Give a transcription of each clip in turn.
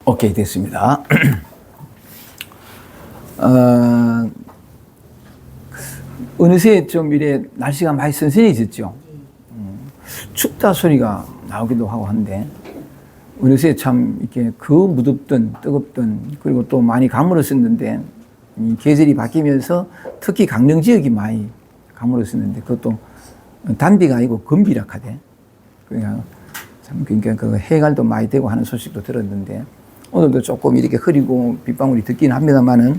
오케이, 됐습니다. 어느새 좀 이래 날씨가 많이 선선해졌죠. 춥다 소리가 나오기도 하고 한데, 어느새 참 이렇게 그 무덥던 뜨겁던, 그리고 또 많이 가물었었는데, 이 계절이 바뀌면서 특히 강릉 지역이 많이 가물었었는데, 그것도 단비가 아니고 건비락하대. 그러니까 그 해갈도 많이 되고 하는 소식도 들었는데, 오늘도 조금 이렇게 흐리고 빗방울이 듣긴 합니다만은,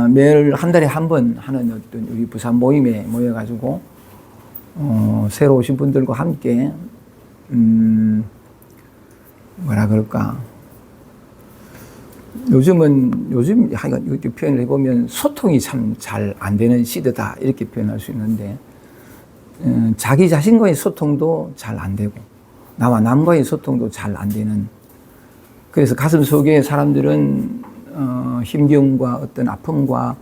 매일 한 달에 한 번 하는 어떤 우리 부산 모임에 모여가지고, 새로 오신 분들과 함께, 뭐라 그럴까. 요즘 하여간 이렇게 표현을 해보면 소통이 참 잘 안 되는 시대다. 이렇게 표현할 수 있는데, 자기 자신과의 소통도 잘 안 되고, 나와 남과의 소통도 잘 안 되는, 그래서 가슴 속에 사람들은 힘겨움과 어떤 아픔과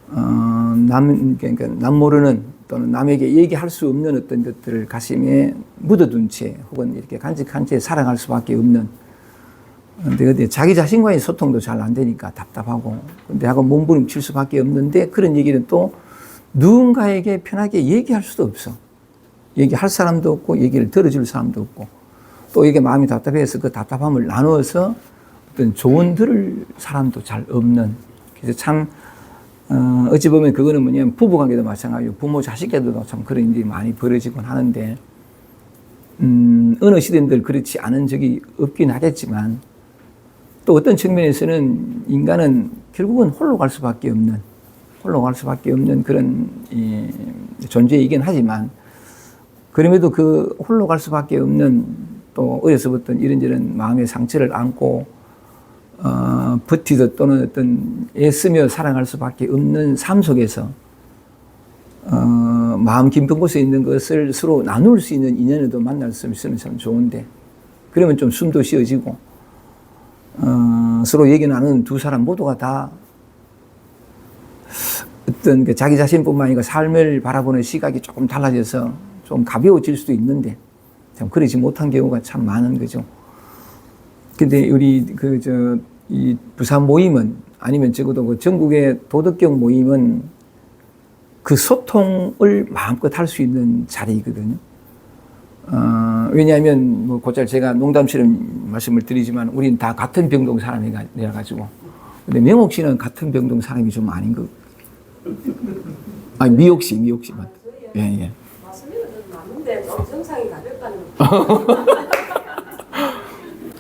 그러니까 남 모르는 또는 남에게 얘기할 수 없는 어떤 것들을 가슴에 묻어둔 채 혹은 이렇게 간직한 채 살아갈 수밖에 없는. 근데 자기 자신과의 소통도 잘 안 되니까 답답하고, 근데 하고 몸부림칠 수밖에 없는데, 그런 얘기는 또 누군가에게 편하게 얘기할 수도 없어. 얘기할 사람도 없고 얘기를 들어줄 사람도 없고, 또 이게 마음이 답답해서 그 답답함을 나누어서 어떤 조언 들을 사람도 잘 없는. 그래서 참 어찌 보면 그거는 뭐냐면 부부관계도 마찬가지고 부모 자식에도 참 그런 일이 많이 벌어지곤 하는데, 어느 시대인들 그렇지 않은 적이 없긴 하겠지만, 또 어떤 측면에서는 인간은 결국은 홀로 갈 수밖에 없는 그런 존재이긴 하지만, 그럼에도 그 홀로 갈 수밖에 없는, 또 어려서부터 이런저런 마음의 상처를 안고 버티듯 또는 어떤 애쓰며 살아갈 수밖에 없는 삶 속에서 마음 깊은 곳에 있는 것을 서로 나눌 수 있는 인연에도 만날 수 있으면 참 좋은데, 그러면 좀 숨도 쉬어지고 서로 얘기 나누는 두 사람 모두가 다 어떤 그 자기 자신뿐만 아니라 삶을 바라보는 시각이 조금 달라져서 좀 가벼워질 수도 있는데, 참 그러지 못한 경우가 참 많은 거죠. 근데 우리 이 부산 모임은, 아니면 적어도 그 전국의 도덕경 모임은 그 소통을 마음껏 할 수 있는 자리이거든요. 왜냐하면 뭐 곧잘 제가 농담처럼 말씀을 드리지만, 우린 다 같은 병동 사람이라 가지고. 근데 명옥 씨는 같은 병동 사람이 좀 아닌 거. 아니 미옥 씨만. 예. 맞는데 정상이 가볍다는 거.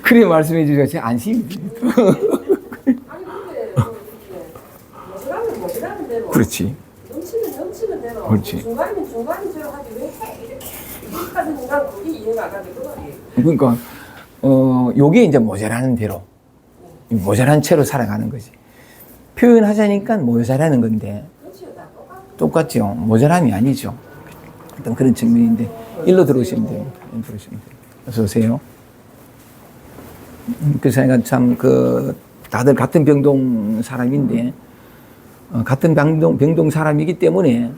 그래 말씀해 주셔서 제 안심이 됩니다. 아니 근데 뭐지라면 대로. 그렇지. 넘치는 대로. 그렇지. 중간이면 중간이대로 하지 왜 해? 이렇게까지는 난 그게 이해가 안 가지고. 그러니까 요게 이제 모자라는 대로, 모자란 채로 살아가는 거지. 표현하자니까 모자라는 건데 똑같죠. 모자람이 아니죠. 어떤 그런 측면인데, 일로 들어오시면 돼요. 어서 오세요. 그래서 제가 참 다들 같은 병동 사람인데, 같은 병동 사람이기 때문에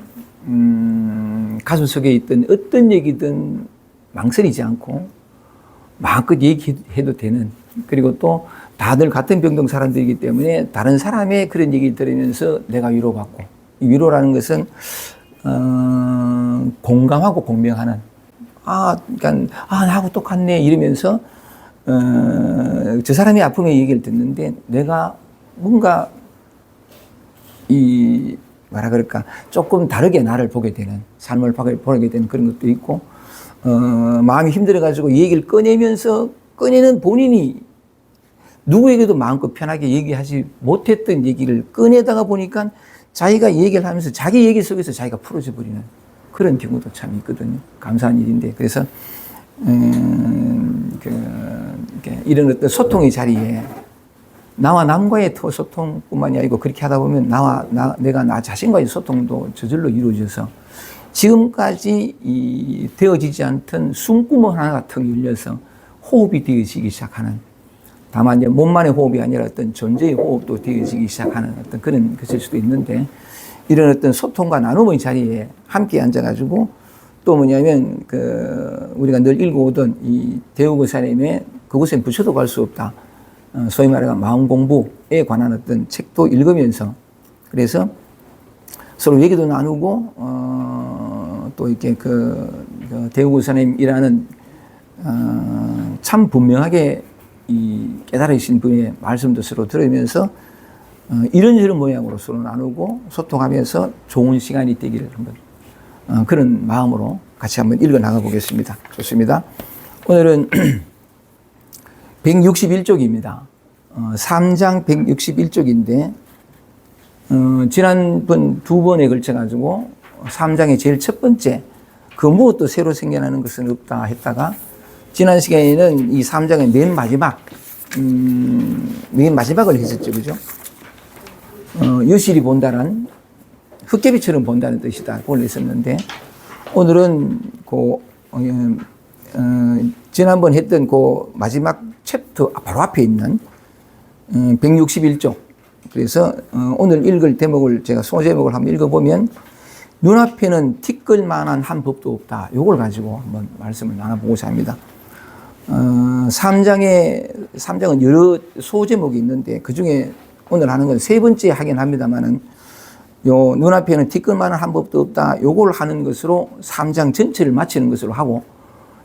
가슴 속에 있던 어떤 얘기든 망설이지 않고 마음껏 얘기해도 되는, 그리고 또 다들 같은 병동 사람들이기 때문에 다른 사람의 그런 얘기를 들으면서 내가 위로받고, 이 위로라는 것은 공감하고 공명하는, 그러니까 나하고 똑같네 이러면서 저 사람의 아픔의 얘기를 듣는데 내가 뭔가 뭐라 그럴까, 조금 다르게 나를 보게 되는, 삶을 보게 되는 그런 것도 있고, 마음이 힘들어가지고 이 얘기를 꺼내는 본인이 누구에게도 마음껏 편하게 얘기하지 못했던 얘기를 꺼내다가 보니까 자기가 얘기를 하면서 자기 얘기 속에서 자기가 풀어져 버리는 그런 경우도 참 있거든요. 감사한 일인데, 그래서 이런 어떤 소통의 자리에 나와 남과의 소통뿐만이 아니고, 그렇게 하다 보면 내가 나 자신과의 소통도 저절로 이루어져서 지금까지 되어지지 않던 숨구멍 하나가 턱 열려서 호흡이 되어지기 시작하는, 다만 이제 몸만의 호흡이 아니라 어떤 존재의 호흡도 되어지기 시작하는 어떤 그런 것일 수도 있는데, 이런 어떤 소통과 나눔의 자리에 함께 앉아가지고, 또 뭐냐면 우리가 늘 읽어오던 이 대우고 사님의 그곳에 부처도 갈 수 없다. 소위 말하는 마음 공부에 관한 어떤 책도 읽으면서 그래서 서로 얘기도 나누고 또 이렇게 그 대우구사님이라는 참 분명하게 이 깨달으신 분의 말씀도 서로 들으면서 이런저런 모양으로 서로 나누고 소통하면서 좋은 시간이 되기를 한번 그런 마음으로 같이 한번 읽어 나가 보겠습니다. 좋습니다. 오늘은 161쪽입니다. 3장 161쪽인데 지난번 두 번에 걸쳐 가지고 3장의 제일 첫 번째 그 무엇도 새로 생겨나는 것은 없다 했다가 지난 시간에는 이 3장의 맨 마지막을 했었죠. 그죠? 여실히 본다란 흙개비처럼 본다는 뜻이다. 그걸 했었는데 오늘은 지난번 했던 그 마지막 챕터 바로 앞에 있는 161쪽. 그래서 오늘 읽을 대목을 제가 소제목을 한번 읽어보면 눈앞에는 티끌 만한 한 법도 없다. 요걸 가지고 한번 말씀을 나눠보고자 합니다. 3장은 여러 소제목이 있는데 그 중에 오늘 하는 건 세 번째 하긴 합니다만은 요 눈앞에는 티끌만한 한 법도 없다. 요걸 하는 것으로 3장 전체를 마치는 것으로 하고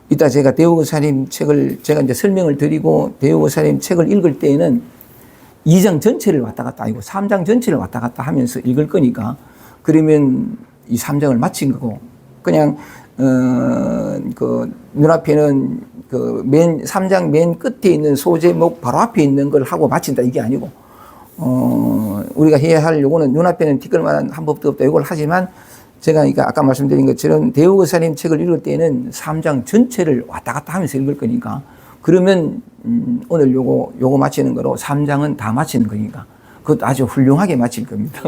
이따 제가 대우거사님 책을 제가 이제 설명을 드리고 대우거사님 책을 읽을 때에는 2장 전체를 왔다 갔다 아니고 3장 전체를 왔다 갔다 하면서 읽을 거니까 그러면 이 3장을 마친 거고 그냥 그 눈앞에는 그 3장 맨 끝에 있는 소제목 바로 앞에 있는 걸 하고 마친다 이게 아니고 우리가 해야 할 요거는 눈앞에는 티끌만한 한 법도 없다 이걸 하지만 제가 그러니까 아까 말씀드린 것처럼 대우거사님 책을 읽을 때는 3장 전체를 왔다 갔다 하면서 읽을 거니까 그러면 오늘 요거 마치는 거로 3장은 다 마치는 거니까 그것도 아주 훌륭하게 마칠 겁니다.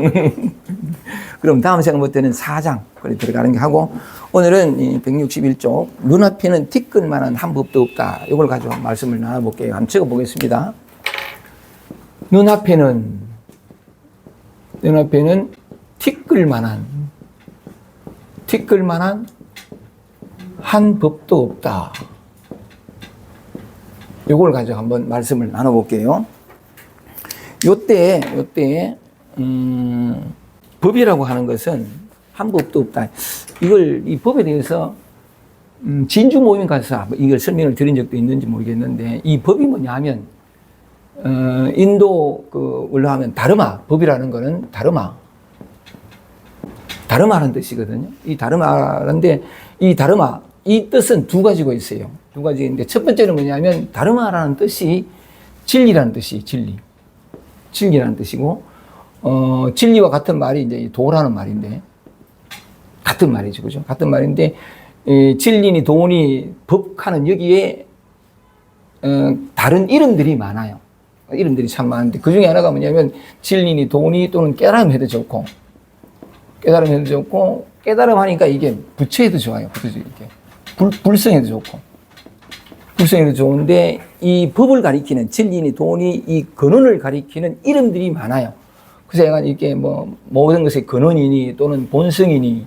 그럼 다음 시간부터는 4장 들어가는 게 하고 오늘은 161쪽 눈앞에는 티끌만한 한 법도 없다. 이걸 가지고 말씀을 나눠볼게요. 한번 적어보겠습니다. 눈앞에는 티끌만한 한 법도 없다. 이걸 가지고 한번 말씀을 나눠볼게요. 요때 법이라고 하는 것은 한 법도 없다. 이 법에 대해서 진주 모임 가서 이걸 설명을 드린 적도 있는지 모르겠는데 이 법이 뭐냐면 인도 원로 하면 다르마 법이라는 거는 다르마라는 뜻이거든요. 이 다르마인데 이 다르마 이 뜻은 두 가지가 있어요. 두 가지인데 첫 번째는 뭐냐면 다르마라는 뜻이 진리라는 뜻이 진리라는 뜻이고 진리와 같은 말이 이제 도라는 말인데 같은 말이죠, 그죠? 같은 말인데 진리니 도니 법하는 여기에 다른 이름들이 많아요. 이름들이 참 많은데 그 중에 하나가 뭐냐면 진리니 도니 또는 깨달음 해도 좋고 깨달음 하니까 이게 부처해도 좋아요. 부처 이렇게 불성해도 좋고 불성해도 좋은데 이 법을 가리키는 진리니 도니 이 근원을 가리키는 이름들이 많아요. 그래서 약간 이렇게 뭐 모든 것의 근원이니 또는 본성이니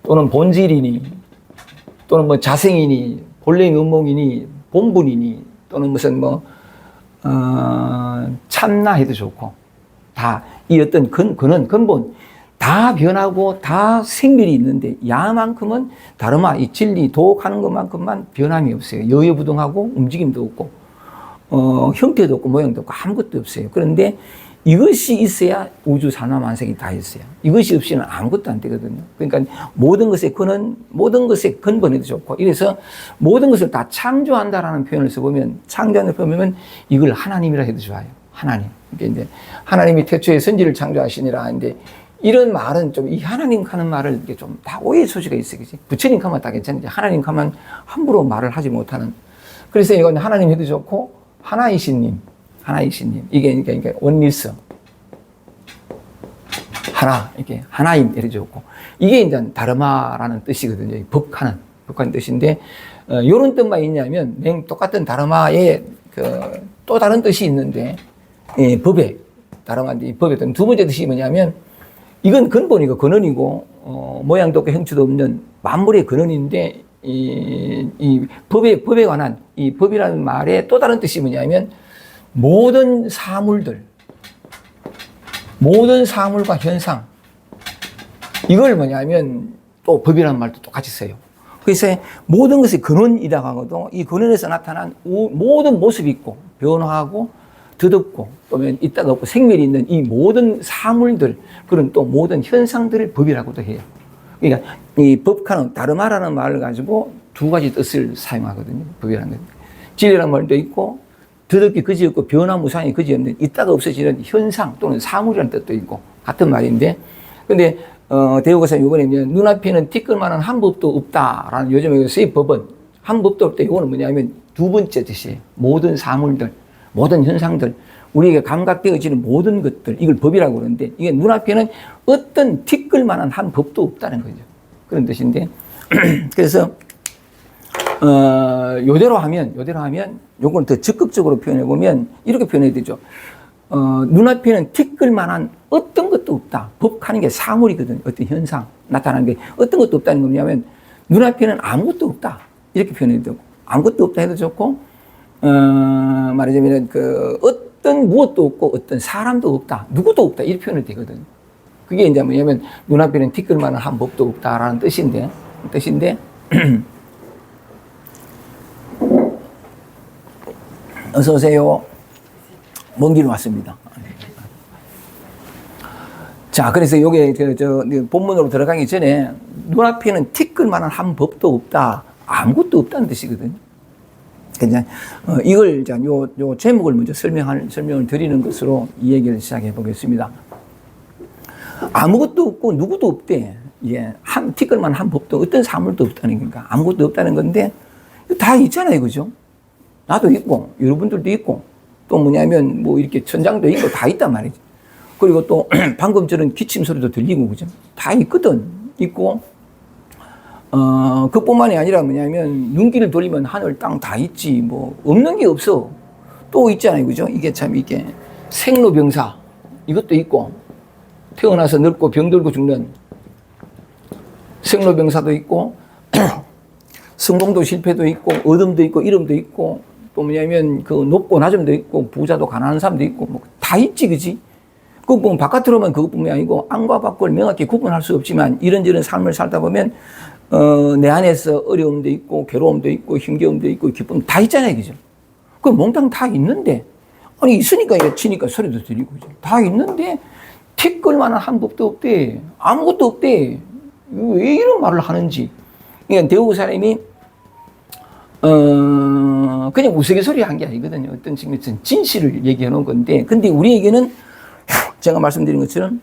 또는 본질이니 또는 뭐 자생이니 본래의 면목이니 본분이니 또는 무슨 참나 해도 좋고 다 이 어떤 근본 다 변하고 다 생멸이 있는데 야만큼은 다르마 이 진리 도하는 것만큼만 변함이 없어요. 여여부동하고 움직임도 없고 형태도 없고 모양도 없고 아무것도 없어요. 그런데 이것이 있어야 우주 산화만생이 다 있어요. 이것이 없이는 아무것도 안 되거든요. 그러니까 모든 것의 근본에도 좋고 이래서 모든 것을 다 창조한다라는 표현을 써보면 창조하는 표현을 이걸 하나님이라 해도 좋아요. 하나님. 그러니까 이제 하나님이 태초에 선지를 창조하시니라 하는데 이런 말은 좀 이 하나님 하는 말을 이게 좀 다 오해의 소지가 있어요. 그치? 부처님 가면 다 괜찮은데 하나님 가면 함부로 말을 하지 못하는. 그래서 이건 하나님 해도 좋고 하나이신 님. 이게 그러니까 원리스. 이렇게 하나임 이렇게 좋고. 이게 이제 다르마라는 뜻이거든요. 법하는 뜻인데, 요런 뜻만 있냐면, 똑같은 다르마에 또 다른 뜻이 있는데, 법에, 다르마인데, 이 법에 두 번째 뜻이 뭐냐면, 이건 근본이고, 근원이고, 모양도 없고 형체도 없는 만물의 근원인데, 이 법에 관한 이 법이라는 말의 또 다른 뜻이 뭐냐면 모든 사물과 현상, 이걸 뭐냐면 또 법이라는 말도 똑같이 써요. 그래서 모든 것이 근원이라고 하고도 이 근원에서 나타난 모든 모습이 있고 변화하고 더덥고 또는 있다가 없고 생멸이 있는 이 모든 사물들, 그런 또 모든 현상들을 법이라고도 해요. 그러니까 이 법카는 다르마라는 말을 가지고 두 가지 뜻을 사용하거든요. 법이라는 건 진리라는 말도 있고 더럽게 그지없고 변화무상이 그지없는 있다가 없어지는 현상 또는 사물이라는 뜻도 있고 같은 말인데, 근데 대우가서 이번에 눈앞에는 티끌만한 한 법도 없다라는 요즘에 쓰인 법은 한 법도 없다. 이거는 뭐냐면 두 번째 뜻이에요. 모든 사물들, 모든 현상들, 우리에게 감각되어지는 모든 것들, 이걸 법이라고 그러는데 이게 눈앞에는 어떤 티끌만한 한 법도 없다는 거죠. 그런 뜻인데 그래서 요대로 하면 요건 더 적극적으로 표현해 보면 이렇게 표현해야 되죠. 눈앞에는 티끌만한 어떤 것도 없다. 법하는 게 사물이거든요. 어떤 현상, 나타나는 게 어떤 것도 없다는 거 뭐냐면 눈앞에는 아무것도 없다. 이렇게 표현해도 되고, 아무것도 없다 해도 좋고, 말하자면 어떤 무엇도 없고 어떤 사람도 없다. 누구도 없다. 이렇게 표현이 되거든요. 그게 이제 뭐냐면 눈앞에는 티끌만한 한 법도 없다라는 뜻인데 어서 오세요. 먼 길 왔습니다. 자, 그래서 요게 본문으로 들어가기 전에 눈앞에는 티끌만한 한 법도 없다, 아무것도 없다는 뜻이거든요. 그냥 이걸 요 제목을 먼저 설명을 드리는 것으로 이 얘기를 시작해 보겠습니다. 아무것도 없고 누구도 없대. 예, 티끌만 한 법도 어떤 사물도 없다는 거니까 아무것도 없다는 건데 다 있잖아요, 그죠? 나도 있고 여러분들도 있고 또 뭐냐면 뭐 이렇게 천장도 있고 다 있단 말이지. 그리고 또 방금 저런 기침 소리도 들리고 그죠? 다 있거든. 있고 그뿐만이 아니라 뭐냐면 눈길을 돌리면 하늘 땅 다 있지. 뭐 없는 게 없어. 또 있잖아요, 그죠? 이게 참 이게 생로병사 이것도 있고 태어나서 늙고 병들고 죽는 생로병사도 있고 성공도 실패도 있고 어둠도 있고 이름도 있고 또 뭐냐면 그 높고 낮음도 있고 부자도 가난한 사람도 있고 뭐 다 있지, 그지? 그 보면 바깥으로만 그것뿐만이 아니고 안과 밖을 명확히 구분할 수 없지만 이런저런 삶을 살다 보면 내 안에서 어려움도 있고 괴로움도 있고 힘겨움도 있고 기쁨 다 있잖아요, 그죠? 그 몽땅 다 있는데 아니 있으니까 치니까 소리도 들리고 그죠? 다 있는데 티끌만한 한 법도 없대. 아무것도 없대. 왜 이런 말을 하는지. 그러니까 대우 사람이 그냥 우스갯소리 한 게 아니거든요. 어떤 측면에서는 진실을 얘기해 놓은 건데, 근데 우리에게는 제가 말씀드린 것처럼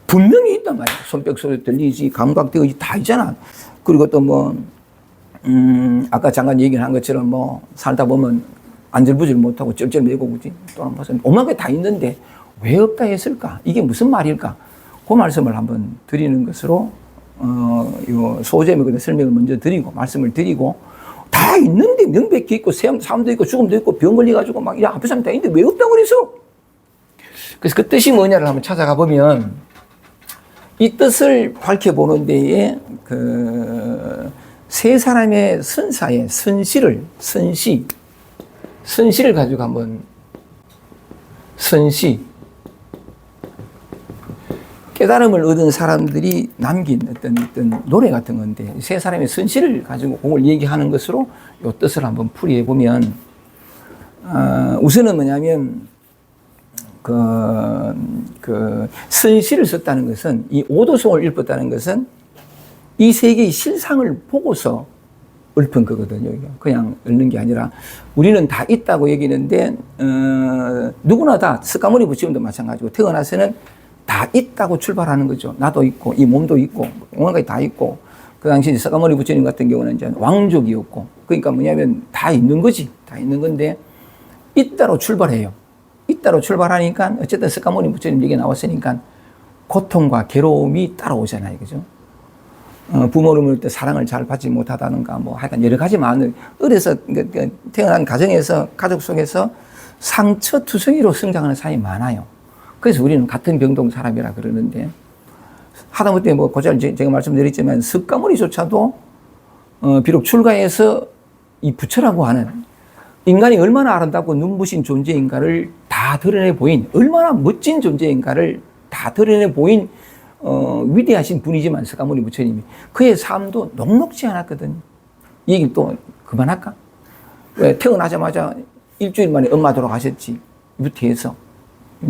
분명히 있단 말이에요. 손뼉 소리 들리지, 감각되어지 다 있잖아. 그리고 또 뭐 아까 잠깐 얘기를 한 것처럼 뭐 살다 보면 안절부절 못하고 쩔쩔매고 그지? 또는 무슨 오만 게 다 있는데 왜 없다 했을까? 이게 무슨 말일까? 그 말씀을 한번 드리는 것으로 요 소제목의 설명을 먼저 드리고 말씀을 드리고 다 있는데 명백히 있고 삶도 있고 죽음도 있고 병 걸려가지고 막 이런 아픈 사람이 다 있는데 왜 없다고 그래서? 그래서 그 뜻이 뭐냐를 한번 찾아가 보면 이 뜻을 밝혀보는 데에 세 사람의 선사의 선시를 가지고 한번 깨달음을 얻은 사람들이 남긴 어떤 노래 같은 건데 세 사람의 선시를 가지고 그걸 얘기하는 것으로 이 뜻을 한번 풀이해 보면 우선은 뭐냐면 선시를 썼다는 것은 이 오도송을 읊었다는 것은 이 세계의 실상을 보고서 읊은 거거든요. 그냥 읊는 게 아니라 우리는 다 있다고 얘기하는데 누구나 다 스카모니 부처님도 마찬가지고 태어나서는 다 있다고 출발하는 거죠. 나도 있고 이 몸도 있고 온갖 다 있고 그 당시 스카모니 부처님 같은 경우는 이제 왕족이었고 그러니까 뭐냐면 다 있는 거지. 다 있는 건데 있다로 출발해요. 있다로 출발하니까 어쨌든 스카모니 부처님 얘기 나왔으니까 고통과 괴로움이 따라오잖아요. 그죠? 부모를 볼 때 사랑을 잘 받지 못하다는가 뭐 하여간 여러 가지 많은 어려서 태어난 가정에서 가족 속에서 상처투성이로 성장하는 사람이 많아요. 그래서 우리는 같은 병동 사람이라 그러는데 하다못해 뭐 고작 제가 말씀드렸지만 석가모니조차도 비록 출가해서 이 부처라고 하는 인간이 얼마나 아름답고 눈부신 존재인가를 다 드러내 보인, 얼마나 멋진 존재인가를 다 드러내 보인 위대하신 분이지만 석가모니 부처님이 그의 삶도 녹록지 않았거든요. 이 얘기 또 그만할까? 왜 태어나자마자 일주일 만에 엄마 돌아가셨지. 무태해서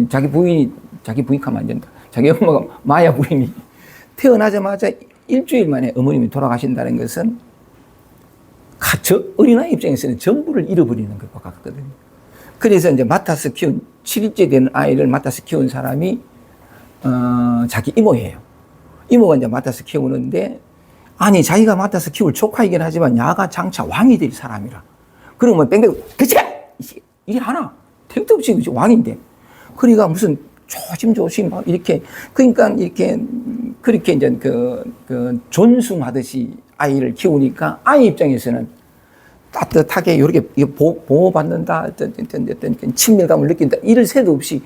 자기 부인이 자기 부인하면 안 된다. 자기 엄마가 마야 부인이 태어나자마자 일주일 만에 어머님이 돌아가신다는 것은 저 어린아이 입장에서는 전부를 잃어버리는 것과 같거든요. 그래서 이제 맡아서 키운 7일째 된 아이를 맡아서 키운 사람이 자기 이모예요. 이모가 이제 맡아서 키우는데 아니 자기가 맡아서 키울 조카이긴 하지만 야가 장차 왕이 될 사람이라. 그러면 뺑뺑 그치가 이게 하나 택도 없이 왕인데 그러니까 무슨 조심조심 막 이렇게 그러니까 이렇게 그렇게 이제 그 존숭하듯이 아이를 키우니까 아이 입장에서는 따뜻하게 이렇게 보호받는다 어떤 친밀감을 느낀다 이럴 새도 없이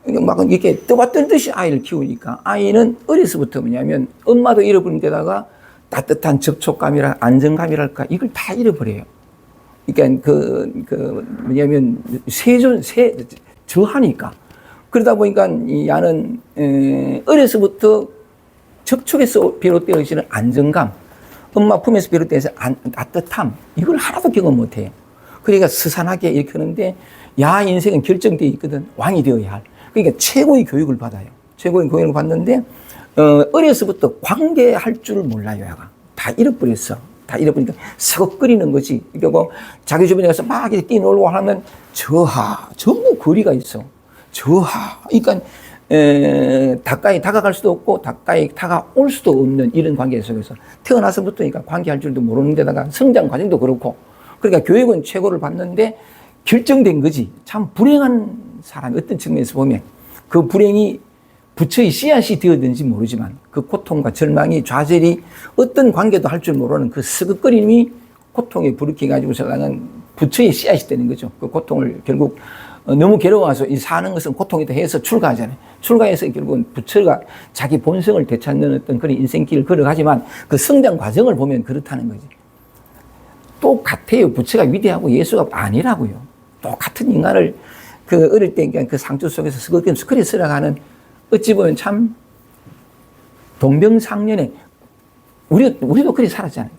막 이렇게 떠받던 듯이 아이를 키우니까 아이는 어려서부터 뭐냐면 엄마도 잃어버린 데다가 따뜻한 접촉감이랄 안정감이랄까 이걸 다 잃어버려요. 그러니까 뭐냐면 저하니까 그러다 보니까 이 야는 어려서부터 접촉에서 비롯되어지는 안정감, 엄마 품에서 비롯돼서 따뜻함 이걸 하나도 경험 못해요. 그러니까 스산하게 이렇게 하는데 야 인생은 결정되어 있거든. 왕이 되어야 할. 그러니까 최고의 교육을 받아요. 최고의 교육을 받는데 어려서부터 관계할 줄을 몰라요. 야가 다 잃어버렸어. 다 잃어버리니까 서걱거리는 거지. 그러니까 자기 주변에 가서 막 이렇게 뛰놀고 하면 저하 전부 거리가 있어. 저하 그러니까 가까이 다가갈 수도 없고 가까이 다가올 수도 없는 이런 관계 속에서 태어나서부터 그러니까 관계할 줄도 모르는 데다가 성장 과정도 그렇고 그러니까 교육은 최고를 받는데 결정된 거지. 참 불행한 사람이 어떤 측면에서 보면 그 불행이 부처의 씨앗이 되었는지 모르지만 그 고통과 절망이 좌절이 어떤 관계도 할 줄 모르는 그 스긋거림이 고통에 부르켜가지고 살아가는 부처의 씨앗이 되는 거죠. 그 고통을 결국 너무 괴로워서 이 사는 것은 고통이다 해서 출가하잖아요. 출가해서 결국은 부처가 자기 본성을 되찾는 어떤 그런 인생길을 걸어가지만 그 성장 과정을 보면 그렇다는 거지. 똑같아요. 부처가 위대하고 예수가 아니라고요. 똑같은 인간을 그 어릴 때 그 상처 속에서 스크린 살아가는 어찌 보면 참 동병상련에 우리도 그리 살았잖아요.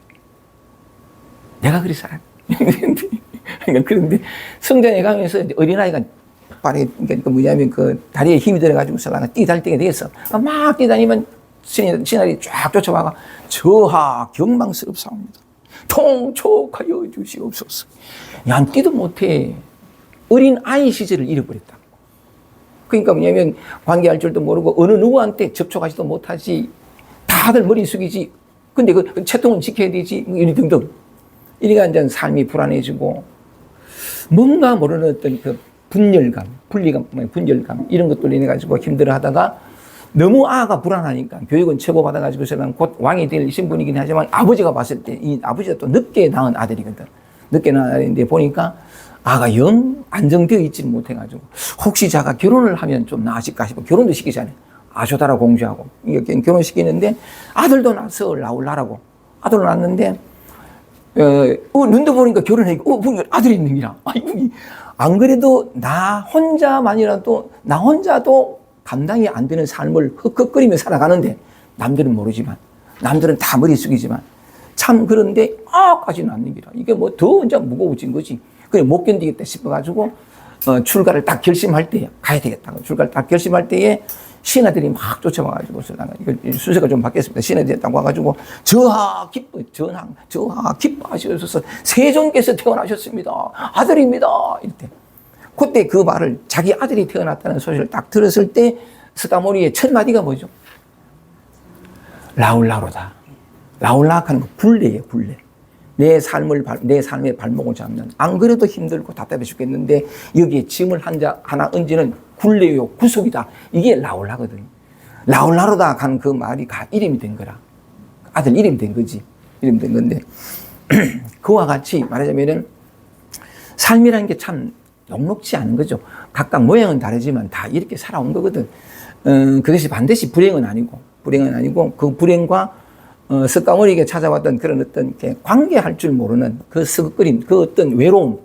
내가 그리 살았. 그런데 성장해 가면서 어린아이가 그러니까 뭐냐면 그 다리에 힘이 들어가지고 살아가 뛰달뛰게 돼서 막 뛰다니면 신하들이 쫙 쫓아와가 저하 경망스럽사옵니다. 통촉하여 주시옵소서. 야, 뛰도 못해. 어린 아이 시절을 잃어버렸다. 그러니까 뭐냐면 관계할 줄도 모르고 어느 누구한테 접촉하지도 못하지. 다들 머리 숙이지. 근데 그 채통은 지켜야 되지. 이런 등등. 이러니까 이제 삶이 불안해지고 뭔가 모르는 어떤 그 분열감, 분열감 이런 것들로 인해 가지고 힘들어 하다가 너무 아가 불안하니까 교육은 최고 받아가지고 저는 곧 왕이 될 신분이긴 하지만 아버지가 봤을 때 이 아버지가 또 늦게 낳은 아들이거든. 늦게 낳은 아들인데 보니까 아가 영 안정되어 있지 못해가지고 혹시 자가 결혼을 하면 좀 나아질까 싶어 결혼도 시키잖아요. 아쇼다라 공주하고 이렇게 결혼시키는데 아들도 낳아서 나올라라고 아들을 낳았는데 눈도 보니까 결혼해 보니까 아들이 있는 기라. 안 그래도 나 혼자도 감당이 안 되는 삶을 흑흑거리며 살아가는데 남들은 모르지만 남들은 다 머리 숙이지만 참 그런데 까지는 않는 기라. 이게 뭐 더 이제 무거워진 거지. 그래 못 견디겠다 싶어가지고 출가를 딱 결심할 때 가야 되겠다. 출가를 딱 결심할 때에 신하들이 막 쫓아와가지고 이거 순서가 좀 바뀌었습니다. 신하들이 딱 와가지고 저하 기뻐하시옵소서 세종께서 태어나셨습니다. 아들입니다. 이때 그때 그 말을 자기 아들이 태어났다는 소식을 딱 들었을 때 석가모니의 첫 마디가 뭐죠? 라울라로다. 라울라 하는 거 굴레예요, 굴레. 내 삶의 발목을 잡는 안 그래도 힘들고 답답해 죽겠는데 여기에 짐을 하나 얹는 굴레요 구속이다. 이게 라울라거든요. 라울라로다 하는 그 말이 이름이 된 거라. 아들 이름이 된 거지. 이름이 된 건데 그와 같이 말하자면은 삶이라는 게 참 녹록지 않은 거죠. 각각 모양은 다르지만 다 이렇게 살아온 거거든. 그것이 반드시 불행은 아니고 그 불행과 석가모니에게 찾아왔던 그런 어떤 이렇게 관계할 줄 모르는 그 서걱거림, 그 어떤 외로움,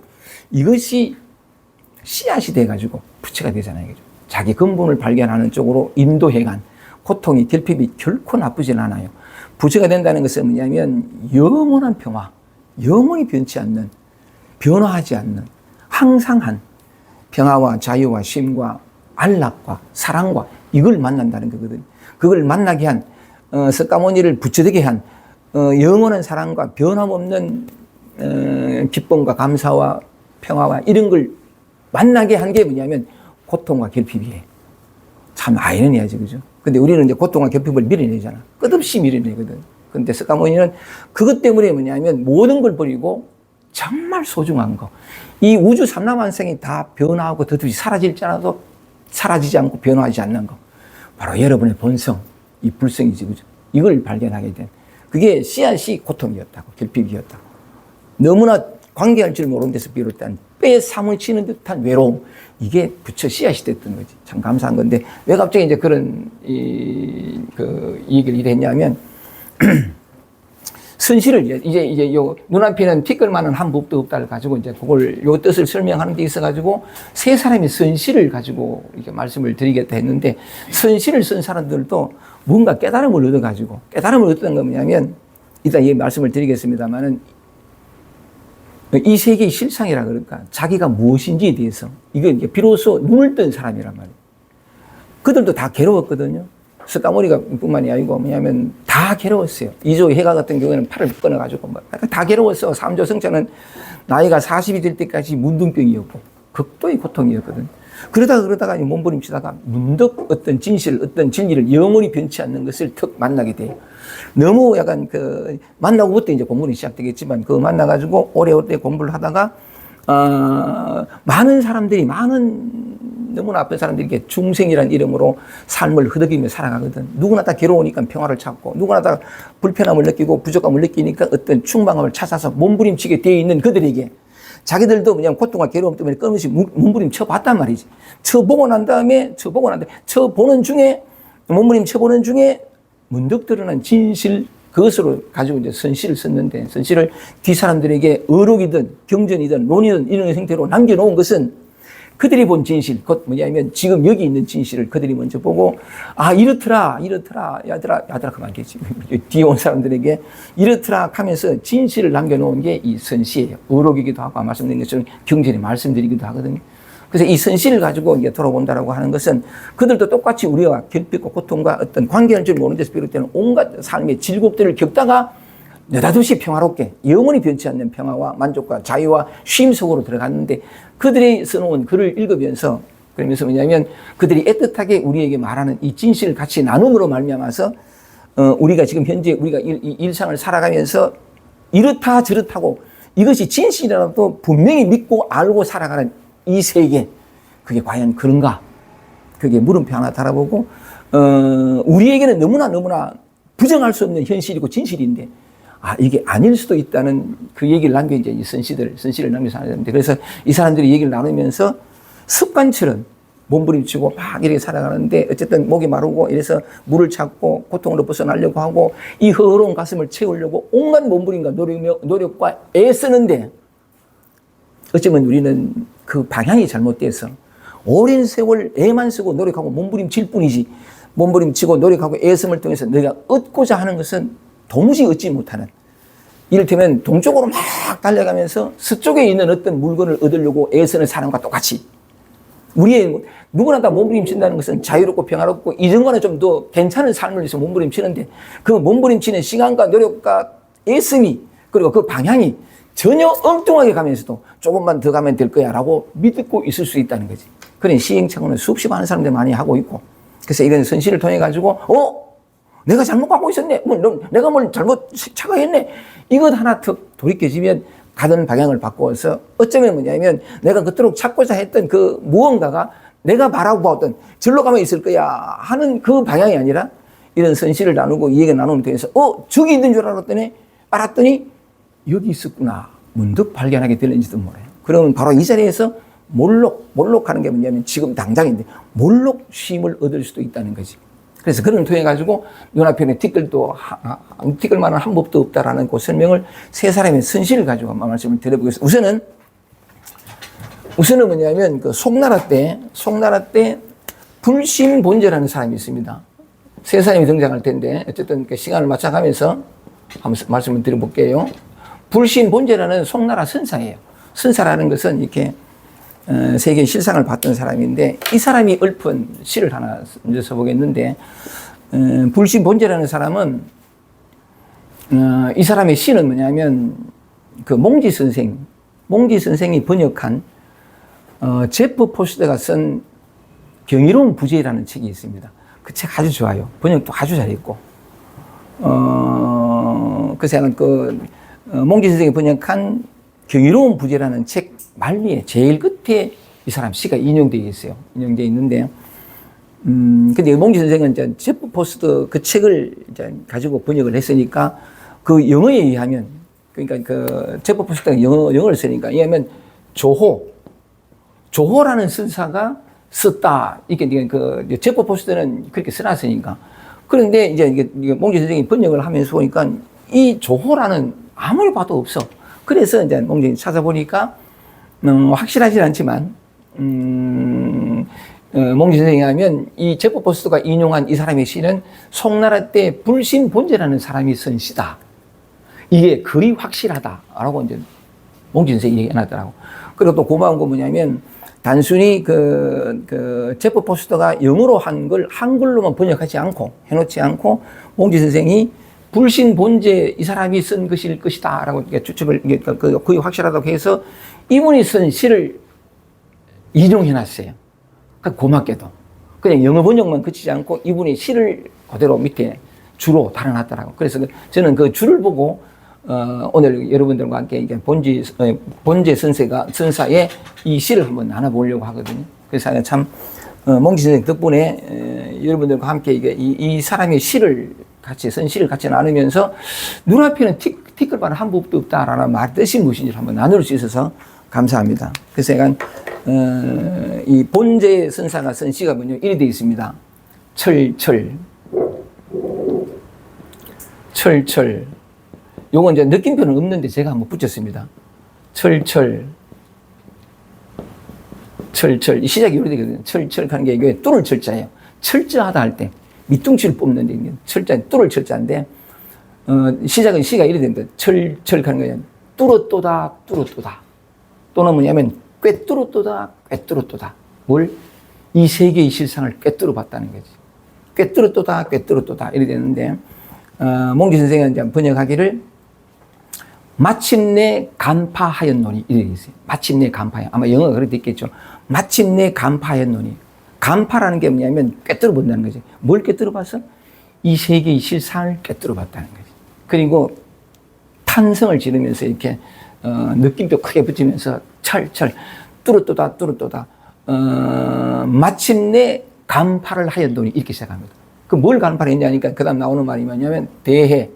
이것이 씨앗이 돼가지고 부처가 되잖아요. 그죠? 자기 근본을 발견하는 쪽으로 인도해간 고통이, 결핍이 결코 나쁘진 않아요. 부처가 된다는 것은 뭐냐면 영원한 평화, 영원히 변치 않는, 변화하지 않는, 항상한 평화와 자유와 쉼과 안락과 사랑과 이걸 만난다는 거거든요. 그걸 만나게 한 석가모니를 부처되게 한 영원한 사랑과 변함없는 기쁨과 감사와 평화와 이런 걸 만나게 한 게 뭐냐면 고통과 결핍이에요. 참 아이러니하지, 그죠? 근데 우리는 이제 고통과 결핍을 밀어내잖아. 끝없이 밀어내거든. 근데 석가모니는 그것 때문에 뭐냐면 모든 걸 버리고 정말 소중한 거. 이 우주 삼라만상이 다 변화하고 덧없이 사라질지라도 사라지지 않고 변화하지 않는 거. 바로 여러분의 본성, 이 불성이지, 그죠? 이걸 발견하게 된. 그게 씨앗이 고통이었다고, 결핍이었다고. 너무나 관계할 줄 모르는 데서 비롯된 뼈에 사물 치는 듯한 외로움. 이게 부처 씨앗이 됐던 거지. 참 감사한 건데, 왜 갑자기 이제 그런, 이 얘기를 이래 했냐면, 선실을 이제 요 눈앞에는 티끌 많은 한 법도 없다를 가지고 이제 그걸 요 뜻을 설명하는 데 있어가지고 세 사람이 선실을 가지고 이렇게 말씀을 드리겠다 했는데 선실을 쓴 사람들도 뭔가 깨달음을 얻어가지고 깨달음을 얻었던 건 뭐냐면 이따 이 말씀을 드리겠습니다만은 이 세계의 실상이라 그럴까 자기가 무엇인지에 대해서 이게 이제 비로소 눈을 뜬 사람이란 말이에요. 그들도 다 괴로웠거든요. 석가모니가 뿐만이 아니고 뭐냐면 다 괴로웠어요. 이조 해가 같은 경우에는 팔을 끊어가지고 다 괴로웠어. 삼조 성자는 나이가 40이 될 때까지 문둥병이었고 극도의 고통이었거든. 그러다가 몸부림치다가 문득 어떤 진실, 어떤 진리를 영원히 변치 않는 것을 턱 만나게 돼요. 너무 약간 만나고부터 이제 공부는 시작되겠지만 만나가지고 오래 공부를 하다가 많은 사람들이 너무나 아픈 사람들이 이렇게 중생이라는 이름으로 삶을 흐득이며 살아가거든. 누구나 다 괴로우니까 평화를 찾고, 누구나 다 불편함을 느끼고 부족함을 느끼니까 어떤 충만함을 찾아서 몸부림치게 되어 있는 그들에게 자기들도 그냥 고통과 괴로움 때문에 끊임없이 몸부림 쳐봤단 말이지. 쳐보는 중에, 몸부림 쳐보는 중에 문득 드러난 진실, 그것으로 가지고 이제 선실을 썼는데, 선실을 뒷사람들에게 어록이든 경전이든 논이든 이런 형태로 남겨놓은 것은 그들이 본 진실, 곧 뭐냐면 지금 여기 있는 진실을 그들이 먼저 보고, 이렇더라, 야들아, 그만 계지. 뒤에 온 사람들에게 이렇더라 하면서 진실을 남겨놓은 게 이 선시예요. 어록이기도 하고, 말씀드린 것처럼 경전에 말씀드리기도 하거든요. 그래서 이 선실을 가지고 이제 돌아본다라고 하는 것은 그들도 똑같이 우리와 결핍과 고통과 어떤 관계할 줄 모르는 데서 비롯되는 온갖 삶의 질곡들을 겪다가 느닷없이 평화롭게 영원히 변치 않는 평화와 만족과 자유와 쉼 속으로 들어갔는데 그들이 써놓은 글을 읽으면서 그러면서 뭐냐면 그들이 애틋하게 우리에게 말하는 이 진실을 같이 나눔으로 말미암아서 우리가 지금 현재 우리가 일상을 살아가면서 이렇다 저렇다고 이것이 진실이라도 분명히 믿고 알고 살아가는 이 세계, 그게 과연 그런가? 그게 물음표 하나 달아보고, 우리에게는 너무나 부정할 수 없는 현실이고 진실인데, 이게 아닐 수도 있다는 그 얘기를 남겨 이제 이 선실을 남겨서 하는데, 그래서 이 사람들이 얘기를 나누면서 습관처럼 몸부림치고 막 이렇게 살아가는데, 어쨌든 목이 마르고 이래서 물을 찾고 고통으로 벗어나려고 하고, 이 허허로운 가슴을 채우려고 온갖 몸부림과 노력과 애쓰는데, 어쩌면 우리는 그 방향이 잘못돼서 오랜 세월 애만 쓰고 노력하고 몸부림칠 뿐이지 몸부림치고 노력하고 애씀을 통해서 내가 얻고자 하는 것은 도무지 얻지 못하는 이를테면 동쪽으로 막 달려가면서 서쪽에 있는 어떤 물건을 얻으려고 애쓰는 사람과 똑같이 우리의 누구나 다 몸부림친다는 것은 자유롭고 평화롭고 이전과는 좀 더 괜찮은 삶을 위해서 몸부림치는데 그 몸부림치는 시간과 노력과 애씀이 그리고 그 방향이 전혀 엉뚱하게 가면서도 조금만 더 가면 될 거야 라고 믿고 있을 수 있다는 거지. 그런 시행착오는 수없이 많은 사람들이 많이 하고 있고 그래서 이런 선실을 통해 가지고 내가 잘못 가고 있었네. 내가 뭘 잘못 착각했네. 이것 하나 턱 돌이켜지면 가던 방향을 바꿔서 어쩌면 뭐냐면 내가 그토록 찾고자 했던 그 무언가가 내가 바라고 봤던 절로 가면 있을 거야 하는 그 방향이 아니라 이런 선실을 나누고 이 얘기 나누면 통해서 저기 있는 줄 알았더니 여기 있었구나. 문득 발견하게 될는지도 몰라요. 그러면 바로 이 자리에서 몰록하는 게 뭐냐면 지금 당장인데 몰록 쉼을 얻을 수도 있다는 거지. 그래서 그런 통해 가지고 눈앞에는 티끌만한 한 법도 없다라는 그 설명을 세 사람의 선실을 가지고 한번 말씀을 드려보겠습니다. 우선은 뭐냐면 그 송나라 때 불신본제라는 사람이 있습니다. 세 사람이 등장할 텐데 어쨌든 그 시간을 맞춰가면서 한번 말씀을 드려볼게요. 불신본제라는 송나라 선사예요. 선사라는 것은 이렇게 세계 실상을 봤던 사람인데 이 사람이 읊은 시를 하나 먼저 써보겠는데 불신본제라는 사람은 이 사람의 시는 뭐냐면 그 몽지 선생이 번역한 제프 포스터가 쓴 경이로운 부재라는 책이 있습니다. 그 책 아주 좋아요. 번역도 아주 잘했고 그래서 몽지 선생이 번역한 경이로운 부재라는 책 말미에 제일 끝에 이 사람 시가 인용되어 있어요. 인용되어 있는데, 근데 몽지 선생은 이제 제프 포스터 그 책을 이제 가지고 번역을 했으니까 그 영어에 의하면, 그러니까 그 제프 포스터가 영어를 쓰니까, 왜냐하면 조호라는 선사가 썼다. 이게 그 제프 포스터는 그렇게 써놨으니까. 그런데 이제 이게 몽지 선생이 번역을 하면서 보니까 이 조호라는 아무리 봐도 없어. 그래서 이제 몽지 찾아보니까 확실하진 않지만 몽지 선생이 하면 이 제프 포스터가 인용한 이 사람의 시는 송나라 때 불신본제라는 사람이 쓴 시다. 이게 그리 확실하다라고 이제 몽지 선생이 얘기해놨더라고. 그리고 또 고마운 건 뭐냐면 단순히 그 제프 포스터가 영어로 한 걸 한글로만 번역하지 않고 해놓지 않고 몽지 선생이 불신본제 이 사람이 쓴 것일 것이다라고 추측을 거의 확실하다고 해서 이분이 쓴 시를 인용해놨어요. 고맙게도 그냥 영어 번역만 그치지 않고 이분이 시를 그대로 밑에 주로 달아놨더라고. 그래서 저는 그 줄을 보고 오늘 여러분들과 함께 이게 본제 선사의 이 시를 한번 나눠보려고 하거든요. 그래서 참 몽지 선생 덕분에 여러분들과 함께 이 사람의 시를 선시를 같이 나누면서 눈앞에는 티끌만 한 법도 없다라는 말 뜻이 무엇인지 한번 나눌 수 있어서 감사합니다. 그래서 약간 이 본제 선사가 쓴 시가 뭐냐 이리 되어 있습니다. 철철. 요건 이제 느낌표는 없는데 제가 한번 붙였습니다. 철철. 이 시작이 이리 되거든요. 철철 하는 게 이게 뚫을 철자예요. 철저하다 할 때. 밑둥치를 뽑는데 철자 뚫을 철자인데 시작은 시가 이래 됩니다. 철철 하는 거예요. 뚫었도다 또는 뭐냐면 꿰뚫었도다 뭘? 이 세계의 실상을 꿰뚫어 봤다는 거지. 꿰뚫었도다 이래 되는데 몽지 선생은 이제 번역하기를 마침내 간파하였노니 이래 있어요. 마침내 간파하였 아마 영어가 그렇게 있겠죠. 마침내 간파하였노니 간파라는 게 뭐냐면 꿰뚫어 본다는 거지. 뭘 꿰뚫어 봤어? 이 세계의 실상을 꿰뚫어 봤다는 거지. 그리고 탄성을 지르면서 이렇게 느낌표 크게 붙이면서 철철 뚫었도다 마침내 간파를 하였더니 이렇게 시작합니다. 그 뭘 간파를 했냐니까 그 다음 나오는 말이 뭐냐면 대해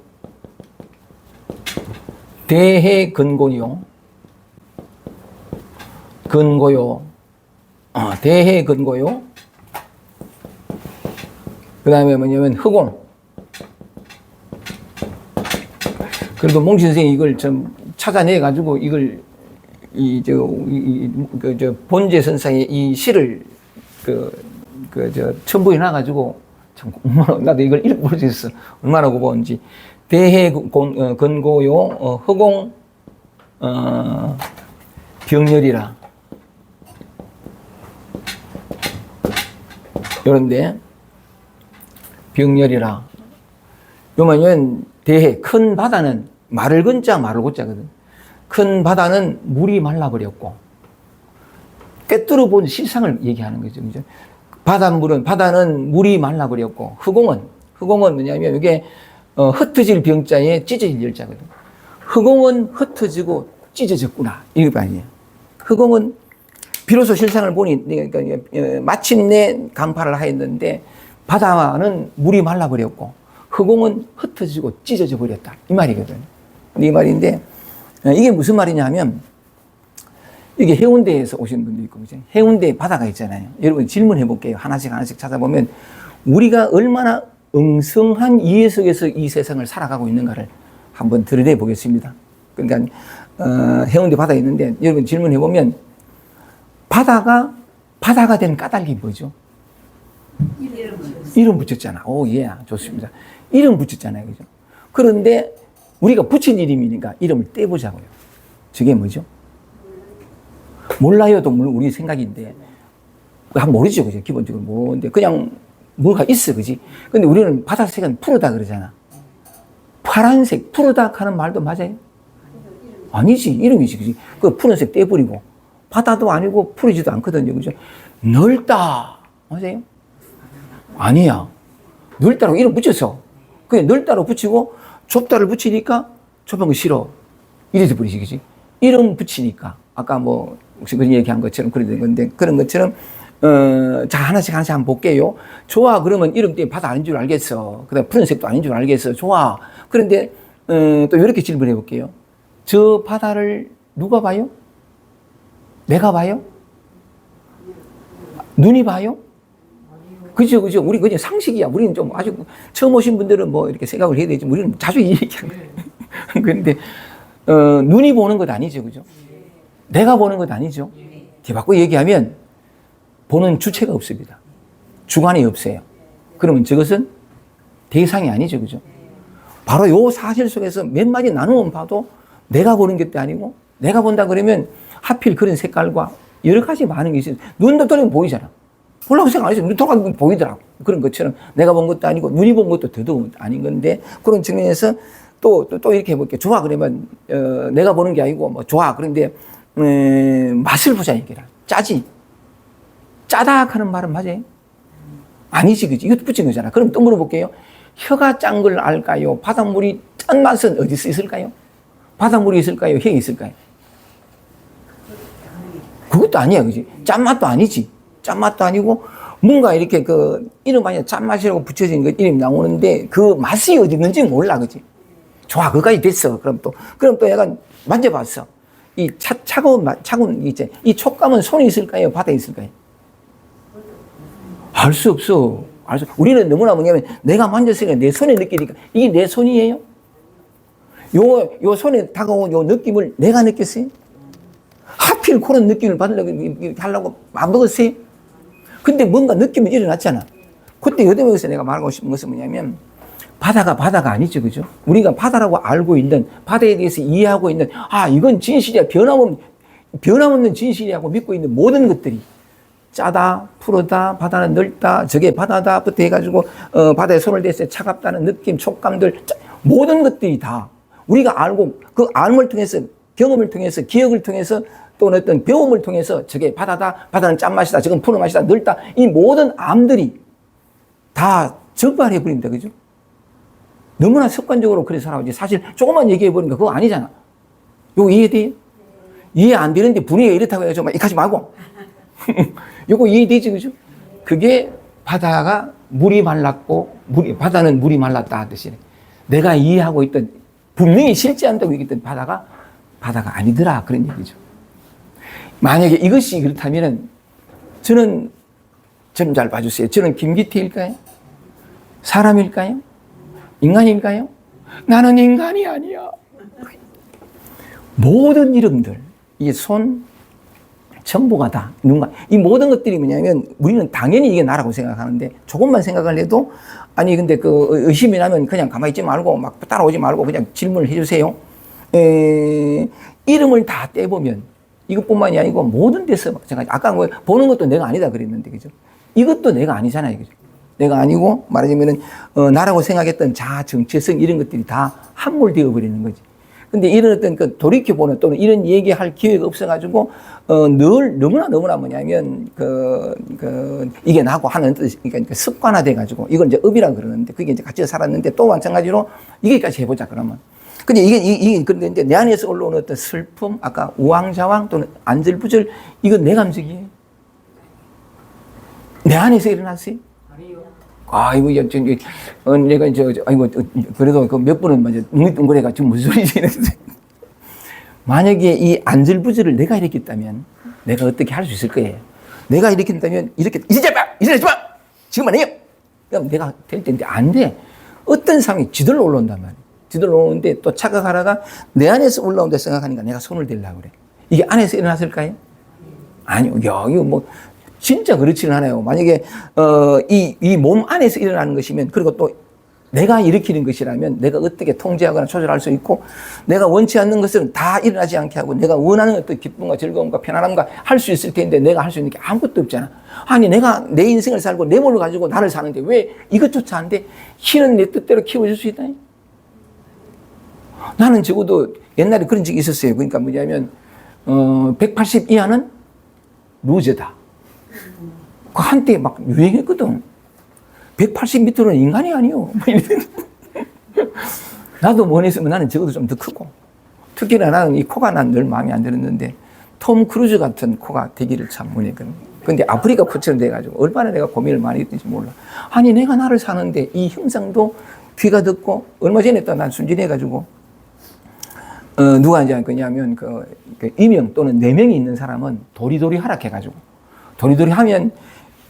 근고요 대해 근고요 그 다음에 뭐냐면 흑공. 그래도 몽지 선생이 이걸 좀 찾아내가지고 이걸 본제 선상의 이 시를 첨부해놔가지고 참 얼마나 나도 이걸 이렇게 볼 수 있어. 얼마나 고마운지. 대해 근고요 흑공 병렬이라. 요런데 병렬이라. 요만은 대해 큰 바다는 말을 근자 말을 고자거든. 큰 바다는 물이 말라버렸고 꿰뚫어 본 실상을 얘기하는 거죠. 그죠? 바다는 물이 말라버렸고 흑공은 뭐냐면 이게 흩어질 병자에 찢어질 열자거든. 흑공은 흩어지고 찢어졌구나 이거 아니에요. 흑공은 비로소 실상을 보니 그러니까 마침내 간파를 하였는데 바다는 물이 말라버렸고 흑공은 흩어지고 찢어져 버렸다 이 말이거든. 이 말인데 이게 무슨 말이냐 하면 이게 해운대에서 오신 분도 있고 그죠? 해운대에 바다가 있잖아요. 여러분 질문해 볼게요. 하나씩 찾아보면 우리가 얼마나 엉성한 이해 속에서 이 세상을 살아가고 있는가를 한번 드러내 보겠습니다. 그러니까 해운대 바다에 있는데 여러분 질문해 보면 바다가 된 까닭이 뭐죠? 이름 붙였잖아. 오, 예, 좋습니다. 이름 붙였잖아요. 그죠? 그런데 우리가 붙인 이름이니까 이름을 떼보자고요. 저게 뭐죠? 몰라요도 물론 우리 생각인데, 모르죠. 그죠? 기본적으로 뭔데. 그냥 뭐가 있어. 그지? 근데 우리는 바다색은 푸르다 그러잖아. 파란색, 푸르다 하는 말도 맞아요? 아니지. 이름이지. 그지? 그 푸른색 떼버리고. 바다도 아니고 푸르지도 않거든요. 그죠? 넓다. 맞아요? 아니야. 넓다라고 이름 붙였어. 그냥 넓다로 붙이고 좁다를 붙이니까 좁은 거 싫어. 이래서 버리지. 그지? 이름 붙이니까. 아까 뭐, 혹시 그런 얘기한 것처럼 그런 건데, 그런 것처럼, 자, 하나씩 한번 볼게요. 좋아. 그러면 이름 때문에 바다 아닌 줄 알겠어. 그 다음에 푸른색도 아닌 줄 알겠어. 좋아. 그런데, 또 이렇게 질문해 볼게요. 저 바다를 누가 봐요? 내가 봐요? 눈이 봐요? 그죠, 그죠. 우리 그냥 상식이야. 우리는 좀 아주 처음 오신 분들은 뭐 이렇게 생각을 해야 되지. 우리는 자주 이 얘기하는 거예요. 그런데, 눈이 보는 것 아니죠. 그죠? 내가 보는 것 아니죠. 뒤바꿔 얘기하면 보는 주체가 없습니다. 주관이 없어요. 그러면 저것은 대상이 아니죠. 그죠? 바로 요 사실 속에서 몇 마디 나누면 봐도 내가 보는 것도 아니고 내가 본다 그러면 하필 그런 색깔과 여러 가지 많은 게 있어요. 눈도 돌리면 보이잖아. 보려고 생각 안 했어요. 눈 돌아가면 보이더라고. 그런 것처럼 내가 본 것도 아니고 눈이 본 것도 더더욱 아닌 건데 그런 측면에서 또 이렇게 해볼게요. 좋아 그러면 내가 보는 게 아니고 뭐 좋아. 그런데 맛을 보자 얘기라. 짜지. 짜다 하는 말은 맞아요? 아니지, 그지? 이것도 붙인 거잖아. 그럼 또 물어볼게요. 혀가 짠 걸 알까요? 바닷물이 짠 맛은 어디서 있을까요? 바닷물이 있을까요? 혀에 있을까요? 그것도 아니야, 그지? 짠맛도 아니지. 짠맛도 아니고, 뭔가 이렇게 이름 아니야. 짠맛이라고 붙여진 거 이름 나오는데, 그 맛이 어디 있는지 몰라, 그지? 좋아, 그거까지 됐어. 그럼 또 약간 만져봤어. 이 차가운 이제 이 촉감은 손에 있을까요? 바다에 있을까요? 알 수 없어. 우리는 너무나 뭐냐면 내가 만졌으니까 내 손에 느끼니까 이게 내 손이에요? 요 손에 다가온 요 느낌을 내가 느꼈어요? 하필 그런 느낌을 하려고 안 먹었어요? 근데 뭔가 느낌이 일어났잖아. 그때 여덟명에서 내가 말하고 싶은 것은 뭐냐면 바다가 아니죠. 그죠? 우리가 바다라고 알고 있는, 바다에 대해서 이해하고 있는, 이건 진실이야. 변함없는 진실이라고 믿고 있는 모든 것들이 짜다, 푸르다, 바다는 넓다, 저게 바다다부터 해가지고, 바다에 손을 댔을 때 차갑다는 느낌, 촉감들, 모든 것들이 다 우리가 알고, 그 알을 통해서, 경험을 통해서, 기억을 통해서, 또는 어떤 배움을 통해서 저게 바다다, 바다는 짠맛이다, 저건 푸른 맛이다, 넓다, 이 모든 암들이 다 적발해버립니다. 그죠? 너무나 습관적으로 그래 살아오지. 사실 조금만 얘기해버리니까 그거 아니잖아. 이거 이해돼요? 이해 안 되는데 분위기가 이렇다고 해가지고 막 이까지 말고. 이거 이해되지, 그죠? 그게 바다가 물이 말랐고, 바다는 물이 말랐다 하듯이. 내가 이해하고 있던, 분명히 실제한다고 얘기했던 바다가 아니더라. 그런 얘기죠. 만약에 이것이 그렇다면은, 저는 잘 봐주세요. 저는 김기태일까요? 사람일까요? 인간일까요? 나는 인간이 아니야. 모든 이름들, 이게 손, 전부가 다, 누군가. 이 모든 것들이 뭐냐면, 우리는 당연히 이게 나라고 생각하는데, 조금만 생각을 해도, 아니, 근데 의심이 나면 그냥 가만히 있지 말고, 막 따라오지 말고, 그냥 질문을 해주세요. 이름을 다 떼보면, 이것뿐만이 아니고, 모든 데서 마찬가지. 아까 뭐, 보는 것도 내가 아니다 그랬는데, 그죠? 이것도 내가 아니잖아요, 그죠? 내가 아니고, 말하자면은, 나라고 생각했던 자아, 정체성, 이런 것들이 다 함몰되어 버리는 거지. 근데 이런 어떤 돌이켜보는 또는 이런 얘기할 기회가 없어가지고, 너무나 뭐냐면, 이게 나고 하는 뜻이, 그러니까 습관화돼가지고, 이걸 이제 업이라고 그러는데, 그게 이제 같이 살았는데, 또 마찬가지로, 이게까지 해보자, 그러면. 근데 이게, 그런데 이제 내 안에서 올라오는 어떤 슬픔, 아까 우왕좌왕 또는 안절부절, 이건 내 감정이에요. 내 안에서 일어났어요? 내가 그래도 몇 분은 먼저 웅덩그레가 지금 무슨 소리지 이랬는데. 만약에 이 안절부절을 내가 일으켰다면 내가 어떻게 할 수 있을 거예요? 내가 일으킨다면 이렇게, 이러지 마! 지금 안 해요! 그럼 내가 될 텐데 안 돼. 어떤 상황이 지들로 올라온단 말이야. 지들로 오는데 또 착각하다가 내 안에서 올라온다 생각하니까 내가 손을 대려고 그래. 이게 안에서 일어났을까요? 아니요. 여기 뭐 진짜 그렇지는 않아요. 만약에 이 몸 안에서 일어나는 것이면, 그리고 또 내가 일으키는 것이라면 내가 어떻게 통제하거나 조절할 수 있고, 내가 원치 않는 것은 다 일어나지 않게 하고 내가 원하는 어떤 기쁨과 즐거움과 편안함과 할 수 있을 텐데 내가 할 수 있는 게 아무것도 없잖아. 아니 내가 내 인생을 살고 내 몸을 가지고 나를 사는데 왜 이것조차 안 돼? 키는 내 뜻대로 키워줄 수 있다니? 나는 적어도 옛날에 그런 적이 있었어요. 그러니까 뭐냐면 180 이하는 루저다. 그 한때 막 유행했거든. 180 밑으로는 인간이 아니요. 나도 원했으면 나는 적어도 좀 더 크고. 특히나 나는 이 코가 난 늘 마음에 안 들었는데 톰 크루즈 같은 코가 되기를 참 원했거든. 근데 아프리카 코처럼 돼가지고 얼마나 내가 고민을 많이 했는지 몰라. 아니 내가 나를 사는데 이 형상도 귀가 듣고, 얼마 전에 또 난 순진해가지고 누가 이제 그냐면 그 이명 또는 내명이 있는 사람은 도리도리 하락해가지고, 도리도리 하면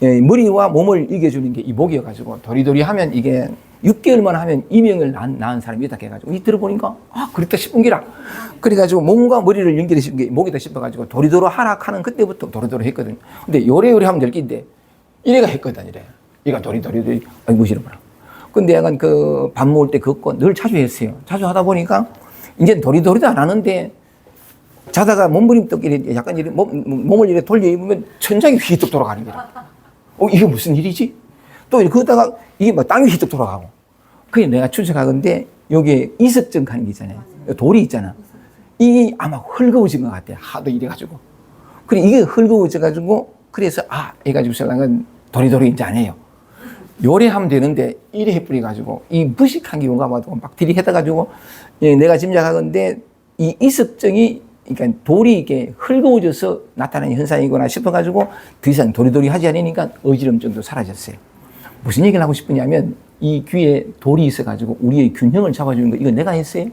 머리와 몸을 이겨주는 게 이목이어가지고, 도리도리 하면 이게 6개월만 하면 이명을 낳은 사람이 있다 해가지고, 이 들어보니까 그랬다 싶은 기라. 그래가지고 몸과 머리를 연결해 주는 게 목이다 싶어가지고 도리도리 하락하는 그때부터 도리도리 했거든. 근데 요래요래 하면 될 낀데 이래가 했거든. 이래 얘가 도리도리 아이고 싫어봐라. 근데 약간 그 밥 먹을 때 그거 늘 자주 했어요. 자주 하다 보니까 이제 도리도리도 안 하는데, 자다가 몸부림떡 이래 약간 이래 몸을 이래 돌려 입으면 천장이 휘떡 돌아가는 거야. 이게 무슨 일이지? 또 그러다가 이게 막 땅이 휘떡 돌아가고. 그게 내가 추측하건데 여기에 이석증 하는 게 있잖아요. 돌이 있잖아. 이게 아마 헐거워진 것 같아. 하도 이래가지고. 그래 이게 헐거워져가지고, 그래서 해가지고 신랑은 도리도리 이제 안 해요. 요래하면 되는데 이래 해버려가지고 이 무식한 게 뭔가 봐도 막 들이해다가지고, 내가 짐작하건데 이 이석증이, 그러니까 돌이 이게 헐거워져서 나타나는 현상이구나 싶어가지고 더 이상 도리도리 하지 않으니까 어지럼증도 사라졌어요. 무슨 얘기를 하고 싶으냐면, 이 귀에 돌이 있어가지고 우리의 균형을 잡아주는 거, 이거 내가 했어요?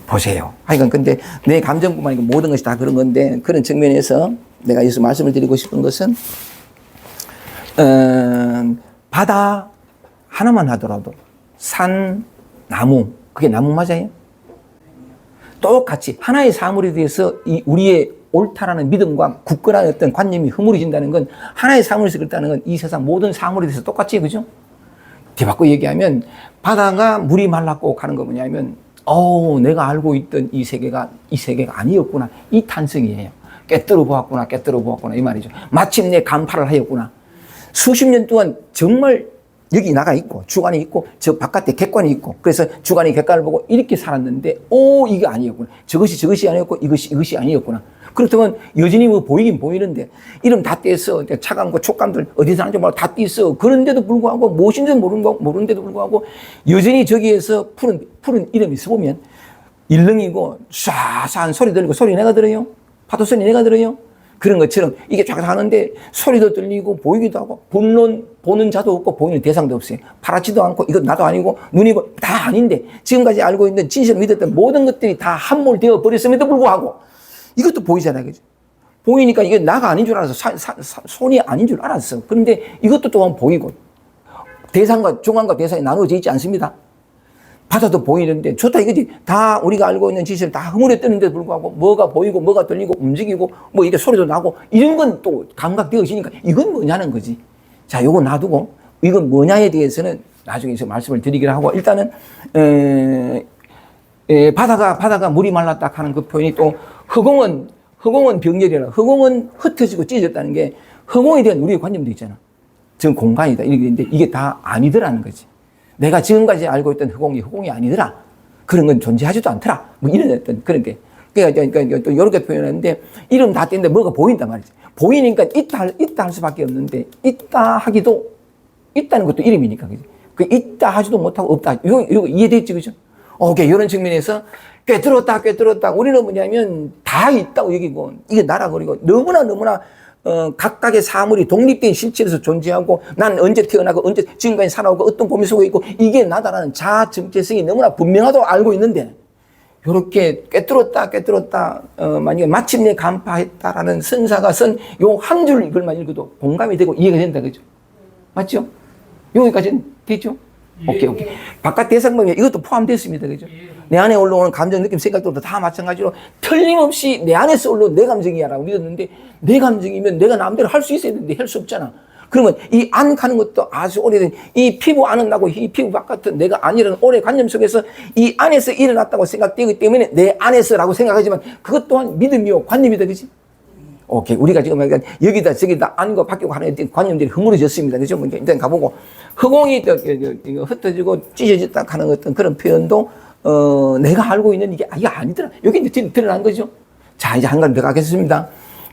보세요. 하여간 근데 내 감정뿐만 아니고 모든 것이 다 그런 건데, 그런 측면에서 내가 여기서 말씀을 드리고 싶은 것은, 바다 하나만 하더라도 산, 나무, 그게 나무 맞아요? 똑같이 하나의 사물에 대해서 이 우리의 옳다라는 믿음과 굳건한 어떤 관념이 허물어진다는 건, 하나의 사물에서 그렇다는 건 이 세상 모든 사물에 대해서 똑같지, 그죠? 뒤바꿔 얘기하면 바다가 물이 말랐고 가는 거 뭐냐면, 내가 알고 있던 이 세계가 아니었구나, 이 탄성이에요. 깨뜨려 보았구나 이 말이죠. 마침내 간파를 하였구나. 수십 년 동안 정말 여기 나가 있고 주관이 있고 저 바깥에 객관이 있고, 그래서 주관이 객관을 보고 이렇게 살았는데 이게 아니었구나, 저것이 아니었고 이것이 아니었구나. 그렇다면 여전히 뭐 보이긴 보이는데 이름 다 떼서 차감과 촉감들 어디서 하는지 몰라 다 떼서, 그런데도 불구하고 무엇인지 모르는데도 불구하고 여전히 저기에서 푸른 이름이 써보면 일렁이고 쏴쏴한 소리 들리고, 소리 내가 들어요? 파도 소리 내가 들어요? 그런 것처럼 이게 쫙 하는데 소리도 들리고 보이기도 하고, 보는 자도 없고 보이는 대상도 없어요. 파랗지도 않고 이건 나도 아니고 눈이 다 아닌데, 지금까지 알고 있는 진실을 믿었던 모든 것들이 다 함몰되어 버렸음에도 불구하고 이것도 보이잖아요. 그죠? 보이니까 이게 나가 아닌 줄 알았어. 손이 아닌 줄 알았어. 그런데 이것도 또한 보이고, 대상과 중앙과 대상이 나누어져 있지 않습니다. 바다도 보이는데 좋다 이거지. 다 우리가 알고 있는 지식을 다 허물에 뜨는데도 불구하고 뭐가 보이고 뭐가 들리고 움직이고 뭐 이게 소리도 나고 이런 건 또 감각되어지니까 이건 뭐냐는 거지. 자, 요거 놔두고 이건 뭐냐에 대해서는 나중에 말씀을 드리기로 하고, 일단은 바다가 물이 말랐다 하는 그 표현이, 또 허공은 병렬이라, 허공은 흩어지고 찢어졌다는 게 허공에 대한 우리의 관념도 있잖아. 전 공간이다 이렇게 되는데 이게 다 아니더라는 거지. 내가 지금까지 알고 있던 허공이 아니더라. 그런 건 존재하지도 않더라. 뭐 이런 어떤 그런 게. 그러니까 또 이렇게 표현하는데, 이름 다 떼는데 뭐가 보인단 말이지. 보이니까 있다 할 수밖에 없는데, 있다는 것도 이름이니까. 그지? 그 있다 하지도 못하고 없다. 이거 이해됐지, 그죠? 오케이. 이런 측면에서 꿰뚫었다. 우리는 뭐냐면 다 있다고 여기고, 이게 나라 그리고 너무나 각각의 사물이 독립된 실체에서 존재하고, 난 언제 태어나고 언제 지금까지 살아오고 어떤 고민 속에 있고 이게 나다라는 자아 정체성이 너무나 분명하다고 알고 있는데, 이렇게 꿰뚫었다 만약에 마침내 간파했다라는 선사가 쓴 요 한 줄 이걸만 읽어도 공감이 되고 이해가 된다, 그죠? 맞죠? 여기까지는 됐죠? 오케이. 바깥 대상범위 이것도 포함됐습니다. 그죠? 내 안에 올라오는 감정, 느낌, 생각들도 다 마찬가지로 틀림없이 내 안에서 올라온 내 감정이야라고 믿었는데 내 감정이면 내가 마음대로 할 수 있어야 되는데 할 수 없잖아. 그러면 이 안 가는 것도 아주 오래된 이 피부 안은 나고 이 피부 바깥은 내가 아니라는 오래 관념 속에서 이 안에서 일어났다고 생각되기 때문에 내 안에서라고 생각하지만 그것 또한 믿음이요 관념이다. 그지? 오케이. 우리가 지금 여기다 저기다 안과 바뀌고 하는 관념들이 허물어졌습니다. 그죠? 일단 가보고 허공이 흩어지고 찢어졌다 하는 어떤 그런 표현도 내가 알고 있는 이게 아니더라. 여기 이제 드러난 거죠. 자, 이제 한 가지 더 가겠습니다.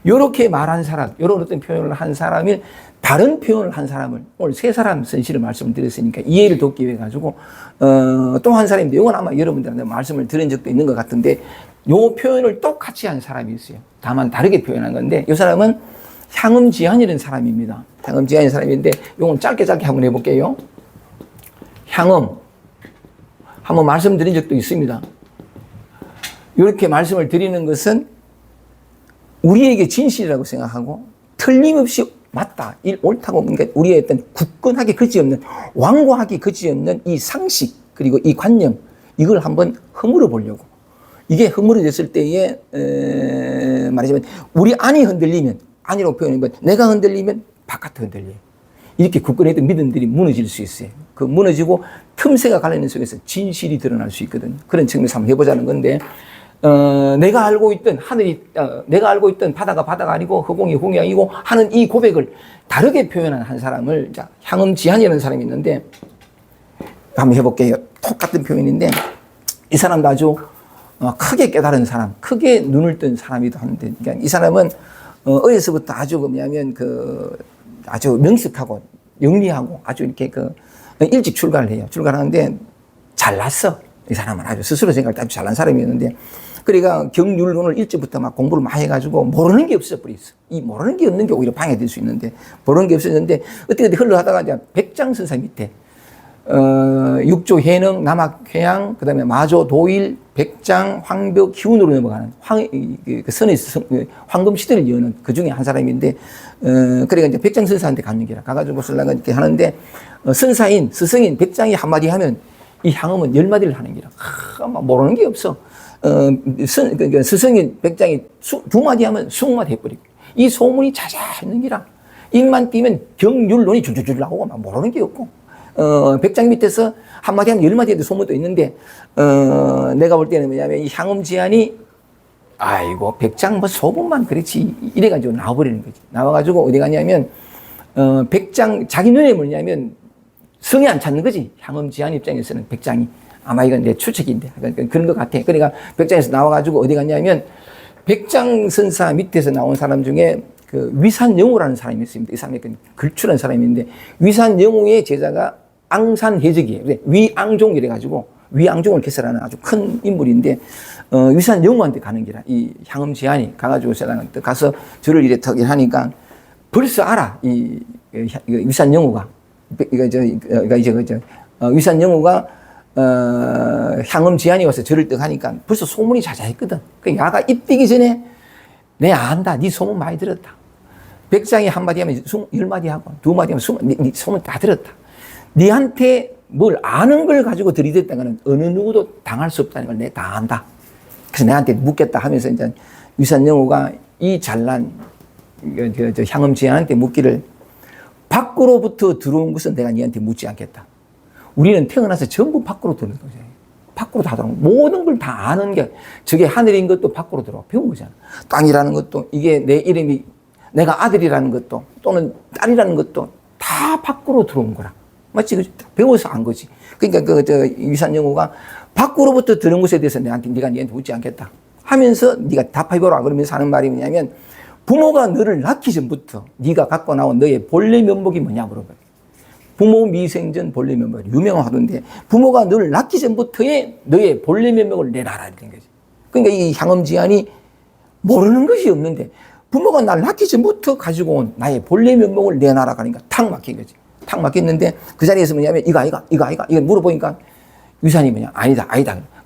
요렇게 말한 사람, 요런 어떤 표현을 한 사람이 다른 표현을 한 사람을 오늘 세 사람 선실을 말씀을 드렸으니까 이해를 돕기 위해 가지고 또 한 사람인데 이건 아마 여러분들한테 말씀을 드린 적도 있는 것 같은데 요 표현을 똑같이 한 사람이 있어요. 다만 다르게 표현한 건데 이 사람은 향음지한이라는 사람입니다. 향음지한이라는 사람인데 요건 짧게 한번 해볼게요. 향음 한번 말씀드린 적도 있습니다. 이렇게 말씀을 드리는 것은 우리에게 진실이라고 생각하고 틀림없이 맞다, 옳다고 그러니까 우리의 어떤 굳건하게 그지없는 완고하게 그지없는 이 상식 그리고 이 관념 이걸 한번 허물어 보려고 이게 허물어졌을 때에 말하자면 우리 안이 흔들리면 안이라고 표현하면 내가 흔들리면 바깥도 흔들려요. 이렇게 굳건했던 믿음들이 무너질 수 있어요. 그 무너지고 틈새가 갈리는 속에서 진실이 드러날 수 있거든요. 그런 측면에서 한번 해보자는 건데 내가 알고 있던 하늘이 내가 알고 있던 바다가 아니고 허공이 홍이 아니고 하는 이 고백을 다르게 표현한 한 사람을 자, 향음지한이라는 사람이 있는데 한번 해볼게요. 똑같은 표현인데 이 사람도 아주 크게 깨달은 사람, 크게 눈을 뜬 사람이기도 한데 그러니까 이 사람은 어려서부터 아주 뭐냐면 아주 명석하고 영리하고 아주 이렇게 일찍 출가를 해요. 출가하는데 잘났어. 이 사람은 아주 스스로 생각할 때 아주 잘난 사람이었는데 그러니까 경률론을 일찍부터 막 공부를 많이 해가지고 모르는 게 없어 버렸어. 이 모르는 게 없는 게 오히려 방해될 수 있는데 모르는 게 없었는데 어떻게 흘러가다가 이제 백장선사 밑에 육조 해능 남학회양 그다음에 마조 도일 백장 황벽 기운으로 넘어가는 선의 황금 시대를 여는 그 중에 한 사람인데 그러니까 이제 백장선사한테 가는 게라 가가지고 설라가 이렇게 하는데 선사인 스승인 백장이 한마디 하면 이 향음은 10마디를 하는 기라. 모르는 게 없어. 그러니까 스승인 백장이 2마디 하면 20마디 해버리고. 이 소문이 자자했는 기라. 입만 띄면 경률론이 줄줄줄 나오고 막 모르는 게 없고. 백장 밑에서 한마디 하면 10마디 해도 소문도 있는데, 내가 볼 때는 뭐냐면 이 향음지한이 아이고, 백장 뭐 소문만 그렇지. 이래가지고 나와버리는 거지. 나와가지고 어디 가냐면, 백장, 자기 눈에 뭐냐면 성에 안 찾는 거지. 향음지한 입장에서는 백장이. 아마 이건 내 추측인데. 그런 것 같아. 그러니까 백장에서 나와가지고 어디 갔냐면 백장선사 밑에서 나온 사람 중에 위산영우라는 사람이 있습니다. 이 사람이 글출한 사람인데 위산영우의 제자가 앙산해적이에요. 위앙종 이래가지고 위앙종을 개설하는 아주 큰 인물인데 위산영우한테 가는 기라. 이 향음지한이 가가지고 가서 저를 이래 턱 하니까 벌써 알아. 이 위산영우가. 위산영우가 향음지한이 와서 저를 떡 하니까 벌써 소문이 자자했거든. 그 야가 입히기 전에 내 안다. 네 소문 많이 들었다. 백장이 한마디 하면 10마디 하고 2마디 하면 네 소문 다 들었다. 네한테 뭘 아는 걸 가지고 들이댔다는 건 어느 누구도 당할 수 없다는 걸 내가 다 안다. 그래서 내한테 묻겠다 하면서 이제 위산영우가 이 잘난 향음지한한테 묻기를 밖으로부터 들어온 것은 내가 네한테 묻지 않겠다. 우리는 태어나서 전부 밖으로 들어오는 거죠. 밖으로 다 들어오고 모든 걸 다 아는 게 저게 하늘인 것도 밖으로 들어와 배운 거잖아. 땅이라는 것도 이게 내 이름이 내가 아들이라는 것도 또는 딸이라는 것도 다 밖으로 들어온 거라. 맞지? 배워서 안 거지. 그러니까 위산영우가 밖으로부터 들은 것에 대해서 네가 니한테 묻지 않겠다 하면서 네가 답해보라 그러면서 하는 말이 뭐냐면 부모가 너를 낳기 전부터 네가 갖고 나온 너의 본래 면목이 뭐냐 물어봐요. 부모 미생전 본래 면목 유명하던데 부모가 너를 낳기 전부터의 너의 본래 면목을 내놔라 이런 거지. 그러니까 이 향음지한이 모르는 것이 없는데 부모가 날 낳기 전부터 가지고 온 나의 본래 면목을 내놔라 하니까 탁 막힌 거지. 탁 막혔는데 그 자리에서 뭐냐면 이거 물어보니까 위산이 뭐냐 아니다.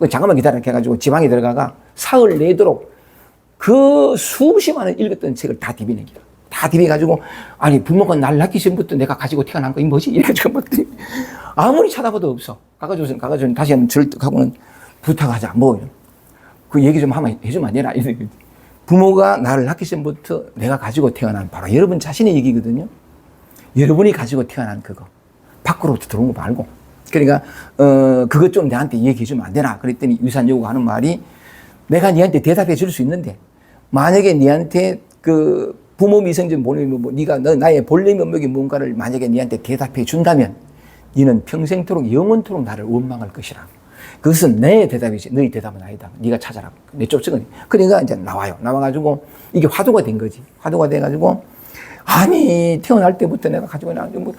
잠깐만 기다려 해가지고 지방에 들어가가 사흘 내도록 그 수십 만원 읽었던 책을 다 뒤비는 기라. 다 디벼가지고, 아니, 부모가 날 낳기 전부터 내가 가지고 태어난 거, 이 뭐지? 이래가지고 봤더니, 아무리 찾아봐도 없어. 가가지고 다시 한번 절뚝하고는 부탁하자. 뭐, 그 얘기 좀 하면 해주면 안 되나? 부모가 나를 낳기 전부터 내가 가지고 태어난 바로 여러분 자신의 얘기거든요. 여러분이 가지고 태어난 그거. 밖으로부터 들어온 거 말고. 그러니까, 그것 좀 내한테 얘기해 주면 안 되나? 그랬더니 유산 여고가 하는 말이 내가 니한테 대답해 줄 수 있는데 만약에 니한테 그 부모 미성년 본래 면목, 나의 본래 면목이 뭔가를 만약에 니한테 대답해 준다면 니는 평생토록 영원토록 나를 원망할 것이라. 그것은 내 대답이지 너희 대답은 아니다. 네가 찾아라. 내 쫓으거니. 그러니까 이제 나와요. 나와가지고 이게 화두가 된 거지. 화두가 돼가지고 아니 태어날 때부터 내가 가지고 나왔는데 뭐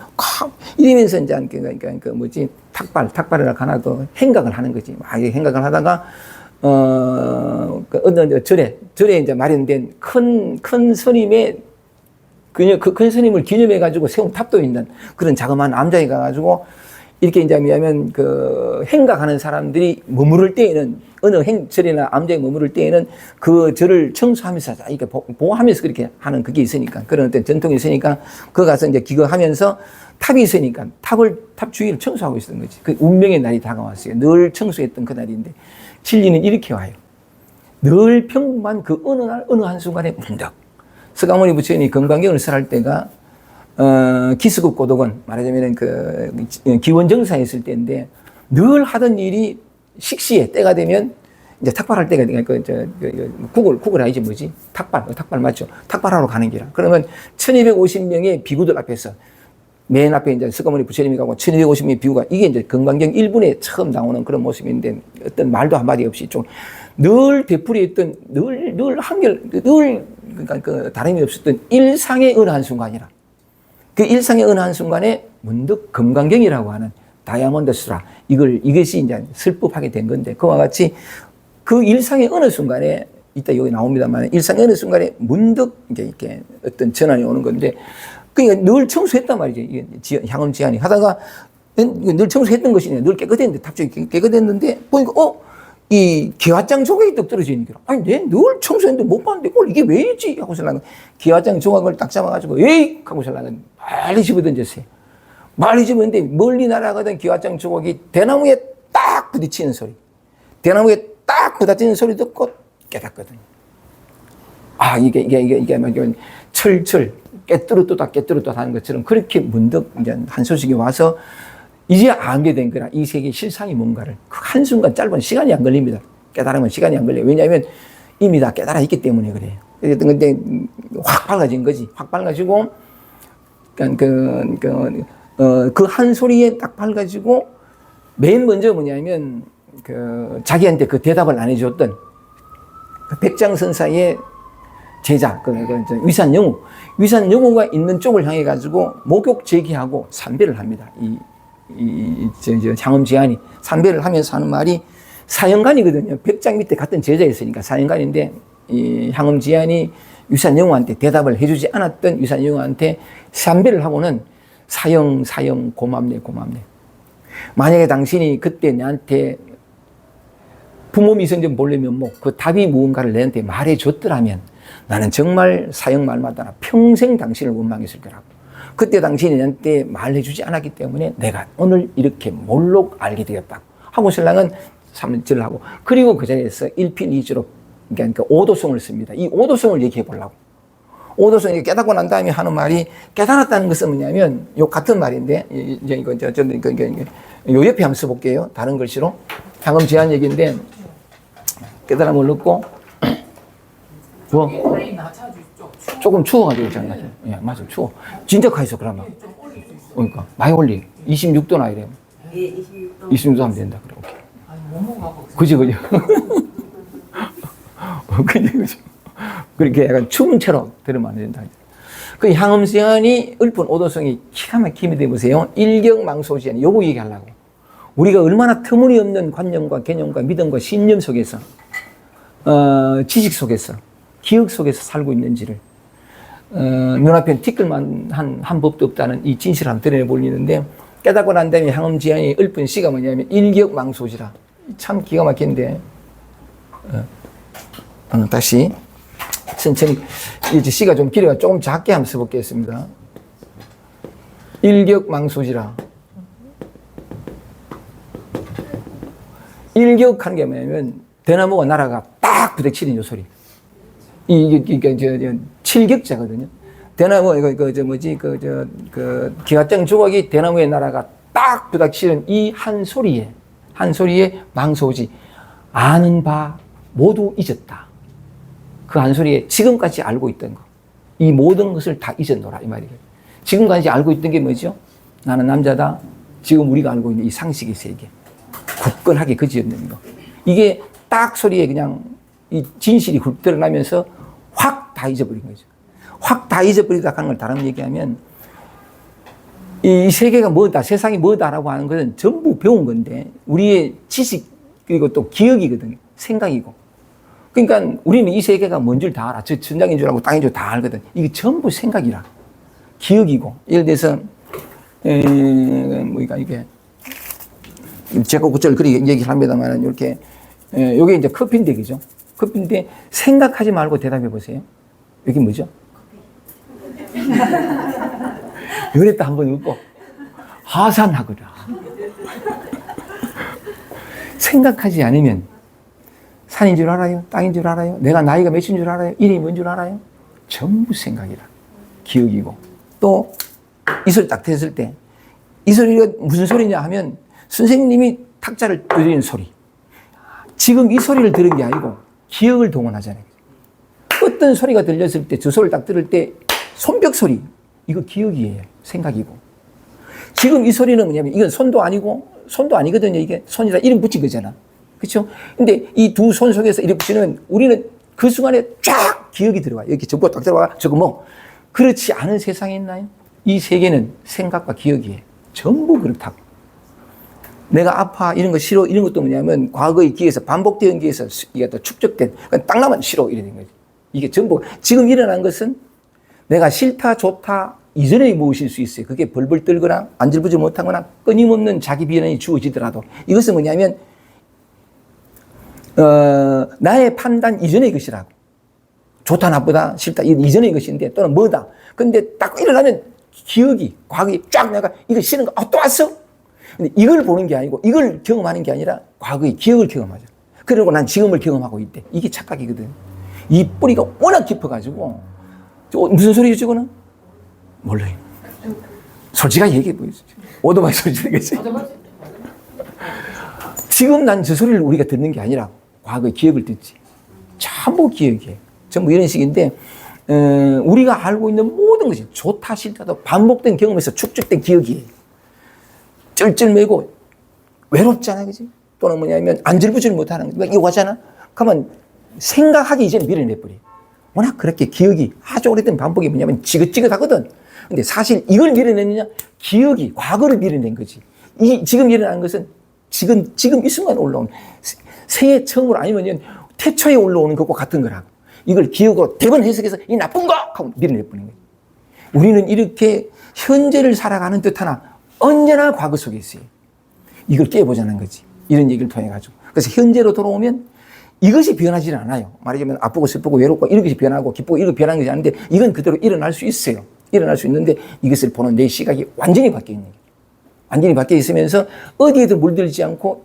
이러면서 이제 그러니까 그 뭐지 탁발을 하나 더 행각을 하는 거지. 행각을 하다가 그 어느 절에 이제 마련된 큰 스님의 그 큰 스님을 기념해가지고 세운 탑도 있는 그런 자그마한 암장에 가가지고 이렇게 이제 뭐냐면 그 행각하는 사람들이 머무를 때에는 어느 절이나 암장에 머무를 때에는 그 절을 청소하면서 이렇게 보호하면서 그렇게 하는 그게 있으니까 그런 어떤 전통이 있으니까 그거 가서 이제 기거하면서 탑이 있으니까 탑 주위를 청소하고 있었던 거지. 그 운명의 날이 다가왔어요. 늘 청소했던 그 날인데 진리는 이렇게 와요. 늘 평범한 그 어느 날 어느 한순간에 문득 서가모니 부처님이 건강경을 설할 때가 기스급 고독은 말하자면 그 기원정사에 있을 때인데 늘 하던 일이 식시에 때가 되면 이제 탁발할 때가 되니까 국을 아니지 뭐지? 탁발 맞죠? 탁발하러 가는 길이라. 그러면 1250명의 비구들 앞에서 맨 앞에 이제 서가모니 부처님이 가고 1250명의 비구가 이게 이제 건강경 1분에 처음 나오는 그런 모습인데 어떤 말도 한마디 없이 좀 늘 되풀이했던 늘 한결 늘 그러니까 그 다름이 없었던 일상의 어느 한순간이라. 그 일상의 어느 한순간에 문득 금강경이라고 하는 다이아몬드 수라 이것이 이제 설법하게 된 건데 그와 같이 그 일상의 어느 순간에 이따 여기 나옵니다만 일상의 어느 순간에 문득 이제 이렇게 어떤 전환이 오는 건데 그러니까 늘 청소했단 말이죠. 이게 향음 지안이 하다가 늘 청소했던 것이냐 늘 깨끗했는데 탑쪽이 깨끗했는데 보니까 이 기와장 조각이 떡 떨어지는 거라. 아니, 내 늘 청소했는데 못 봤는데, 이게 왜 있지? 하고 설라는 기와장 조각을 딱 잡아가지고, 에이! 하고 설라는 빨리 집어 던졌어요. 빨리 집었는데, 멀리 날아가던 기와장 조각이 대나무에 딱 부딪히는 소리. 대나무에 딱 부딪히는 소리 듣고 깨닫거든요. 아, 이게 철철, 깨뜨렸다 하는 것처럼 그렇게 문득 이제 한 소식이 와서 이제 알게 된 거라. 이 세계의 실상이 뭔가를. 그 한순간 짧은 시간이 안 걸립니다. 깨달으면 시간이 안 걸려요. 왜냐하면 이미 다 깨달아 있기 때문에 그래요. 근데 확 밝아진 거지. 확 밝아지고, 그 한 소리에 딱 밝아지고, 맨 먼저 뭐냐면, 자기한테 그 대답을 안 해줬던 그 백장선사의 제자, 위산영우가 있는 쪽을 향해가지고 목욕 제기하고 삼배를 합니다. 향음지안이 삼배를 하면서 하는 말이 사형간이거든요. 백장 밑에 같은 제자였으니까 사형간인데 이 향음지안이 유산영우한테 대답을 해주지 않았던 유산영우한테 삼배를 하고는 사형 고맙네. 만약에 당신이 그때 내한테 부모 미성전 본래 면목 그 답이 무언가를 내한테 말해줬더라면 나는 정말 사형 말마다 평생 당신을 원망했을 거라고. 그때 당신이 나한테 말해주지 않았기 때문에 내가 오늘 이렇게 몰록 알게 되었다고 하고 신랑은 삼절을 하고 그리고 그 자리에서 1필2주로 그러니까 오도송을 씁니다. 이 오도송을 얘기해 보려고. 오도송이 깨닫고 난 다음에 하는 말이 깨달았다는 것은 뭐냐면 요 같은 말인데 이제 요 옆에 한번 써볼게요. 다른 글씨로 향음 제한 얘기인데 깨달음을 넣고 뭐 조금 추워가지고 있잖아. 예, 맞아, 추워. 진짜 가있어, 그러면. 그러니까, 많이 올리. 26도나 이래요. 예, 26도 하면 된다. 그래, 오케이. 아니, 못 먹어가고. 그지. 그지. 그렇게 약간 추운 채로 들으면 안 된다. 그 향음시안이 읊은 오도성이 기가 막히게 되보세요. 일경망소시안. 요거 얘기하려고. 우리가 얼마나 터무니없는 관념과 개념과 믿음과 신념 속에서, 지식 속에서, 기억 속에서 살고 있는지를 눈앞에 티끌만 한 법도 없다는 이 진실을 한번 드러내보리는데 깨닫고 난 다음에 향음지안이 읊은 시가 뭐냐면 일격망소시라. 참 기가 막힌데 다시 천천히, 이제 시가 좀 길어가 조금 작게 한번 써보겠습니다. 일격망소지라. 일격하는 게 뭐냐면, 대나무가 나라가 딱 부딪히는 요 소리. 이게 칠격자거든요. 대나무, 기가장 조각이 대나무의 나라가 딱 부닥치는 이 한 소리에 망소지. 아는 바 모두 잊었다. 그 한 소리에 지금까지 알고 있던 거. 이 모든 것을 다 잊었노라. 이 말이에요. 지금까지 알고 있던 게 뭐죠? 나는 남자다. 지금 우리가 알고 있는 이 상식의 세계. 굳건하게 그지없는 거. 이게 딱 소리에 그냥 이 진실이 훅 드러나면서 확 다 잊어버린 거죠. 확 다 잊어버리다 하는 걸 다른 얘기하면 이 세계가 뭐다, 세상이 뭐다라고 하는 것은 전부 배운 건데 우리의 지식 그리고 또 기억이거든요. 생각이고. 그러니까 우리는 이 세계가 뭔 줄 다 알아. 저 천장인 줄 알고 땅인 줄 다 알거든. 이게 전부 생각이라. 기억이고. 예를 들어서 뭐가 이게 제가 그걸 그렇게 얘기를 합니다만 이렇게 요게 이제 커피인데 그죠? 커피인데 생각하지 말고 대답해 보세요. 여기 뭐죠? 요랬다 한번 웃고 하산하거라. 생각하지 않으면 산인 줄 알아요? 땅인 줄 알아요? 내가 나이가 몇인 줄 알아요? 이름이 뭔 줄 알아요? 전부 생각이라. 기억이고. 또 이 소리 딱 들었을 때 이 소리가 무슨 소리냐 하면 선생님이 탁자를 두드리는 소리. 지금 이 소리를 들은 게 아니고 기억을 동원하잖아요. 어떤 소리가 들렸을 때, 저 소리를 딱 들을 때 손뼉 소리. 이거 기억이에요. 생각이고. 지금 이 소리는 뭐냐면 이건 손도 아니거든요. 이게 손이라 이름 붙인 거잖아. 그렇죠? 근데 이 두 손 속에서 이름 붙이는 우리는 그 순간에 쫙 기억이 들어와요. 이렇게 전부 딱 들어와. 저거 뭐. 그렇지 않은 세상이 있나요? 이 세계는 생각과 기억이에요. 전부 그렇다고. 내가 아파, 이런 거 싫어, 이런 것도 뭐냐면 과거의 기에서 반복된 기에서 이게 또 축적된, 딱 나면 싫어, 이래 된 거지. 이게 전부, 지금 일어난 것은 내가 싫다, 좋다, 이전에 무엇일 수 있어요. 그게 벌벌 떨거나, 안절부절 못하거나, 끊임없는 자기 비난이 주어지더라도 이것은 뭐냐면, 나의 판단 이전의 것이라고. 좋다, 나쁘다, 싫다, 이전의 것인데, 또는 뭐다. 근데 딱 일어나면 기억이, 과거에 쫙 내가 이거 싫은 거, 또 왔어? 근데 이걸 보는 게 아니고, 이걸 경험하는 게 아니라, 과거의 기억을 경험하죠. 그리고 난 지금을 경험하고 있대. 이게 착각이거든. 이 뿌리가 워낙 깊어가지고, 무슨 소리죠, 저거는? 몰라요. 솔직하게 얘기해 보여주죠. 오토바이 소리 들리겠지? 지금 난 저 소리를 우리가 듣는 게 아니라, 과거의 기억을 듣지. 전부 기억이에요. 전부 이런 식인데, 우리가 알고 있는 모든 것이 좋다, 싫다도 반복된 경험에서 축적된 기억이에요. 쩔쩔매고 외롭잖아, 그지? 또는 뭐냐면 안절부절 못하는 거. 이거 하잖아? 그러면 생각하기 이전에 밀어내버려. 워낙 그렇게 기억이 아주 오래된 반복이 뭐냐면 지긋지긋하거든. 근데 사실 이걸 밀어내느냐? 기억이 과거를 밀어낸 거지. 지금 일어난 것은 지금 이 순간 올라온 새해 처음으로 아니면 태초에 올라오는 것과 같은 거라고. 이걸 기억으로 대번 해석해서 이 나쁜 거! 하고 밀어내버리는 거예요. 우리는 이렇게 현재를 살아가는 듯 하나 언제나 과거 속에 있어요. 이걸 깨보자는 거지. 이런 얘기를 통해가지고. 그래서 현재로 돌아오면 이것이 변하지는 않아요. 말하자면 아프고 슬프고 외롭고 이런 것이 변하고 기쁘고 이런 것이 변하는 것이 아닌데 이건 그대로 일어날 수 있어요. 일어날 수 있는데 이것을 보는 내 시각이 완전히 바뀌어 있는 거예요. 완전히 바뀌어 있으면서 어디에도 물들지 않고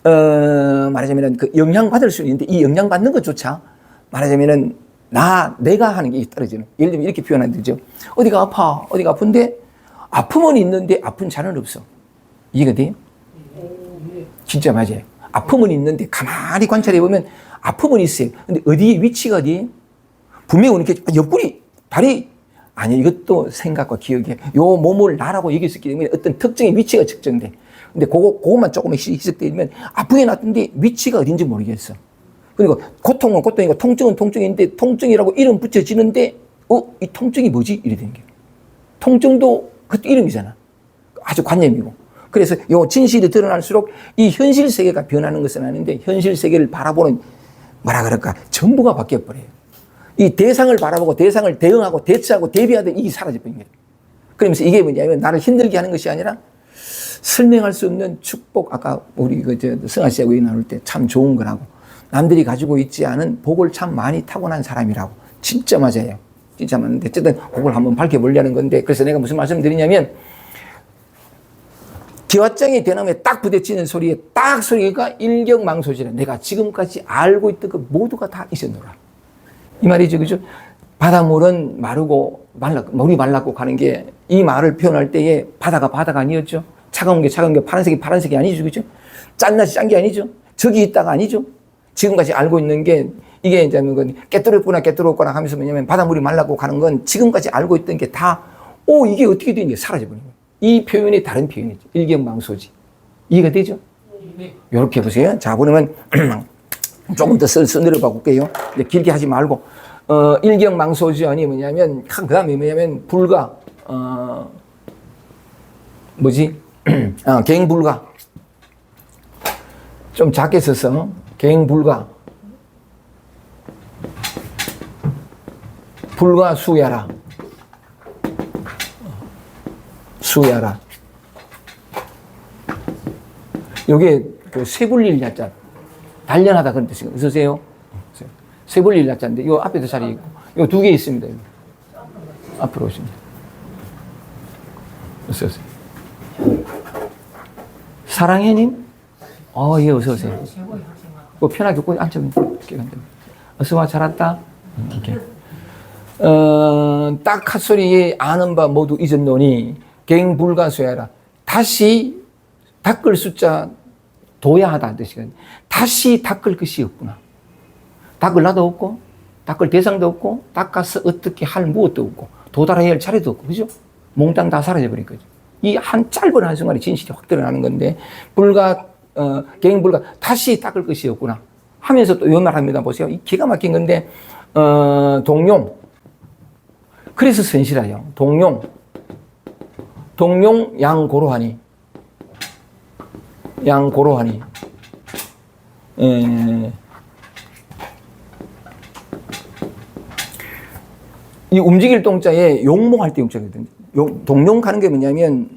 말하자면 그 영향받을 수 있는데 이 영향받는 것조차 말하자면은 내가 하는 게 떨어지는. 예를 들면 이렇게 표현하면 되죠. 어디가 아파, 어디가 아픈데 아픔은 있는데 아픈 자는 없어. 이해가 돼요? 진짜 맞아요. 아픔은 있는데 가만히 관찰해보면 아픔은 있어요. 근데 어디에 위치가 어디에? 분명히 이렇게 옆구리, 다리. 아니, 이것도 생각과 기억이에요. 요 몸을 나라고 얘기했기 때문에 어떤 특정의 위치가 측정돼. 근데 그것만 조금 희석되면 아프게 났는데 위치가 어딘지 모르겠어. 그리고 고통은 고통이고 통증은 통증인데 통증이라고 이름 붙여지는데 이 통증이 뭐지? 이래 되는 거예요. 통증도 그것도 이름이잖아. 아주 관념이고. 그래서 요 진실이 드러날수록 이 현실 세계가 변하는 것은 아닌데 현실 세계를 바라보는 뭐라 그럴까 전부가 바뀌어버려요. 이 대상을 바라보고 대상을 대응하고 대처하고 대비하던 이게 사라져버린 거예요. 그러면서 이게 뭐냐면 나를 힘들게 하는 것이 아니라 설명할 수 없는 축복. 아까 우리 성아 씨하고 나눌 때 참 좋은 거라고. 남들이 가지고 있지 않은 복을 참 많이 타고난 사람이라고. 진짜 맞아요. 진짜 맞는데 어쨌든 그걸 한번 밝혀보려는 건데 그래서 내가 무슨 말씀을 드리냐면 기왓장이 대나무에 딱 부딪히는 소리에 딱 소리가 일경망소지라. 내가 지금까지 알고 있던 그 모두가 다 있었노라. 이 말이죠. 그죠? 바닷물은 마르고 물이 말랐고 가는 게 이 말을 표현할 때에 바다가 아니었죠. 차가운 게 파란색이 파란색이 아니죠. 그죠? 짠맛이 짠 게 아니죠. 적이 있다가 아니죠. 지금까지 알고 있는 게 이게 이제 깨뜨렸구나 하면서 뭐냐면 바닷물이 말랐고 가는 건 지금까지 알고 있던 게 다 이게 어떻게 되는 게 사라져버린 거예요. 이 표현이 다른 표현이죠. 일경망소지. 이해가 되죠? 네. 이렇게 보세요. 자, 그러면 조금 더 내려가 볼게요. 길게 하지 말고. 일경망소지언이 뭐냐면, 그 다음에 뭐냐면, 불가, 갱불가. 좀 작게 써서, 갱불가. 불가 수야라. 수야라. 요게 그 쇠불릴 야자. 단련하다 그런 뜻이거든요. 어서오세요. 쇠불릴 야자인데, 요 앞에도 자리 있고, 요 두 개 있습니다. 여기. 앞으로 오시면. 어서오세요. 사랑해님? 예, 어서오세요. 뭐 편하게 꼭 앉으면 이렇게 어서와, 잘 왔다. 이렇게. 딱 핫소리에 아는 바 모두 잊었노니, 갱불가수야라. 다시 닦을 숫자 둬야 하다 뜻이거든요. 다시 닦을 것이 없구나. 닦을 나도 없고, 닦을 대상도 없고, 닦아서 어떻게 할 무엇도 없고, 도달해야 할 차례도 없고, 그죠? 몽땅 다 사라져버린 거죠. 이 한 짧은 한순간에 진실이 확 드러나는 건데, 갱불가, 다시 닦을 것이 없구나. 하면서 또 이런 말 합니다. 보세요. 이 기가 막힌 건데, 동용. 그래서 선실하여. 동용 양고로하니. 이 움직일 동자에 용몽할 때 용자거든요. 동용 가는 게 뭐냐면,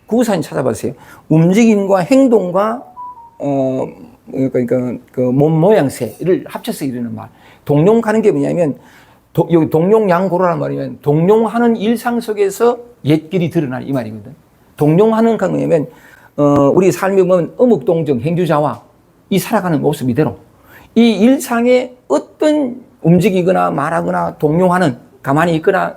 구구사진 찾아보세요. 움직임과 행동과, 그 몸 모양새를 합쳐서 이루는 말. 동용 가는 게 뭐냐면, 여기 동용양고로라는 말이면, 동용하는 일상 속에서 옛길이 드러나는 이 말이거든. 동용하는 건 뭐냐면, 우리 삶에 보면 어묵동정, 행주자와 이 살아가는 모습 이대로 이 일상에 어떤 움직이거나 말하거나 동용하는 가만히 있거나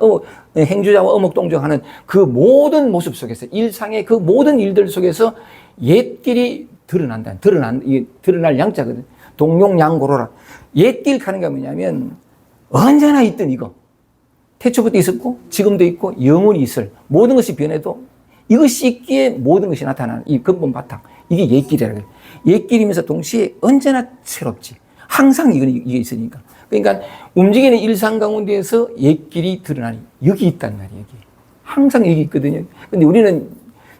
행주자와 어묵동정하는 그 모든 모습 속에서 일상의 그 모든 일들 속에서 옛길이 드러날 양자거든. 동용양고로라. 옛길 가는 게 뭐냐면 언제나 있던 이거. 태초부터 있었고 지금도 있고 영원히 있을 모든 것이 변해도 이것이 있기에 모든 것이 나타나는 이 근본 바탕. 이게 옛길이라고 해요. 옛길이면서 동시에 언제나 새롭지. 항상 이게 있으니까. 그러니까 움직이는 일상 가운데에서 옛길이 드러나니 여기 있단 말이에요. 여기. 항상 여기 있거든요. 근데 우리는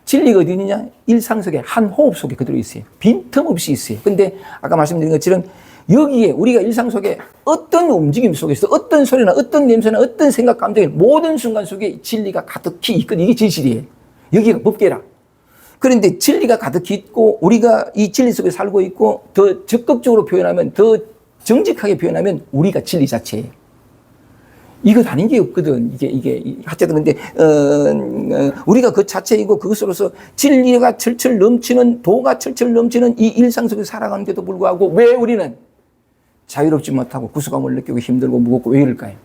진리가 어디 있느냐? 일상 속에 한 호흡 속에 그대로 있어요. 빈틈없이 있어요. 근데 아까 말씀드린 것처럼 여기에 우리가 일상 속에 어떤 움직임 속에서 어떤 소리나 어떤 냄새나 어떤 생각 감정이 모든 순간 속에 진리가 가득히 있거든요. 이게 진실이에요. 여기가 법계라. 그런데 진리가 가득히 있고 우리가 이 진리 속에 살고 있고 더 적극적으로 표현하면 더 정직하게 표현하면 우리가 진리 자체예요. 이것 아닌 게 없거든. 이게 하여튼 근데 우리가 그 자체이고 그것으로서 진리가 철철 넘치는 도가 철철 넘치는 이 일상 속에 살아가는데도 불구하고 왜 우리는 자유롭지 못하고 구수감을 느끼고 힘들고 무겁고 왜 이럴까요?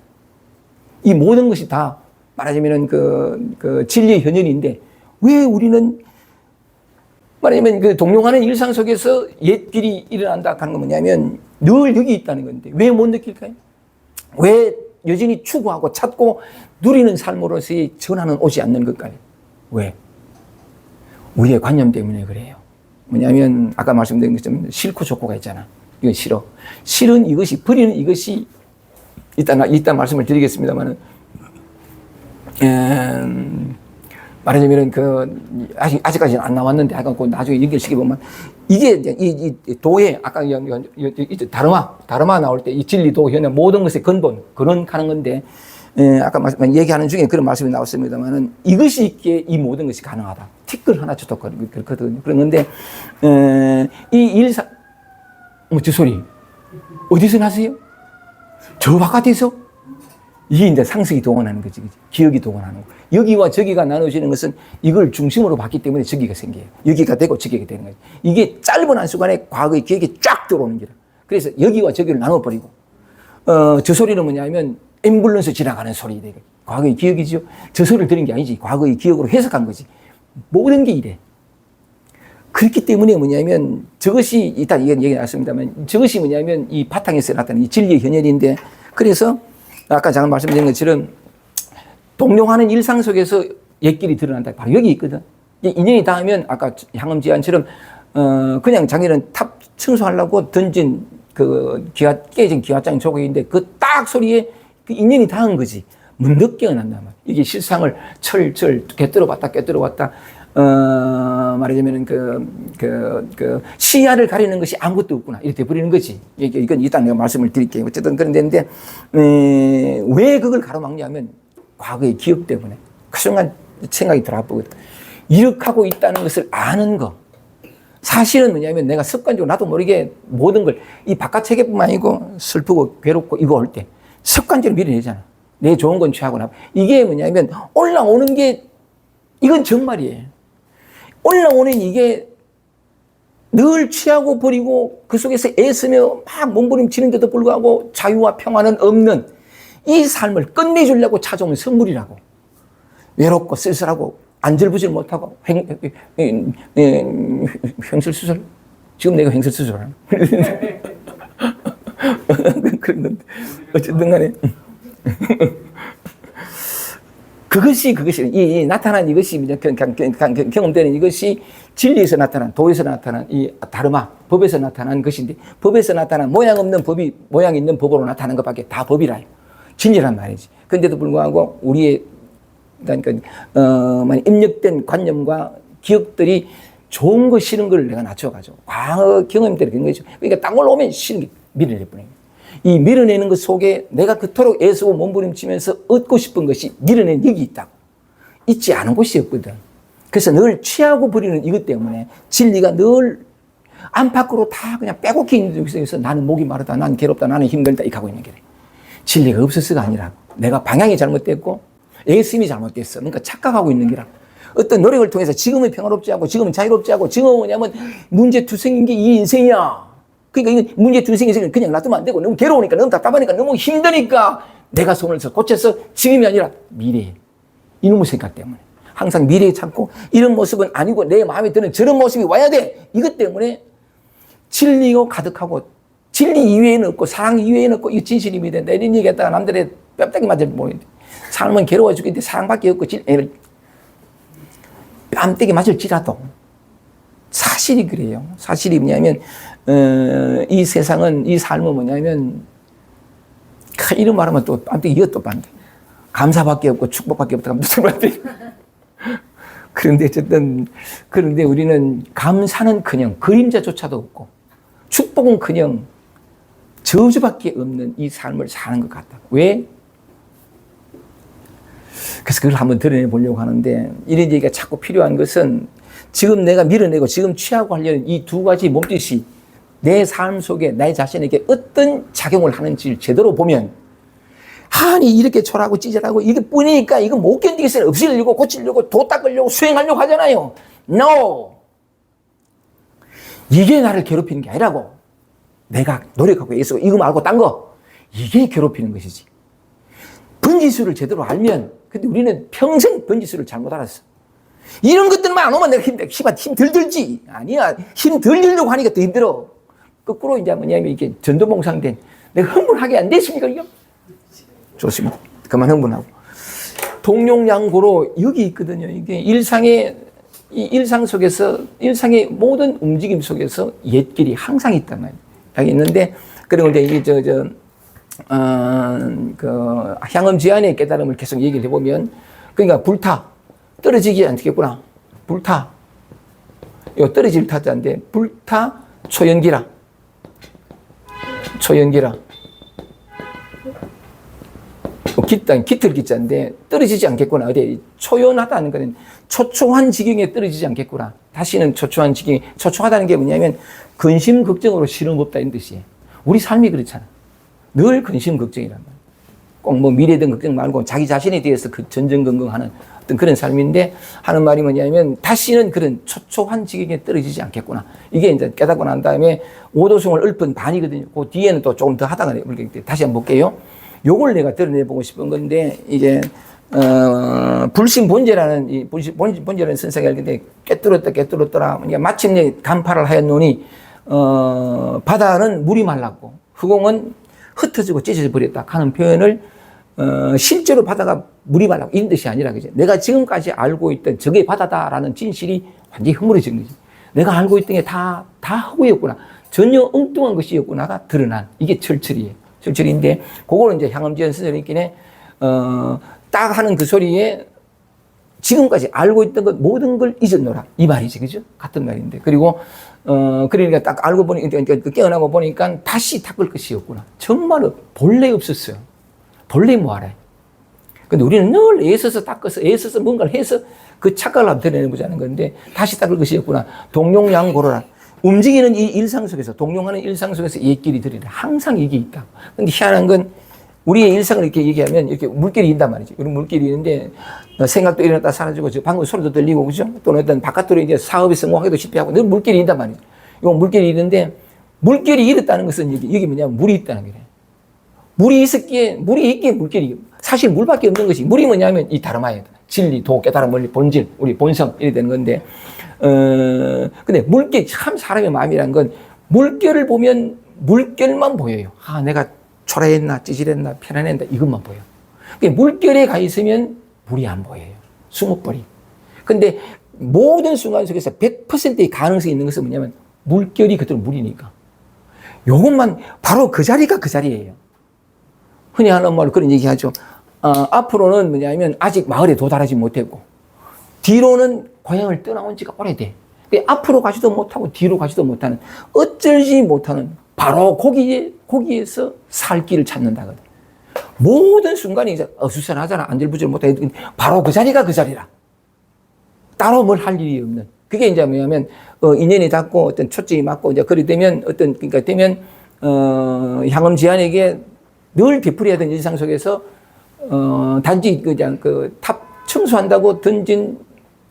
이 모든 것이 다 말하자면 그 진리의 현현인데 왜 우리는 말하자면 그 동용하는 일상 속에서 옛길이 일어난다 하는 건 뭐냐면 늘 여기 있다는 건데 왜 못 느낄까요? 왜 여전히 추구하고 찾고 누리는 삶으로서의 전환은 오지 않는 것까지? 왜? 우리의 관념 때문에 그래요. 뭐냐면 아까 말씀드린 것처럼 싫고 좋고가 있잖아. 이건 싫어. 싫은 이것이 버리는 이것이 이따 말씀을 드리겠습니다만은 말하자면 아직까지는 안 나왔는데 하여간 나중에 연결시켜 보면 이게 이 도에 아까 다르마 나올 때 이 진리도 현현 모든 것의 근본 그런 가는 건데 아까 얘기하는 중에 그런 말씀이 나왔습니다만은 이것이 있기에 이 모든 것이 가능하다. 티끌 하나 쳐도 그렇거든요. 그런데 이 일상 저 소리 어디서 나세요? 저 바깥에서 이게 이제 상식이 동원하는 거지, 그치? 기억이 동원하는 거. 여기와 저기가 나눠지는 것은 이걸 중심으로 봤기 때문에 저기가 생겨요. 여기가 되고 저기가 되는 거지. 이게 짧은 한순간에 과거의 기억이 쫙 들어오는 거라. 그래서 여기와 저기를 나눠버리고, 저 소리는 뭐냐면 앰뷸런스 지나가는 소리. 과거의 기억이죠. 저 소리를 들은 게 아니지. 과거의 기억으로 해석한 거지. 모든 게 이래. 그렇기 때문에 뭐냐면 저것이, 일단 이건 얘기 나왔습니다만, 저것이 뭐냐면 이 바탕에서 나타나는 이 진리의 현현인데, 그래서 아까 잠깐 말씀드린 것처럼 동용하는 일상 속에서 옛길이 드러난다. 바로 여기 있거든. 인연이 닿으면 아까 향음지안처럼 그냥 자기는 탑 청소하려고 던진 그 깨진 기와장 조각인데 그 딱 소리에 그 인연이 닿은 거지. 문득 깨어난단 말이야. 이게 실상을 철철 꿰뚫어봤다 말하자면은 시야를 가리는 것이 아무것도 없구나. 이렇게 돼버리는 거지. 이건 일단 내가 말씀을 드릴게요. 어쨌든 그런 데인데, 왜 그걸 가로막냐면, 과거의 기억 때문에. 그 순간 생각이 들어보거든. 이렇게 하고 있다는 것을 아는 거. 사실은 뭐냐면 내가 습관적으로 나도 모르게 모든 걸, 이 바깥 세계뿐만 아니고 슬프고 괴롭고 이거 올 때 습관적으로 밀어내잖아. 내 좋은 건 취하고 나. 이게 뭐냐면 올라오는 게, 이건 정말이에요. 올라오는 이게 늘 취하고 버리고 그 속에서 애쓰며 막 몸부림치는데도 불구하고 자유와 평화는 없는 이 삶을 끝내주려고 찾아온 선물이라고. 외롭고 쓸쓸하고 안절부절 못하고 횡설수설. 지금 내가 횡설수설하나? 그랬는데 어쨌든 간에 그것이 이 나타난 이것이 경험되는 이것이 진리에서 나타난, 도에서 나타난 이 다르마, 법에서 나타난 것인데, 법에서 나타난 모양 없는 법이 모양 있는 법으로 나타나는 것밖에 다 법이라. 진리란 말이지. 그런데도 불구하고 우리의 입력된 관념과 기억들이 좋은 거 싫은 걸 내가 낮춰가지고 과거 경험대로 그런 거죠. 그러니까 딱 올라오면 싫은 게 밀어낼 뿐이에요. 이 밀어내는 것 속에 내가 그토록 애쓰고 몸부림치면서 얻고 싶은 것이 밀어낸 여기 있다고. 있지 않은 곳이 없거든. 그래서 늘 취하고 버리는 이것 때문에 진리가 늘 안팎으로 다 그냥 빼곡히 있는 속에서 나는 목이 마르다, 나는 괴롭다, 나는 힘들다 이렇게 하고 있는 게 진리가 없어서가 아니라고. 내가 방향이 잘못됐고 애씀이 잘못됐어. 그러니까 착각하고 있는 게라고. 어떤 노력을 통해서 지금은 평화롭지 않고 지금은 자유롭지 않고 지금은 뭐냐면 문제투성인 게 이 인생이야. 그러니까 이건 문제투성인 인생을 그냥 놔두면 안 되고 너무 괴로우니까 너무 답답하니까 너무 힘드니까 내가 손을 서 고쳐서 지금이 아니라 미래. 이놈의 생각 때문에. 항상 미래에 찾고 이런 모습은 아니고 내 마음에 드는 저런 모습이 와야 돼. 이것 때문에 진리가 가득하고 진리 이외에는 없고 사랑 이외에는 없고 이거 진실입니다. 내 이런 얘기했다가 남들의 뺨때기 맞을 모르겠는데 삶은 괴로워 죽겠는데 사랑밖에 없고 뺨때기 맞을지라도 사실이 그래요. 사실이 뭐냐면 이 세상은 이 삶은 뭐냐면 이런 말하면 또 뺨때기 이것도 빤데 감사밖에 없고 축복밖에 없다. 무슨 말이에요? 그런데 어쨌든 그런데 우리는 감사는커녕 그림자조차도 없고 축복은커녕 저주밖에 없는 이 삶을 사는 것 같다. 왜? 그래서 그걸 한번 드러내 보려고 하는데 이런 얘기가 자꾸 필요한 것은 지금 내가 밀어내고 지금 취하고 하려는 이 두 가지 몸짓이 내 삶 속에 내 자신에게 어떤 작용을 하는지를 제대로 보면 아니 이렇게 초라하고 찌질하고 이게 뿐이니까 이거 못 견디겠어요. 없애려고 고치려고 도 닦으려고 수행하려고 하잖아요. No! 이게 나를 괴롭히는 게 아니라고. 내가 노력하고 애쓰고 이거 말고 딴 거 이게 괴롭히는 것이지. 번지수를 제대로 알면 근데 우리는 평생 번지수를 잘못 알았어. 이런 것들만 안 오면 내가 힘 덜 들지. 아니야. 힘 덜 들려고 하니까 더 힘들어. 거꾸로 이제 뭐냐면 이게 전도봉상된 내가 흥분하게 안 됐습니까? 이거? 좋습니다. 그만 흥분하고. 동용양고로 여기 있거든요. 이게 이 일상 속에서, 일상의 모든 움직임 속에서 옛길이 항상 있단 말이에요. 여기 있는데, 그리고 이제 이게 향음지안의 깨달음을 계속 얘기를 해보면, 그러니까 불타. 떨어지지 않겠구나. 불타. 이거 떨어질 타자인데, 불타 초연기라. 초연기라. 깃털 기자인데 떨어지지 않겠구나. 어디 초연하다는 것은 초초한 지경에 떨어지지 않겠구나. 다시는 초초한 지경에 초초하다는 게 뭐냐면 근심 걱정으로 실험 없다 이런 뜻이에요. 우리 삶이 그렇잖아. 늘 근심 걱정이란 말이에요. 꼭 뭐 미래에 대한 걱정 말고 자기 자신에 대해서 그 전전긍긍하는 어떤 그런 삶인데 하는 말이 뭐냐면 다시는 그런 초초한 지경에 떨어지지 않겠구나. 이게 이제 깨닫고 난 다음에 오도승을 읊은 반이거든요. 그 뒤에는 또 조금 더 하다가 다시 한번 볼게요. 요걸 내가 드러내보고 싶은 건데 이제 불신본제라는 이 불신본제라는 선생이 알겠는데 꿰뚫었더라. 그러니까 마침내 간파를 하였노니 바다는 물이 말랐고 흑공은 흩어지고 찢어져 버렸다 하는 표현을 실제로 바다가 물이 말라고 이런 뜻이 아니라 그죠. 내가 지금까지 알고 있던 저게 바다다라는 진실이 완전히 허물어진 거지. 내가 알고 있던 게 다 허구였구나. 전혀 엉뚱한 것이었구나가 드러난 이게 철철이에요. 철철인데 그거는 이제 향엄지연 선생님께는 딱 하는 그 소리에 지금까지 알고 있던 것 모든 걸 잊었노라 이 말이지, 그죠? 같은 말인데 그리고 그러니까 딱 알고 보니까 깨어나고 보니까 다시 닦을 것이었구나. 정말로 본래 없었어요. 본래 뭐하래? 근데 우리는 늘 애써서 닦아서 애써서 뭔가를 해서 그 착각을 드러내는 보자는 건데 다시 닦을 것이었구나. 동용양고로라. 움직이는 이 일상 속에서 동용하는 일상 속에서 옛길이 들이다. 항상 이게 있다. 근데 희한한 건 우리의 일상을 이렇게 얘기하면 이렇게 물길이 있단 말이죠. 이런 물길이 있는데 생각도 일어났다 사라지고 방금 소리도 들리고 그죠? 또는 어떤 바깥으로 이제 사업에 성공하기도 실패하고 늘 물길이 있단 말이죠. 이거 물길이 있는데 물길이 잃었다는 것은 이게 뭐냐면 물이 있다는 거예요. 물이 있기에 물길이 사실 물밖에 없는 것이 물이 뭐냐면 이 다르마예요. 진리, 도, 깨달음, 원리, 본질, 우리 본성 이래 되는 건데 근데 물결 참 사람의 마음이란 건 물결을 보면 물결만 보여요. 아 내가 초라했나 찌질했나 편안했나 이것만 보여. 그러니까 물결에 가 있으면 물이 안 보여요. 숨어버리. 근데 모든 순간 속에서 100%의 가능성이 있는 것은 뭐냐면 물결이 그대로 물이니까. 요것만 바로 그 자리가 그 자리예요. 흔히 하는 말로 그런 얘기 하죠. 앞으로는 뭐냐면 아직 마을에 도달하지 못했고 뒤로는 고향을 떠나온 지가 오래돼. 앞으로 가지도 못하고 뒤로 가지도 못하는 어쩔지 못하는 바로 거기에서 살 길을 찾는다거든. 모든 순간이 이제 어수선하잖아. 안절부절 못해. 바로 그 자리가 그 자리라. 따로 뭘 할 일이 없는. 그게 이제 뭐냐면 인연이 닿고 어떤 초점이 맞고 이제 그리 되면 그러니까 되면 향엄지안에게 늘 베풀어야 되는 일상 속에서 단지 그냥 탑 청소한다고 던진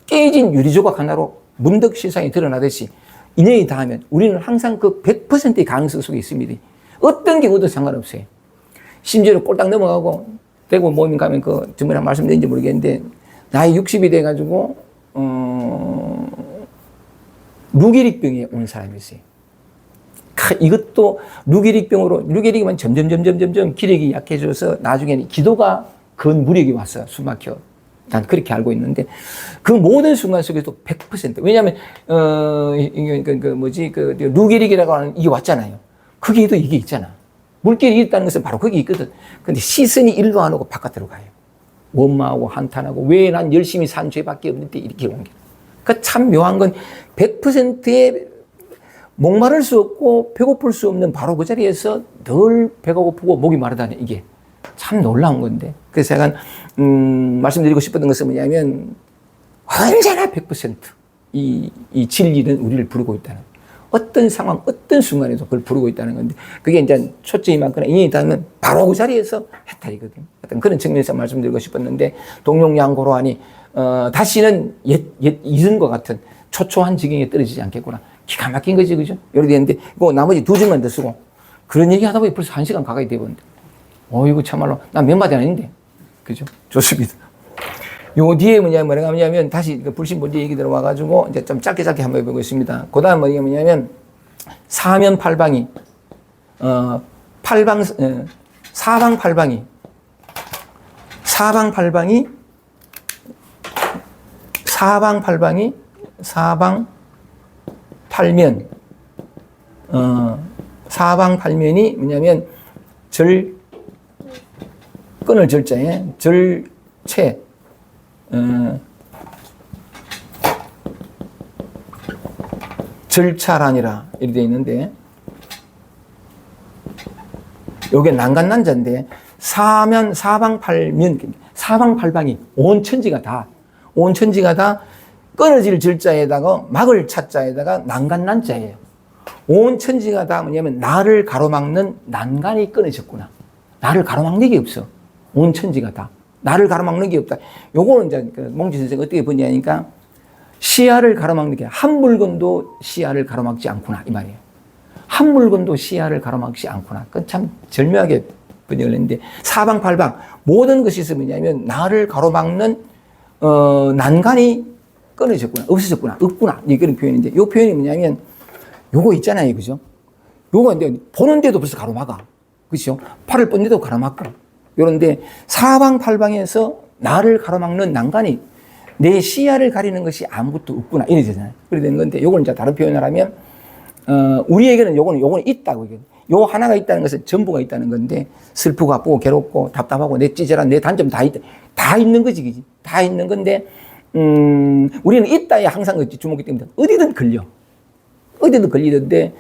깨진 유리조각 하나로 문득 실상이 드러나듯이 인연이 닿으면 우리는 항상 그 100%의 가능성 속에 있습니다. 어떤 경우도 상관없어요. 심지어 꼴딱 넘어가고 대구 모임 가면 전번에 말씀드린지 모르겠는데 나이 60이 돼가지고 루게릭병에 온 사람이 있어요. 이것도 루게릭이면 점점 기력이 약해져서 나중에는 기도가 건 무력이 왔어요. 숨막혀. 난 그렇게 알고 있는데 그 모든 순간 속에도 100% 왜냐하면 루게릭이라고 하는 이게 왔잖아요. 거기에도 이게 있잖아. 물길이 있다는 것은 바로 거기 있거든. 근데 시선이 일로 안 오고 바깥으로 가요. 원망하고 한탄하고 왜 난 열심히 산 죄밖에 없는데 이렇게 온 게. 그 참 묘한 건 100%의 목마를 수 없고 배고플 수 없는 바로 그 자리에서 늘 배가 고프고 목이 마르다니 이게 참 놀라운 건데. 그래서 제가 말씀드리고 싶었던 것은 뭐냐면 언제나 100% 이 진리는 우리를 부르고 있다는 어떤 상황, 어떤 순간에도 그걸 부르고 있다는 건데 그게 이제 초점이 많거나 인연이 닿으면 바로 그 자리에서 해탈이거든. 어떤 그런 측면에서 말씀드리고 싶었는데 동용양고로 하니 다시는 이전과 같은 초초한 지경에 떨어지지 않겠구나. 기가 막힌 거지, 그죠? 이렇게 되는데 나머지 두 줄만 더 쓰고 그런 얘기 하다 보니 벌써 1시간 가까이 돼버렸는데 이거 참말로 난 몇 마디 아닌데 그죠? 좋습니다. 요 뒤에 뭐라고 하냐면 다시 불신본제 얘기 들어와가지고 이제 좀 짧게 한번 해보고 있습니다. 그 다음 뭐냐면 사면팔방이 사방팔방이 사방팔면이 뭐냐면 끊을 절자에 절체 절차라니라 이렇게 되어 있는데 요게 난간난자인데 사방팔방이 온 천지가 다 끊어질 절자에다가 막을 차자에다가 난간난자예요. 온 천지가 다 뭐냐면 나를 가로막는 난간이 끊어졌구나. 나를 가로막는 게 없어. 온 천지가 다. 나를 가로막는 게 없다. 요거는 이제 그 몽지 선생이 어떻게 보냐니까 시야를 가로막는 게 한 물건도 시야를 가로막지 않구나 이 말이에요. 한 물건도 시야를 가로막지 않구나. 그건 참 절묘하게 번역을 했는데 사방팔방 모든 것이 있으면 뭐냐면 나를 가로막는 난간이 끊어졌구나, 없어졌구나, 없구나 이런 표현인데 이 표현이 뭐냐면 요거 있잖아요, 그죠? 요거 이제 보는데도 벌써 가로막아, 그렇죠? 팔을 뻗는데도 가로막고 요런데 사방팔방에서 나를 가로막는 난간이 내 시야를 가리는 것이 아무것도 없구나 이래 되잖아요. 그래 되는 건데 요걸 이제 다른 표현을 하면 우리에게는 요거는 있다고. 요 하나가 있다는 것은 전부가 있다는 건데 슬프고 아프고 괴롭고 답답하고 내 찌질한 내 단점 다 있다. 다 있는 거지, 그지? 다 있는 건데 우리는 있다에 항상 주목이 됩니다. 어디든 걸려. 어디든 걸리던데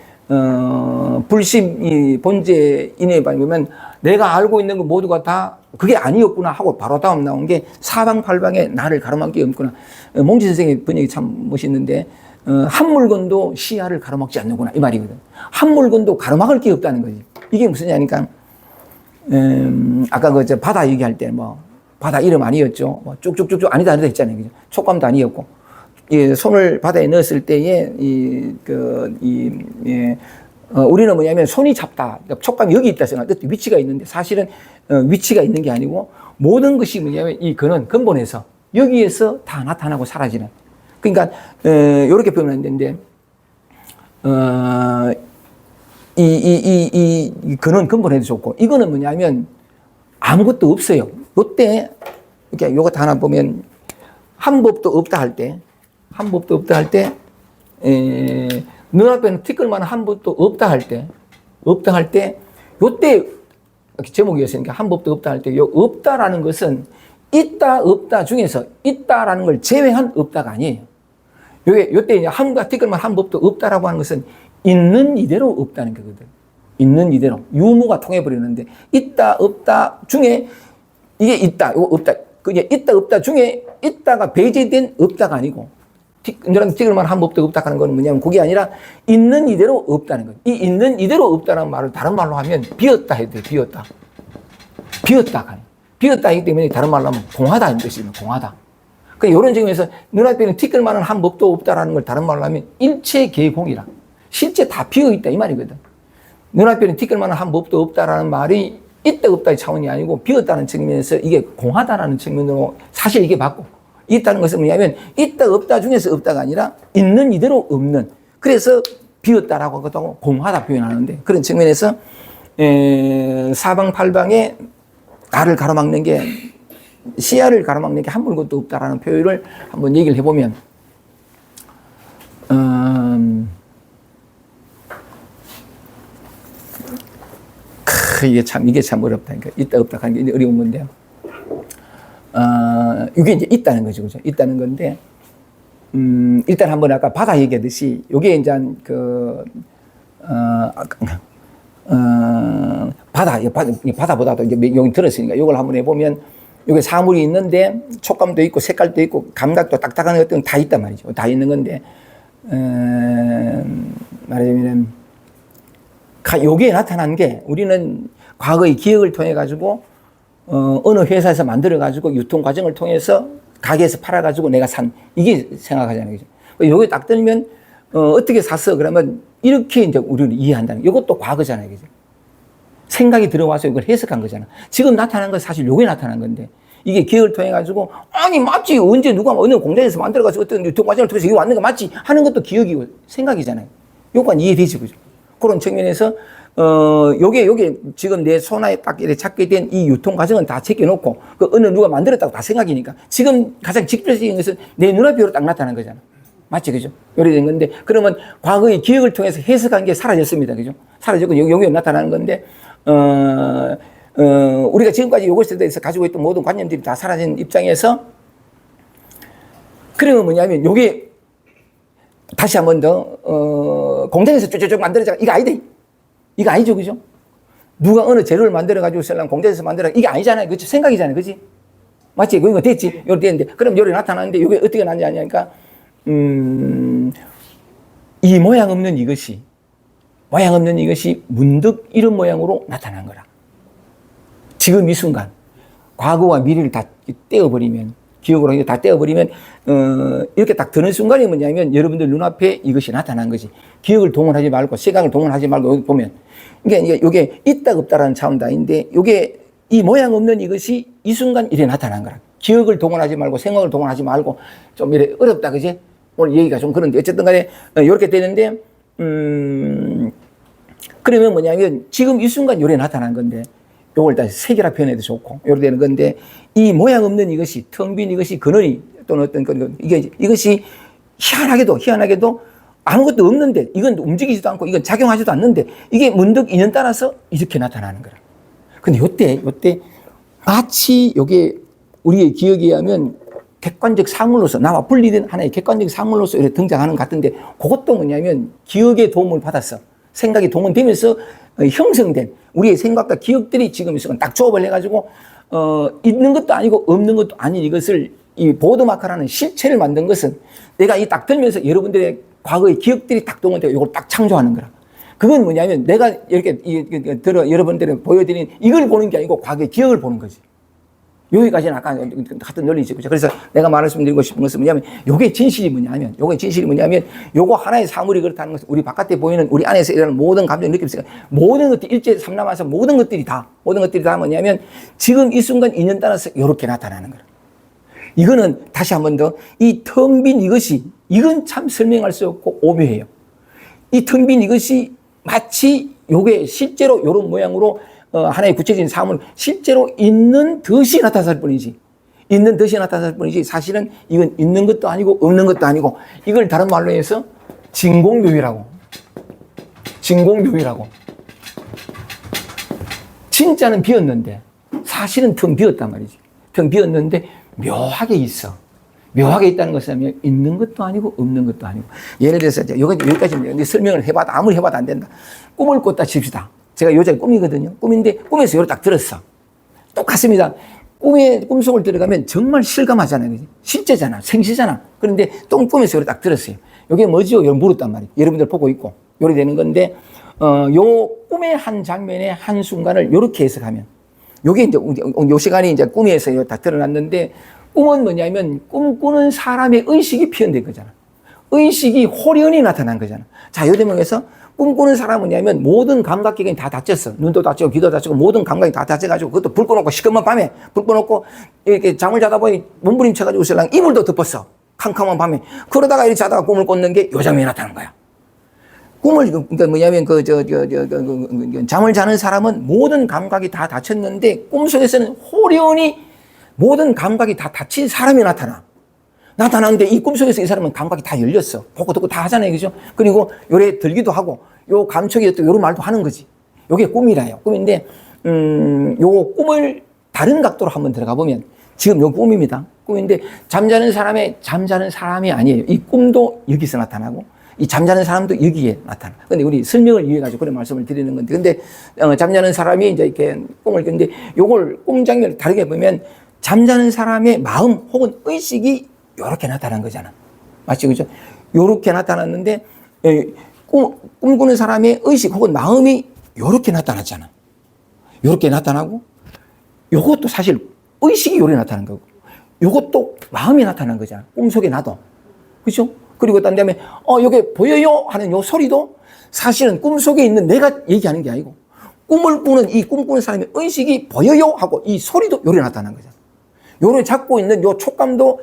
불심이 본제 인해에 보면 내가 알고 있는 거 모두가 다 그게 아니었구나 하고 바로 다음 나온 게 사방팔방에 나를 가로막기 없구나. 몽지 선생의 번역이 참 멋있는데 한 물건도 시야를 가로막지 않는구나 이 말이거든. 한 물건도 가로막을 게 없다는 거지. 이게 무슨냐니까 아까 그 저 바다 얘기할 때 뭐 바다 이름 아니었죠. 뭐 쭉쭉쭉쭉 아니다 했잖아요. 그죠? 촉감도 아니었고 이 손을 바다에 넣었을 때에 우리는 뭐냐면 손이 잡다. 촉감이 여기 있다 생각. 위치가 있는데 사실은 위치가 있는 게 아니고 모든 것이 뭐냐면 이 근본에서 여기에서 다 나타나고 사라지는. 그러니까 이렇게 표현하면 되는데 이 근본에도 좋고 이거는 뭐냐면 아무것도 없어요. 요때 이렇게 요거 하나 보면 한 법도 없다 할 때 눈앞에는 티끌만한 한 법도 없다 할 때 요때 이렇게 제목이었으니까 한 법도 없다 할 때 요 없다라는 것은 있다 없다 중에서 있다라는 걸 제외한 없다가 아니에요. 요때 이제 티끌만 한 법도 없다라고 하는 것은 있는 이대로 없다는 거거든. 있는 이대로 유무가 통해버리는데 있다 없다 중에 이게 있다 이거 없다 그게 있다 없다 중에 있다가 배제된 없다가 아니고 티끌만 한 법도 없다 하는 건 뭐냐면 그게 아니라 있는 이대로 없다는 거예요. 이 있는 이대로 없다는 말을 다른 말로 하면 비었다 해도 돼요. 비었다 하기 때문에 다른 말로 하면 공하다는 뜻입니다. 공하다. 그러니까 이런 점에서 눈앞에는 티끌만한 한 법도 없다라는 걸 다른 말로 하면 일체 개공이라. 실제 다 비어있다 이 말이거든. 눈앞에는 티끌만한 한 법도 없다라는 말이 있다 없다의 차원이 아니고 비었다는 측면에서 이게 공하다라는 측면으로 사실 이게 맞고 있다는 것은 뭐냐면 있다 없다 중에서 없다가 아니라 있는 이대로 없는. 그래서 비었다라고 하고 공하다 표현하는데 그런 측면에서 사방팔방에 나를 가로막는 게 시야를 가로막는 게 한 물것도 없다라는 표현을 한번 얘기를 해보면 이게 참 어렵다. 그러니까 있다 없다 하는 게 어려운 건데요. 이게 이제 있다는 거죠, 그죠? 있다는 건데 일단 한번 아까 바다 얘기하듯이 요게 이제 바다보다도 이제 여기 들었으니까 요걸 한번 해보면 요게 사물이 있는데 촉감도 있고 색깔도 있고 감각도 딱딱한 것들은 다 있단 말이죠. 다 있는 건데 말하자면 요게 나타난 게 우리는 과거의 기억을 통해 가지고 어느 회사에서 만들어 가지고 유통 과정을 통해서 가게에서 팔아 가지고 내가 산 이게 생각하잖아요. 그죠? 요게 딱 들면 어떻게 샀어? 그러면 이렇게 이제 우리는 이해한다는 게 이것도 과거잖아요. 그죠? 생각이 들어와서 이걸 해석한 거잖아. 지금 나타난 건 사실 요게 나타난 건데 이게 기억을 통해 가지고 아니 맞지 언제 누가 어느 공장에서 만들어 가지고 어떤 유통 과정을 통해서 여기 왔는 거 맞지 하는 것도 기억이고 생각이잖아요. 요건 이해되지 그죠? 그런 측면에서 요게 지금 내 손안에 딱 이렇게 잡게 된 이 유통 과정은 다 제껴놓고 그 어느 누가 만들었다고 다 생각이니까 지금 가장 직접적인 것은 내 눈앞으로 딱 나타난 거잖아. 맞지 그죠? 요래 된 건데 그러면 과거의 기억을 통해서 해석한 게 사라졌습니다. 그죠? 사라졌고 여기 나타나는 건데 우리가 지금까지 요것에 대해서 가지고 있던 모든 관념들이 다 사라진 입장에서 그러면 뭐냐면 요게 다시 한 번 더 공장에서 쭉 만들어져 이거 아니다. 이거 아니죠, 그죠? 누가 어느 재료를 만들어가지고 쓰려면 공장에서 만들어 이게 아니잖아요, 그렇지? 생각이잖아요, 그렇지? 맞지? 그거 됐지? 요리 됐는데 그럼 요리 나타나는데 이게 어떻게 나냐니까 이 모양 없는 이것이 문득 이런 모양으로 나타난 거라. 지금 이 순간 과거와 미래를 다 떼어버리면, 기억으로 다 떼어버리면, 이렇게 딱 드는 순간이 뭐냐면 여러분들 눈앞에 이것이 나타난 거지. 기억을 동원하지 말고, 시각을 동원하지 말고, 여기 보면. 그러니까 이게 있다, 없다라는 차원도 아닌데, 요게 이 모양 없는 이것이 이 순간 이래 나타난 거라. 기억을 동원하지 말고, 생각을 동원하지 말고, 좀 이래 어렵다, 그지? 오늘 얘기가 좀 그런데, 어쨌든 간에, 이렇게 되는데, 그러면 뭐냐면, 지금 이 순간 요래 나타난 건데, 요걸 다 세계라 표현해도 좋고, 요렇게 되는 건데, 이 모양 없는 이것이, 텅 빈 이것이 근원이, 또는 어떤 이것이 희한하게도 아무것도 없는데, 이건 움직이지도 않고, 이건 작용하지도 않는데, 이게 문득 인연 따라서 이렇게 나타나는 거라. 근데 요때, 마치 요게 우리의 기억에 의하면 객관적 사물로서, 나와 분리된 하나의 객관적 사물로서 이렇게 등장하는 것 같은데, 그것도 뭐냐면 기억의 도움을 받았어. 생각이 동원되면서 형성된 우리의 생각과 기억들이 지금 이 순간 딱 조합을 해가지고, 있는 것도 아니고 없는 것도 아닌 이것을 이 보드마크라는 실체를 만든 것은 내가 이 딱 들면서 여러분들의 과거의 기억들이 딱 동원되고 이걸 딱 창조하는 거라. 그건 뭐냐면 내가 이렇게 여러분들에 보여드린 이걸 보는 게 아니고 과거의 기억을 보는 거지. 여기까지는 아까 같은 논리죠. 그래서 내가 말씀드리고 싶은 것은 뭐냐면 요게 진실이 뭐냐면 요거 하나의 사물이 그렇다는 것은 우리 바깥에 보이는 우리 안에서 일어나는 모든 감정을 느끼면서 모든 것들이 일제 삼남하서 모든 것들이 다 뭐냐면 지금 이 순간 인연 따라서 요렇게 나타나는 거라. 이거는 다시 한 번 더 이 텅 빈 이건 참 설명할 수 없고 오묘해요. 이 텅 빈 이것이 마치 요게 실제로 요런 모양으로 하나의 구체적인 사물 실제로 있는 듯이 나타날 뿐이지. 사실은 이건 있는 것도 아니고 없는 것도 아니고 이걸 다른 말로 해서 진공묘미라고. 진짜는 비었는데 사실은 텅 비었단 말이지. 텅 비었는데 묘하게 있어. 묘하게 있다는 것은 있는 것도 아니고 없는 것도 아니고. 예를 들어서 여기까지 설명을 해봐도 아무리 해봐도 안 된다. 꿈을 꿨다 칩시다. 제가 요즘 꿈이거든요. 꿈인데 꿈에서 요걸 딱 들었어. 똑같습니다. 꿈속을 들어가면 정말 실감하잖아요. 그치? 실제잖아. 생시잖아. 그런데 또 꿈에서 요걸 딱 들었어요. 요게 뭐지요? 이걸 물었단 말이에요. 여러분들 보고 있고. 요리 되는 건데, 요 꿈의 한 장면의 한 순간을 요렇게 해석하면, 요게 이제 요 시간이 이제 꿈에서 딱 드러났는데, 꿈은 뭐냐면 꿈꾸는 사람의 의식이 표현된 거잖아. 의식이 호련히 나타난 거잖아. 자, 요 대목에서 꿈꾸는 사람은 뭐냐면 모든 감각기관이 다 닫혔어. 눈도 닫히고 귀도 닫히고 모든 감각이 다 닫혀가지고 그것도 불 꺼놓고 시커먼 밤에 불 꺼놓고 이렇게 잠을 자다 보니 몸부림쳐가지고 슬랑 이불도 덮었어. 캄캄한 밤에. 그러다가 이렇게 자다가 꿈을 꿨는 게 요 장면이 나타난 거야. 꿈을, 그러니까 뭐냐면 잠을 자는 사람은 모든 감각이 다 닫혔는데 꿈속에서는 호련히 모든 감각이 다 닫힌 사람이 나타나는데 이 꿈속에서 이 사람은 감각이 다 열렸어. 보고 듣고 다 하잖아요. 그죠? 그리고 요래 들기도 하고, 요 감촉이 또 요런 말도 하는 거지. 요게 꿈이라요. 꿈인데, 요 꿈을 다른 각도로 한번 들어가 보면, 지금 요 꿈입니다. 꿈인데, 잠자는 사람이 아니에요. 이 꿈도 여기서 나타나고, 이 잠자는 사람도 여기에 나타나. 근데 우리 설명을 위해 가지고 그런 말씀을 드리는 건데, 근데, 잠자는 사람이 이제 이렇게 꿈을 꿨는데, 요걸 꿈 장면을 다르게 보면, 잠자는 사람의 마음 혹은 의식이 요렇게 나타난 거잖아. 맞지? 그죠? 요렇게 나타났는데, 꿈꾸는 사람의 의식 혹은 마음이 요렇게 나타났잖아. 요렇게 나타나고, 요것도 사실 의식이 요렇게 나타난 거고, 요것도 마음이 나타난 거잖아. 꿈속에 나도. 그죠? 그리고 딴 다음에, 요게 보여요? 하는 요 소리도 사실은 꿈속에 있는 내가 얘기하는 게 아니고, 꿈을 꾸는 이 꿈꾸는 사람의 의식이 보여요? 하고 이 소리도 요렇게 나타난 거잖아. 요를 잡고 있는 요 촉감도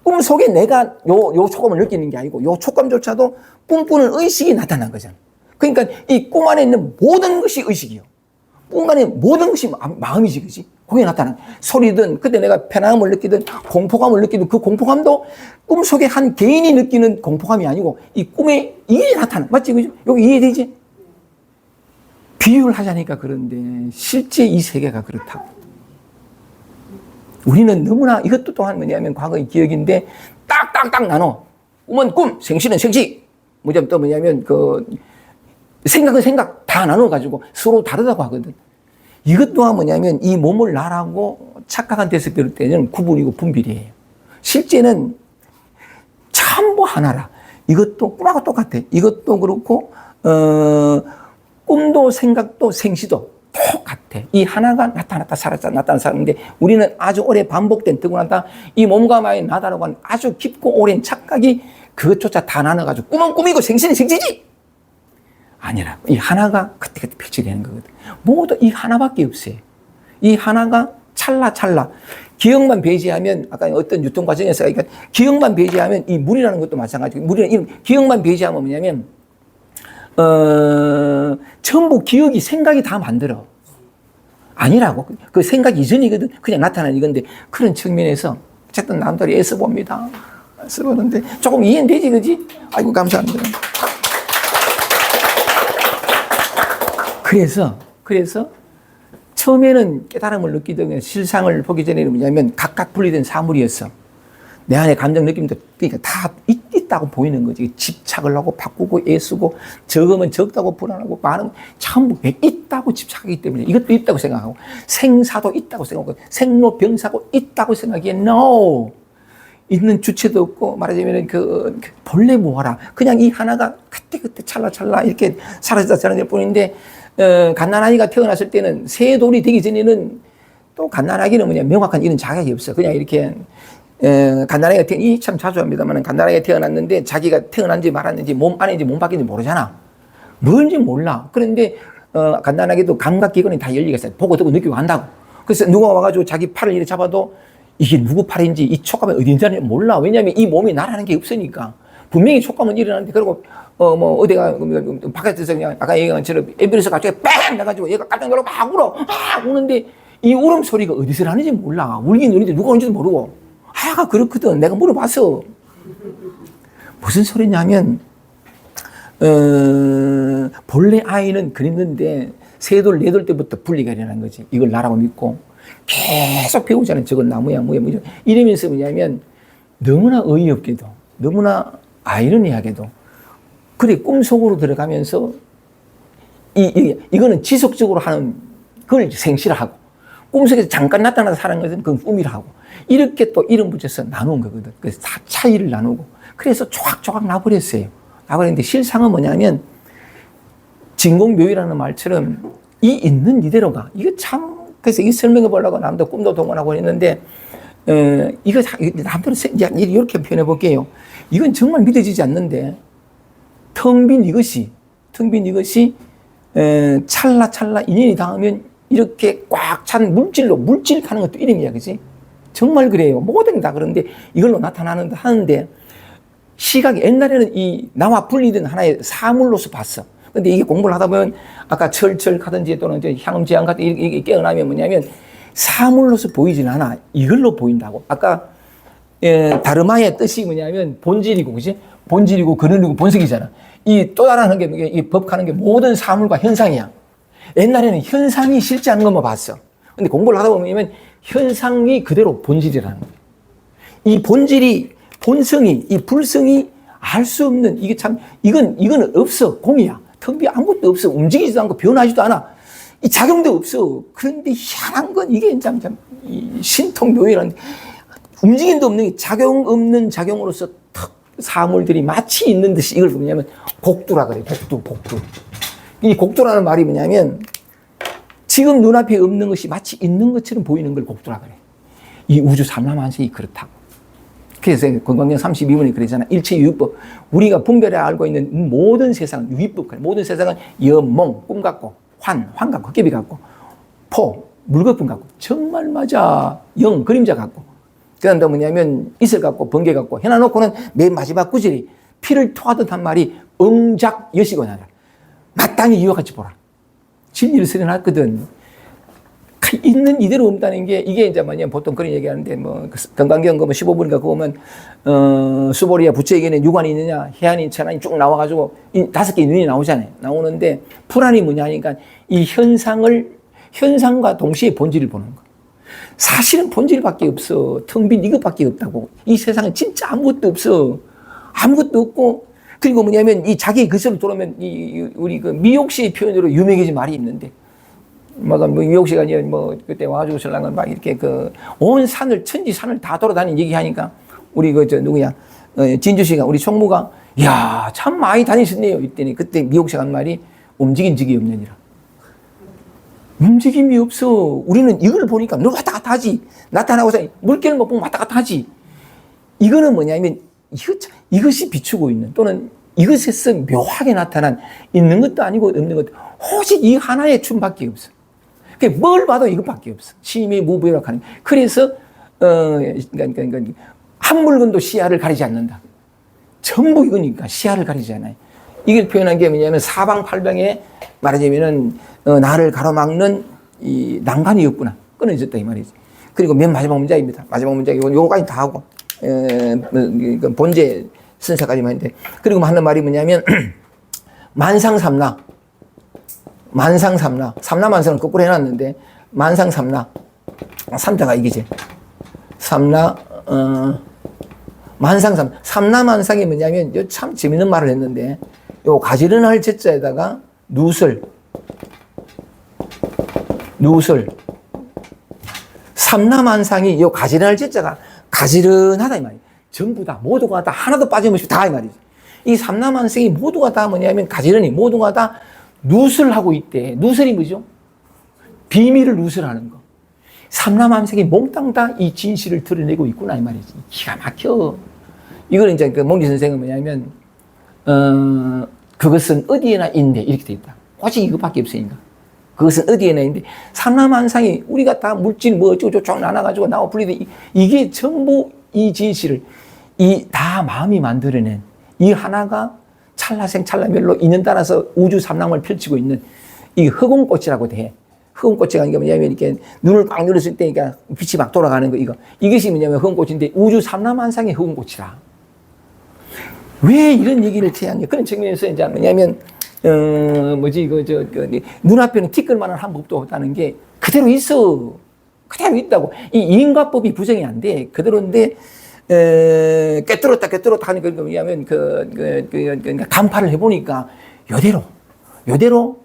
꿈속에 내가 요 촉감을 느끼는 게 아니고 요 촉감조차도 꿈꾸는 의식이 나타난 거잖아. 그러니까 이 꿈 안에 있는 모든 것이 의식이요. 꿈 안에 모든 것이 마음이지, 그지? 그게 나타난 소리든 그때 내가 편안함을 느끼든 공포감을 느끼든 그 공포감도 꿈속에 한 개인이 느끼는 공포감이 아니고 이 꿈에 이게 나타나. 맞지? 그죠? 여기 이해되지? 비유를 하자니까 그런데 실제 이 세계가 그렇다고. 우리는 너무나 이것도 또한 뭐냐면 과거의 기억인데 딱딱딱 나눠. 꿈은 꿈, 생시는 생시. 또 뭐냐면 생각은 생각 다 나눠가지고 서로 다르다고 하거든. 이것 또한 뭐냐면 이 몸을 나라고 착각한 데서 배울 때는 구분이고 분별이에요. 실제는 전부 하나라. 이것도 꿈하고 똑같아. 이것도 그렇고 꿈도 생각도 생시도 똑같아. 이 하나가 나타났다 사라졌다 나타났다 사라졌는데 우리는 아주 오래 반복된 더구나 이 몸과 마음이 나다라고 하는 아주 깊고 오랜 착각이 그것조차 다 나눠가지고 꿈은 꿈이고 생신은 생신이지 아니라 이 하나가 그때그때 펼쳐지는 거거든. 모두 이 하나밖에 없어요. 이 하나가 찰나찰나 기억만 배제하면 아까 어떤 유통 과정에서 그러니까 기억만 배제하면 이 물이라는 것도 마찬가지고 물이라는 기억만 배제하면 뭐냐면 전부 기억이 생각이 다 만들어. 아니라고. 그 생각 이전이거든. 그냥 나타나는 이건데 그런 측면에서 어쨌든 남들이 애써봅니다. 애써보는데 조금 이해는 되지, 그지? 아이고, 감사합니다. 그래서 처음에는 깨달음을 느끼던 실상을 보기 전에는 뭐냐면 각각 분리된 사물이었어. 내 안에 감정 느낌도 그러니까 다 있다고 보이는 거지. 집착을 하고 바꾸고 애쓰고 적으면 적다고 불안하고 많은 전부 있다고 집착하기 때문에 이것도 있다고 생각하고 생사도 있다고 생각하고 생로병사고 있다고 생각하기에 no. 있는 주체도 없고 말하자면 그 본래 뭐하라. 그냥 이 하나가 그때 찰나찰나 이렇게 사라졌다 사라질 뿐인데 갓난아이가 태어났을 때는 새 돌이 되기 전에는 또 갓난아기는 뭐냐 명확한 이런 자각이 없어. 그냥 이렇게 갓난아이가 참 자주 합니다만 갓난아이가 태어났는데 자기가 태어난지 말았는지 몸 안인지 몸 밖인지 모르잖아. 뭔지 몰라. 그런데 갓난아기도 감각기관이 다 열리가 있어요. 보고 듣고 느끼고 한다고. 그래서 누가 와가지고 자기 팔을 이렇게 잡아도 이게 누구 팔인지 이 촉감이 어딘지 몰라. 왜냐하면 이 몸이 나라는 게 없으니까. 분명히 촉감은 일어나는데 그리고 어디가 바깥에서 그냥 아까 얘기한 것처럼 앰뷸런스 갑자기 뺑 나가지고 얘가 깜짝 놀라고 막 울어. 막 우는데 이 울음 소리가 어디서 나는지 몰라. 울긴 울는데 누가 오는지도 모르고. 하여가 그렇거든. 내가 물어봤어. 무슨 소리냐면 본래 아이는 그랬는데 세돌 네돌 때부터 분리가 일어난 거지. 이걸 나라고 믿고 계속 배우자는 저건 나무야 뭐야 뭐야 이러면서 뭐냐면 너무나 어이없게도 너무나 아이러니하게도 그래 꿈속으로 들어가면서 이거는 지속적으로 하는 걸 생시를 하고 꿈속에서 잠깐 나타나서 사는 것은 그건 꿈이라 하고 이렇게 또 이름 붙여서 나눈 거거든. 그래서 다 차이를 나누고 그래서 조각조각 나버렸어요. 나버렸는데 실상은 뭐냐면 진공묘의라는 말처럼 이 있는 이대로가 이거 참 그래서 이 설명해 보려고 남도 꿈도 동원하고 했는데 이거 남들은 이렇게 표현해 볼게요. 이건 정말 믿어지지 않는데 텅 빈 이것이 찰나찰나 인연이 닿으면 이렇게 꽉 찬 물질 가는 것도 이름이야, 그지? 정말 그래요. 모든 게 다 그런데 이걸로 나타나는데 하는데 시각이 옛날에는 이 나와 분리된 하나의 사물로서 봤어. 근데 이게 공부를 하다 보면 아까 철철 하든지 또는 향음지향 같은 이게 깨어나면 뭐냐면 사물로서 보이진 않아. 이걸로 보인다고. 아까 다르마의 뜻이 뭐냐면 본질이고, 그지? 본질이고 근원이고 본색이잖아. 이 또 다른 게 이 법하는 게 모든 사물과 현상이야. 옛날에는 현상이 실제하는 것만 봤어. 근데 공부를 하다 보면 현상이 그대로 본질이라는 거예요. 이 본질이 본성이 이 불성이 알 수 없는 이게 참 이건 없어. 공이야. 텅비 아무것도 없어. 움직이지도 않고 변하지도 않아. 이 작용도 없어. 그런데 희한한 건 이게 참 신통묘의라는 움직임도 없는 게 작용 없는 작용으로서 탁 사물들이 마치 있는 듯이 이걸 뭐냐면 곡두라 그래. 곡두. 이 곡두라는 말이 뭐냐면 지금 눈앞에 없는 것이 마치 있는 것처럼 보이는 걸 곡두라 그래. 이 우주 삼라만식이 그렇다고. 그래서 건강경 32번이 그러잖아. 일체유의법. 우리가 분별해 알고 있는 모든 세상은 유의법. 모든 세상은 염몽, 꿈 같고, 환 같고, 헛개비 같고, 포, 물거품 같고, 정말 맞아. 영, 그림자 같고. 그 다음 또 뭐냐면 이슬 같고, 번개 같고, 해놔놓고는 맨 마지막 구절이 피를 토하듯 한 말이 응작 여시고 나라. 마땅히 이와 같이 보라. 진리를 설해놨거든. 있는 이대로 없다는 게 이게 이제 뭐냐 보통 그런 얘기하는데 뭐 건강경 15분인가 그거 보면 수보리야 부처에게는 육안이 있느냐 해안이 천안이 쭉 나와가지고 5개의 눈이 나오잖아요. 나오는데 불안이 뭐냐 하니까 이 현상과 동시에 본질을 보는 거. 사실은 본질밖에 없어. 텅 빈 이것밖에 없다고. 이 세상은 진짜 아무것도 없어. 아무것도 없고 그리고 뭐냐면 이 자기의 것으로 돌아오면 우리 그 미옥시의 표현으로 유명해진 말이 있는데. 뭐 미옥시가 아니라 뭐 그때 와가지고 신랑은 막 이렇게 온 산을 천지 산을 다 돌아다니는 얘기하니까 우리 누구야 진주씨가 우리 총무가 야 참 많이 다니셨네요 이랬더니 그때 미옥시가 한 말이 움직인 적이 없느니라. 움직임이 없어. 우리는 이걸 보니까 늘 왔다 갔다 하지. 나타나고서 물결을 못 보면 왔다 갔다 하지. 이거는 뭐냐면 이것이 비추고 있는 또는 이것에서 묘하게 나타난 있는 것도 아니고 없는 것도 오직 이 하나의 춤밖에 없어. 그러니까 뭘 봐도 이것밖에 없어. 심의 무부유라고 하는. 그래서 그러니까 한 물건도 시야를 가리지 않는다. 전부 이거니까 시야를 가리지 않아요. 이걸 표현한 게 뭐냐면 사방팔방에 말하자면은 나를 가로막는 이 난간이 없구나. 끊어졌다 이 말이지. 그리고 맨 마지막 문장입니다. 마지막 문장 요거까지 다 하고 본제 선사까지만 했는데 그리고 하는 말이 뭐냐면 만상삼나 삼나만상은 거꾸로 해놨는데 만상삼나 삼자가 이기지. 삼나 만상삼 삼나만상이 뭐냐면 참 재밌는 말을 했는데 요 가지런할 제자에다가 누설 삼나만상이 요 가지런할 제자가 가지런하다 이 말이에요. 전부 다 모두가 다 하나도 빠짐없이 다 이 말이지. 이 삼나만상이 모두가 다 뭐냐면 가지런히 모두가 다 누설하고 있대. 누설이 뭐죠? 비밀을 누설하는 거. 삼나만상이 몽땅 다 이 진실을 드러내고 있구나 이 말이지. 기가 막혀. 이거는 이제 그 몽리 선생은 뭐냐면 그것은 어디에나 있네 이렇게 돼 있다. 오직 이것밖에 없으니까. 그것은 어디에나 있는데 삼라만상이 우리가 다 물질 뭐 어쩌고저쩌고 나눠가지고 나와 분리돼 이게 전부 이 진실을 이 다 마음이 만들어낸 이 하나가 찰나생 찰나멸로 인연 따라서 우주 삼랑을 펼치고 있는 이 흑온꽃이라고 돼. 흑온꽃이라는 게 뭐냐면 이렇게 눈을 꽉 눌렀을 때 그러니까 빛이 막 돌아가는 거 이것이 뭐냐면 흑온꽃인데 우주 삼라만상의 흑온꽃이라. 왜 이런 얘기를 제안해? 그런 측면에서 이제 뭐냐면 눈앞에는 티끌만한 한 법도 없다는 게 그대로 있어. 그대로 있다고. 이 인과법이 부정이 안 돼. 그대로인데, 꿰뚫었다 하니까 뭐냐면 간파를 해보니까 요대로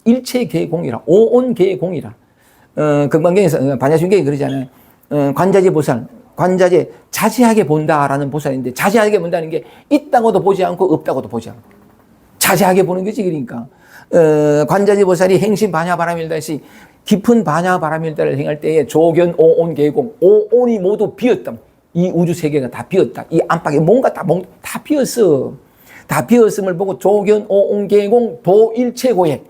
일체계공이라, 오온계공이라. 금강경에서 반야심경이 그러잖아요. 관자재 보살, 관자재 자세하게 본다라는 보살인데 자세하게 본다는 게 있다고도 보지 않고 없다고도 보지 않고 자세하게 보는 거지. 그러니까 관자재 보살이 행신 반야바라밀다시 깊은 반야바라밀다를 행할 때에 조견 오온 계공 오온이 모두 비었다. 이 우주 세계가 다 비었다. 이 안팎에 뭔가 다 비었어. 다 비었음을 보고 조견 오온 계공 도일체고해.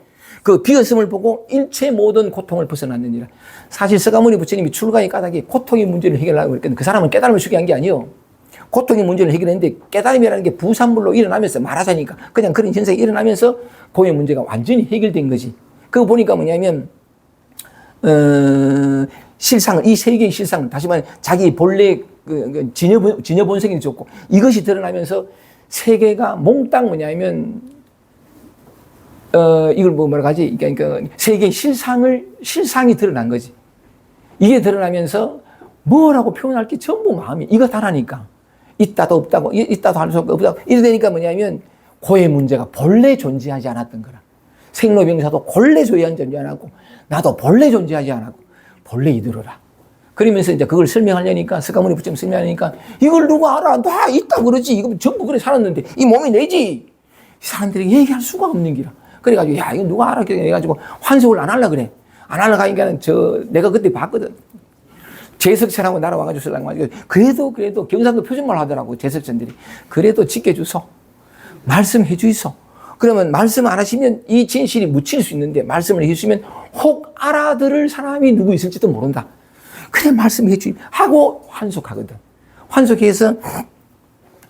그 비었음을 보고 일체 모든 고통을 벗어났느니라. 사실 서가모니 부처님이 출가의 까닭에 고통의 문제를 해결하려고 했거든. 그 사람은 깨달음을 수기한 게 아니에요. 고통의 문제를 해결했는데 깨달음이라는 게 부산물로 일어나면서 말하자니까 그냥 그런 현상이 일어나면서 고의 문제가 완전히 해결된 거지. 그거 보니까 뭐냐면 실상을 이 세계의 실상을 다시 말해 자기 본래 진여 본성이 좋고 이것이 드러나면서 세계가 몽땅 뭐냐면 이걸 뭐라고 하지? 그러니까 세계의 실상이 드러난 거지. 이게 드러나면서 뭐라고 표현할 게 전부 마음이 이거 다라니까. 있다도 없다고, 있다도 할 수 없고 없다고. 이래 되니까 뭐냐면 고의 문제가 본래 존재하지 않았던 거라. 생로병사도 본래 존재하지 않았고 나도 본래 존재하지 않았고 본래 이들어라. 그러면서 이제 그걸 설명하려니까 서가모니 부처님 설명하니까 이걸 누가 알아? 나 있다 그러지. 이거 전부 그래 살았는데 이 몸이 내지. 이 사람들이 얘기할 수가 없는 기라. 그래가지고 야 이거 누가 알아? 해가지고 환속을 안 하려 그래. 안 하려 가니까는 내가 그때 봤거든. 제석천하고 나라 와가지고 쓰려고 하고 그래도 경상도 표준말 하더라고 제석천들이. 그래도 지켜주소. 말씀해 주이소. 그러면 말씀 안 하시면 이 진실이 묻힐 수 있는데 말씀을 해주시면 혹 알아들을 사람이 누구 있을지도 모른다. 그래 말씀해 주이 하고 환속하거든. 환속해서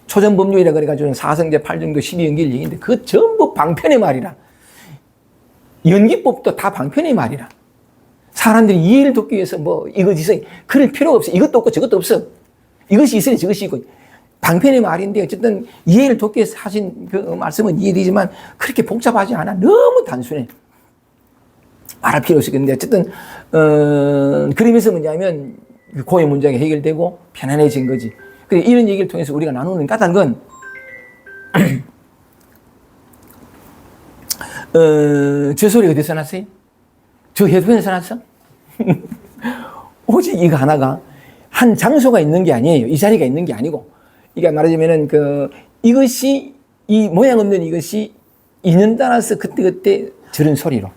초전법률이라 그래가지고 사성제 8정도 12연기를 얘기했는데 그 전부 방편의 말이라. 연기법도 다 방편의 말이라. 사람들이 이해를 돕기 위해서 뭐 이것이 있어. 그럴 필요가 없어. 이것도 없고 저것도 없어. 이것이 있으니 저것이 있고. 방편의 말인데 어쨌든 이해를 돕기 위해서 하신 그 말씀은 이해되지만 그렇게 복잡하지 않아. 너무 단순해. 말할 필요 없어. 근데 어쨌든 그러면서 뭐냐면 고의 문제가 해결되고 편안해진 거지. 그래 이런 얘기를 통해서 우리가 나누는 까닭은 저 소리 어디서 났어요? 저 해변에서 났어? 오직 이거 하나가 한 장소가 있는 게 아니에요. 이 자리가 있는 게 아니고. 그러니까 말하자면은 이것이 이 모양 없는 이것이 인연 따라서 그때그때 저런 소리로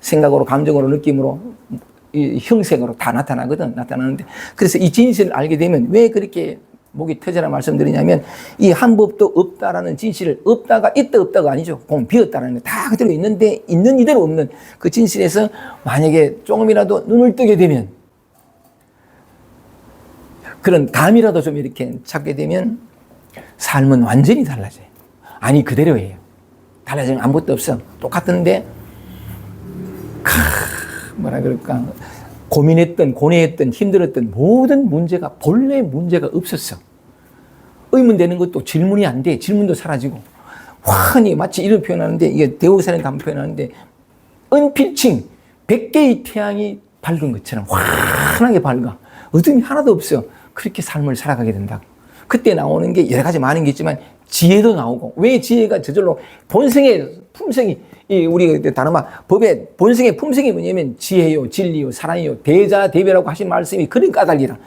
생각으로, 감정으로, 느낌으로, 이 형색으로 다 나타나는데, 그래서 이 진실을 알게 되면 왜 그렇게 목이 터져라 말씀드리냐면, 이 한 법도 없다라는 진실을, 없다가 있다 없다가 아니죠. 공 비었다라는 게 다 그대로 있는데, 있는 이대로 없는 그 진실에서 만약에 조금이라도 눈을 뜨게 되면, 그런 감이라도 좀 이렇게 찾게 되면 삶은 완전히 달라져요. 아니 그대로예요. 달라지는 아무것도 없어. 똑같은데 뭐라 그럴까, 고민했던, 고뇌했던, 힘들었던 모든 문제가 본래 문제가 없었어. 의문되는 것도 질문이 안 돼. 질문도 사라지고 환히, 마치 이런 표현하는데, 이게 대우사는 단 표현하는데, 은필칭 100개의 태양이 밝은 것처럼 환하게 밝아. 어둠이 하나도 없어. 그렇게 삶을 살아가게 된다고. 그때 나오는 게 여러 가지 많은 게 있지만 지혜도 나오고, 왜 지혜가 저절로 본성의 품성이, 우리 단어마 법의 본성의 품성이 뭐냐면 지혜요, 진리요, 사랑이요, 대자 대비라고 하신 말씀이 그런 까닭이라.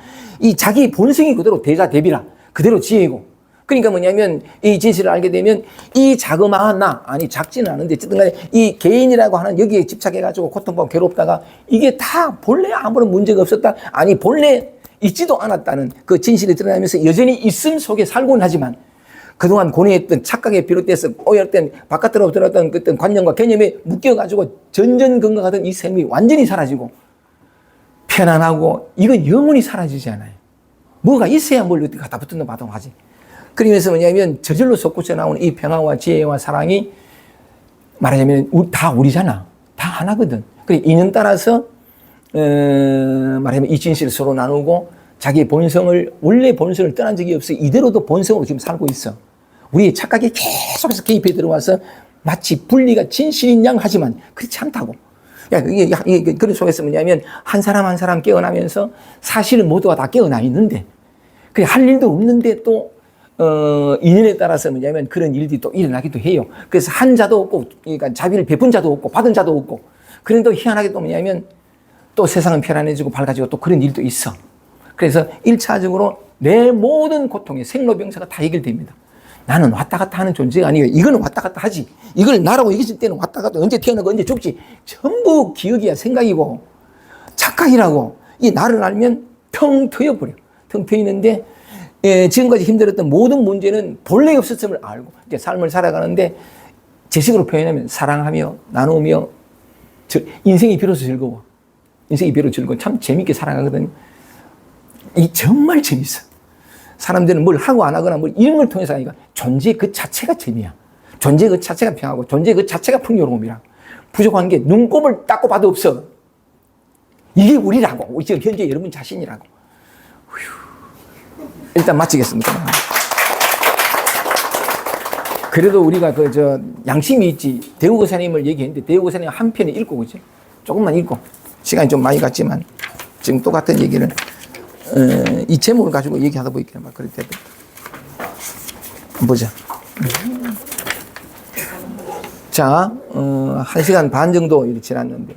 이 자기 본성이 그대로 대자 대비라, 그대로 지혜고. 그러니까 뭐냐면 이 진실을 알게 되면 이 자그마한 나, 아니 작지는 않은데 어쨌든 간에 이 개인이라고 하는 여기에 집착해가지고 고통받고 괴롭다가 이게 다 본래 아무런 문제가 없었다, 아니 본래 있지도 않았다는 그 진실이 드러나면서 여전히 있음 속에 살고는 하지만, 그동안 고뇌했던 착각에 비롯돼서 오열된 바깥으로 들어왔던 그 어떤 관념과 개념에 묶여가지고 전전긍긍하던 이 삶이 완전히 사라지고 편안하고, 이건 영원히 사라지지 않아요. 뭐가 있어야 뭘 어떻게 갖다 붙는다 마땅하지. 그러면서 뭐냐면 저절로 솟구쳐 나오는 이 평화와 지혜와 사랑이 말하자면 다 우리잖아. 다 하나거든. 그래 인연 따라서 말하자면 이 진실을 서로 나누고, 자기의 본성을, 원래 본성을 떠난 적이 없어. 이대로도 본성으로 지금 살고 있어. 우리의 착각이 계속해서 개입해 들어와서 마치 분리가 진실인 양 하지만 그렇지 않다고. 이게 그런 속에서 뭐냐면 한 사람 한 사람 깨어나면서 사실은 모두가 다 깨어나 있는데, 그래 할 일도 없는데 또 인연에 따라서 뭐냐면 그런 일들이 또 일어나기도 해요. 그래서 한 자도 없고, 그러니까 자비를 베푼 자도 없고 받은 자도 없고, 그런데 희한하게 또 뭐냐면 또 세상은 편안해지고 밝아지고 또 그런 일도 있어. 그래서 1차적으로 내 모든 고통의 생로병사가 다 해결됩니다. 나는 왔다 갔다 하는 존재가 아니에요. 이거는 왔다 갔다 하지. 이걸 나라고 얘기했을 때는 왔다 갔다, 언제 태어나고 언제 죽지. 전부 기억이야, 생각이고 착각이라고. 이 나를 알면 텅 트여버려. 텅 트이는데, 지금까지 힘들었던 모든 문제는 본래 없었음을 알고 이제 삶을 살아가는데, 제 식으로 표현하면 사랑하며 나누며 인생이 비로소 즐거워. 인생이 비로소 즐거워. 참 재밌게 살아가거든요. 이 정말 재밌어. 사람들은 뭘 하고 안 하거나 뭘 이런 걸 통해서 하니까 존재 그 자체가 재미야. 존재 그 자체가 평하고 존재 그 자체가 풍요로움이라. 부족한 게 눈곱을 닦고 봐도 없어. 이게 우리라고. 우리 지금 현재 여러분 자신이라고. 일단 마치겠습니다. 그래도 우리가 양심이 있지. 대우고사님을 얘기했는데 대우고사님 한 편에 읽고 그죠? 조금만 읽고 시간이 좀 많이 갔지만 지금 똑같은 얘기를 이 제목을 가지고 얘기하다 보니까 막 그럴 때도 보자. 자, 1시간 반 정도 이렇게 지났는데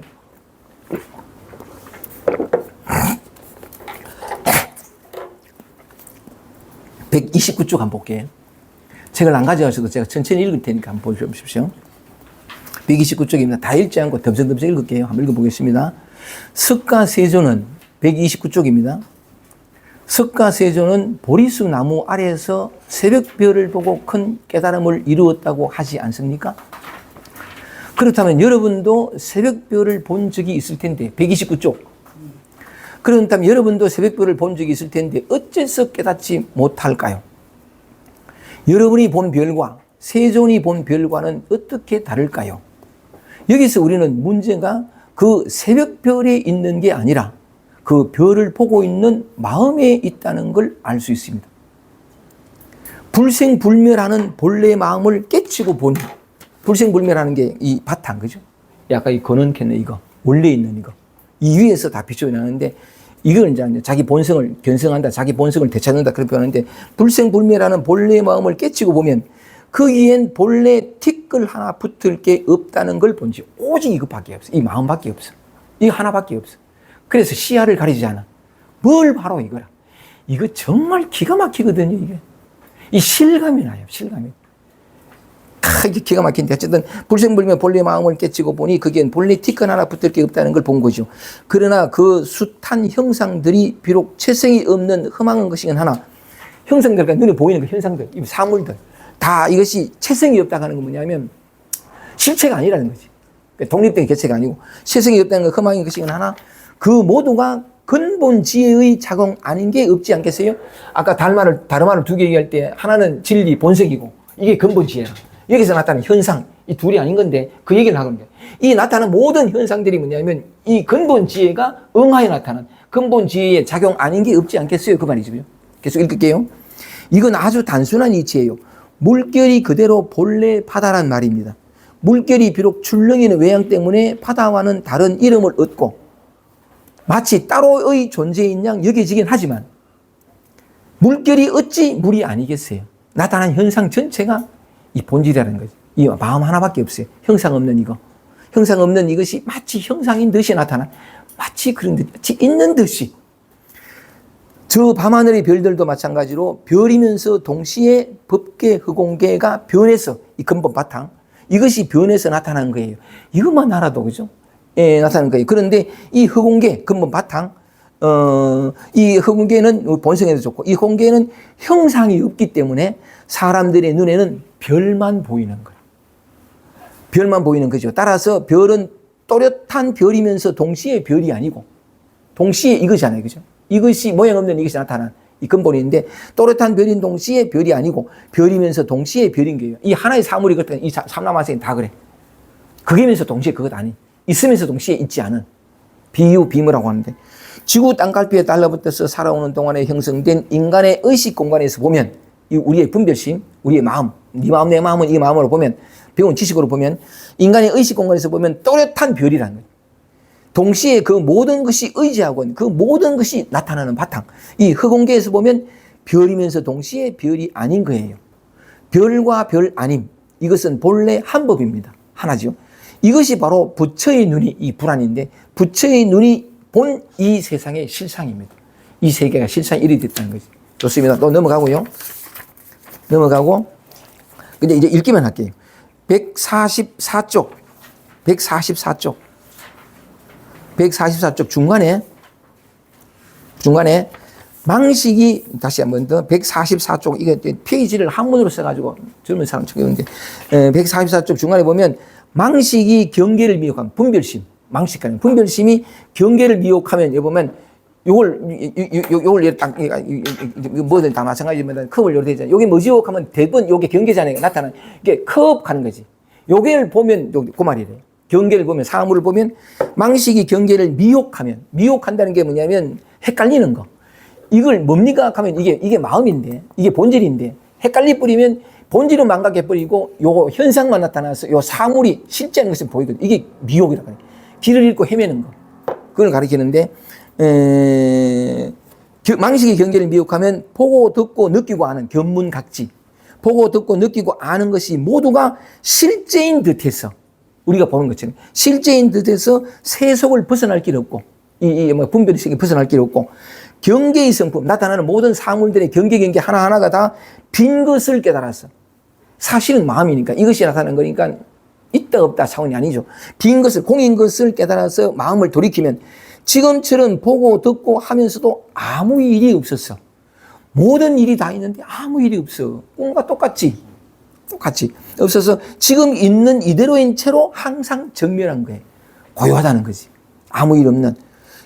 129쪽 한번 볼게요. 책을 안 가져가셔도 제가 천천히 읽을 테니까 한번 보십시오. 129쪽입니다. 다 읽지 않고 덤성덤성 읽을게요. 한번 읽어보겠습니다. 석가세조는 129쪽입니다. 석가세조는 보리수 나무 아래에서 새벽별을 보고 큰 깨달음을 이루었다고 하지 않습니까? 그렇다면 여러분도 새벽별을 본 적이 있을 텐데, 129쪽. 그렇다면 여러분도 새벽별을 본 적이 있을 텐데 어째서 깨닫지 못할까요? 여러분이 본 별과 세존이 본 별과는 어떻게 다를까요? 여기서 우리는 문제가 그 새벽별에 있는 게 아니라 그 별을 보고 있는 마음에 있다는 걸 알 수 있습니다. 불생불멸하는 본래의 마음을 깨치고 보니, 불생불멸하는 게 이 바탕, 그죠? 아까 이 건원캐네, 이거. 원래 있는 이거. 이 위에서 다 비춰 나는데, 이걸 이제 자기 본성을 견성한다, 자기 본성을 되찾는다, 그렇게 하는데, 불생불멸하는 본래의 마음을 깨치고 보면, 거기엔 본래 티끌 하나 붙을 게 없다는 걸 본지. 오직 이것밖에 없어. 이 마음밖에 없어. 이거 하나밖에 없어. 그래서 시야를 가리지 않아. 뭘 바로 이거라. 이거 정말 기가 막히거든요, 이게. 이 실감이 나요, 실감이. 이게 기가 막힌데 어쨌든 불생불명 본래 마음을 깨치고 보니 그게 본래 티끌 하나 붙을 게 없다는 걸 본 거죠. 그러나 그 숱한 형상들이 비록 체성이 없는 흠한 것이긴 하나 형상들과 눈에 보이는 그 현상들, 이 사물들 다 이것이 체성이 없다고 하는 건 뭐냐면 실체가 아니라는 거지. 독립된 개체가 아니고 체성이 없다는 건 흠한 것이긴 하나 그 모두가 근본 지혜의 작용 아닌 게 없지 않겠어요? 아까 다른 말을 두 개 얘기할 때 하나는 진리 본색이고 이게 근본 지혜라. 여기서 나타나는 현상, 이 둘이 아닌 건데 그 얘기를 하건데 이 나타나는 모든 현상들이 뭐냐면 이 근본 지혜가 응하여 나타난 근본 지혜의 작용 아닌 게 없지 않겠어요? 그 말이죠. 계속 읽을게요. 이건 아주 단순한 이치예요. 물결이 그대로 본래 바다란 말입니다. 물결이 비록 출렁이는 외양 때문에 바다와는 다른 이름을 얻고 마치 따로의 존재인 양 여겨지긴 하지만 물결이 어찌 물이 아니겠어요? 나타난 현상 전체가 이 본질이라는 거죠. 이 마음 하나밖에 없어요. 형상 없는 이거. 형상 없는 이것이 마치 형상인 듯이 나타나. 마치 그런 듯, 마치 있는 듯이. 저 밤하늘의 별들도 마찬가지로 별이면서 동시에 법계, 허공계가 변해서 이 근본 바탕. 이것이 변해서 나타난 거예요. 이것만 알아도 그죠? 예, 나타나는 거예요. 그런데 이 허공계, 근본 바탕, 이 허공계는 본성에도 좋고, 이 허공계는 형상이 없기 때문에 사람들의 눈에는 별만 보이는 거예요. 별만 보이는 거죠. 따라서 별은 또렷한 별이면서 동시에 별이 아니고, 동시에 이거잖아요. 그죠? 이것이 모양 없는 이것이 나타난 이 근본인데, 또렷한 별인 동시에 별이 아니고, 별이면서 동시에 별인 거예요. 이 하나의 사물이 그렇다면 이 삼라만생이 다 그래. 그게면서 동시에 그것 아닌. 있으면서 동시에 있지 않은 비유라고 하는데 지구 땅갈피에 달라붙어서 살아오는 동안에 형성된 인간의 의식 공간에서 보면 이 우리의 분별심, 우리의 마음, 네 마음 내 마음은 이 마음으로 보면 배운 지식으로 보면 인간의 의식 공간에서 보면 또렷한 별이라는 거예요. 동시에 그 모든 것이 의지하고 그 모든 것이 나타나는 바탕. 이 허공계에서 보면 별이면서 동시에 별이 아닌 거예요. 별과 별 아님. 이것은 본래 한 법입니다. 하나죠. 이것이 바로 부처의 눈이 이 불안인데 부처의 눈이 본 이 세상의 실상입니다. 이 세계가 실상이 이리 됐다는 거지. 좋습니다. 또 넘어가고요. 넘어가고 근데 이제 읽기만 할게요. 144쪽 144쪽 중간에 망식이 다시 한 번 더 144쪽 이게 페이지를 한문으로 써가지고 젊은 사람 적용인데 144쪽 중간에 보면 망식이 경계를 미혹하면 분별심, 망식하는 분별심이 경계를 미혹하면 여기 보면 요걸 딱 뭐든 다 마찬가지지만 컵을 요렇게 되잖아요. 요게 뭐지요? 하면 대부분 요게 경계잖아요. 나타나는 이게 컵 가는 거지. 요게를 보면 그 말이래요. 경계를 보면 사물을 보면 망식이 경계를 미혹한다는 게 뭐냐면 헷갈리는 거. 이걸 뭡니까? 하면 이게 마음인데 이게 본질인데 헷갈리 뿌리면 본질은 망각해버리고 요 현상만 나타나서 요 사물이 실제하는 것이 보이거든요. 이게 미혹이라고 해요. 길을 잃고 헤매는 거. 그걸 가리키는데 망식의 경계를 미혹하면 보고 듣고 느끼고 아는 견문각지. 보고 듣고 느끼고 아는 것이 모두가 실제인 듯해서 우리가 보는 것처럼 실제인 듯해서 세속을 벗어날 길 없고 분별의식이 벗어날 길 없고 경계의 성품 나타나는 모든 사물들의 경계 하나하나가 다 빈 것을 깨달았어. 사실은 마음이니까 이것이 나타나는 거니까 있다 없다 차원이 아니죠. 빈 것을 공인 것을 깨달아서 마음을 돌이키면 지금처럼 보고 듣고 하면서도 아무 일이 없었어. 모든 일이 다 있는데 아무 일이 없어. 꿈과 똑같이 없어서 지금 있는 이대로인 채로 항상 정멸한 거예요. 고요하다는 거지. 아무 일 없는.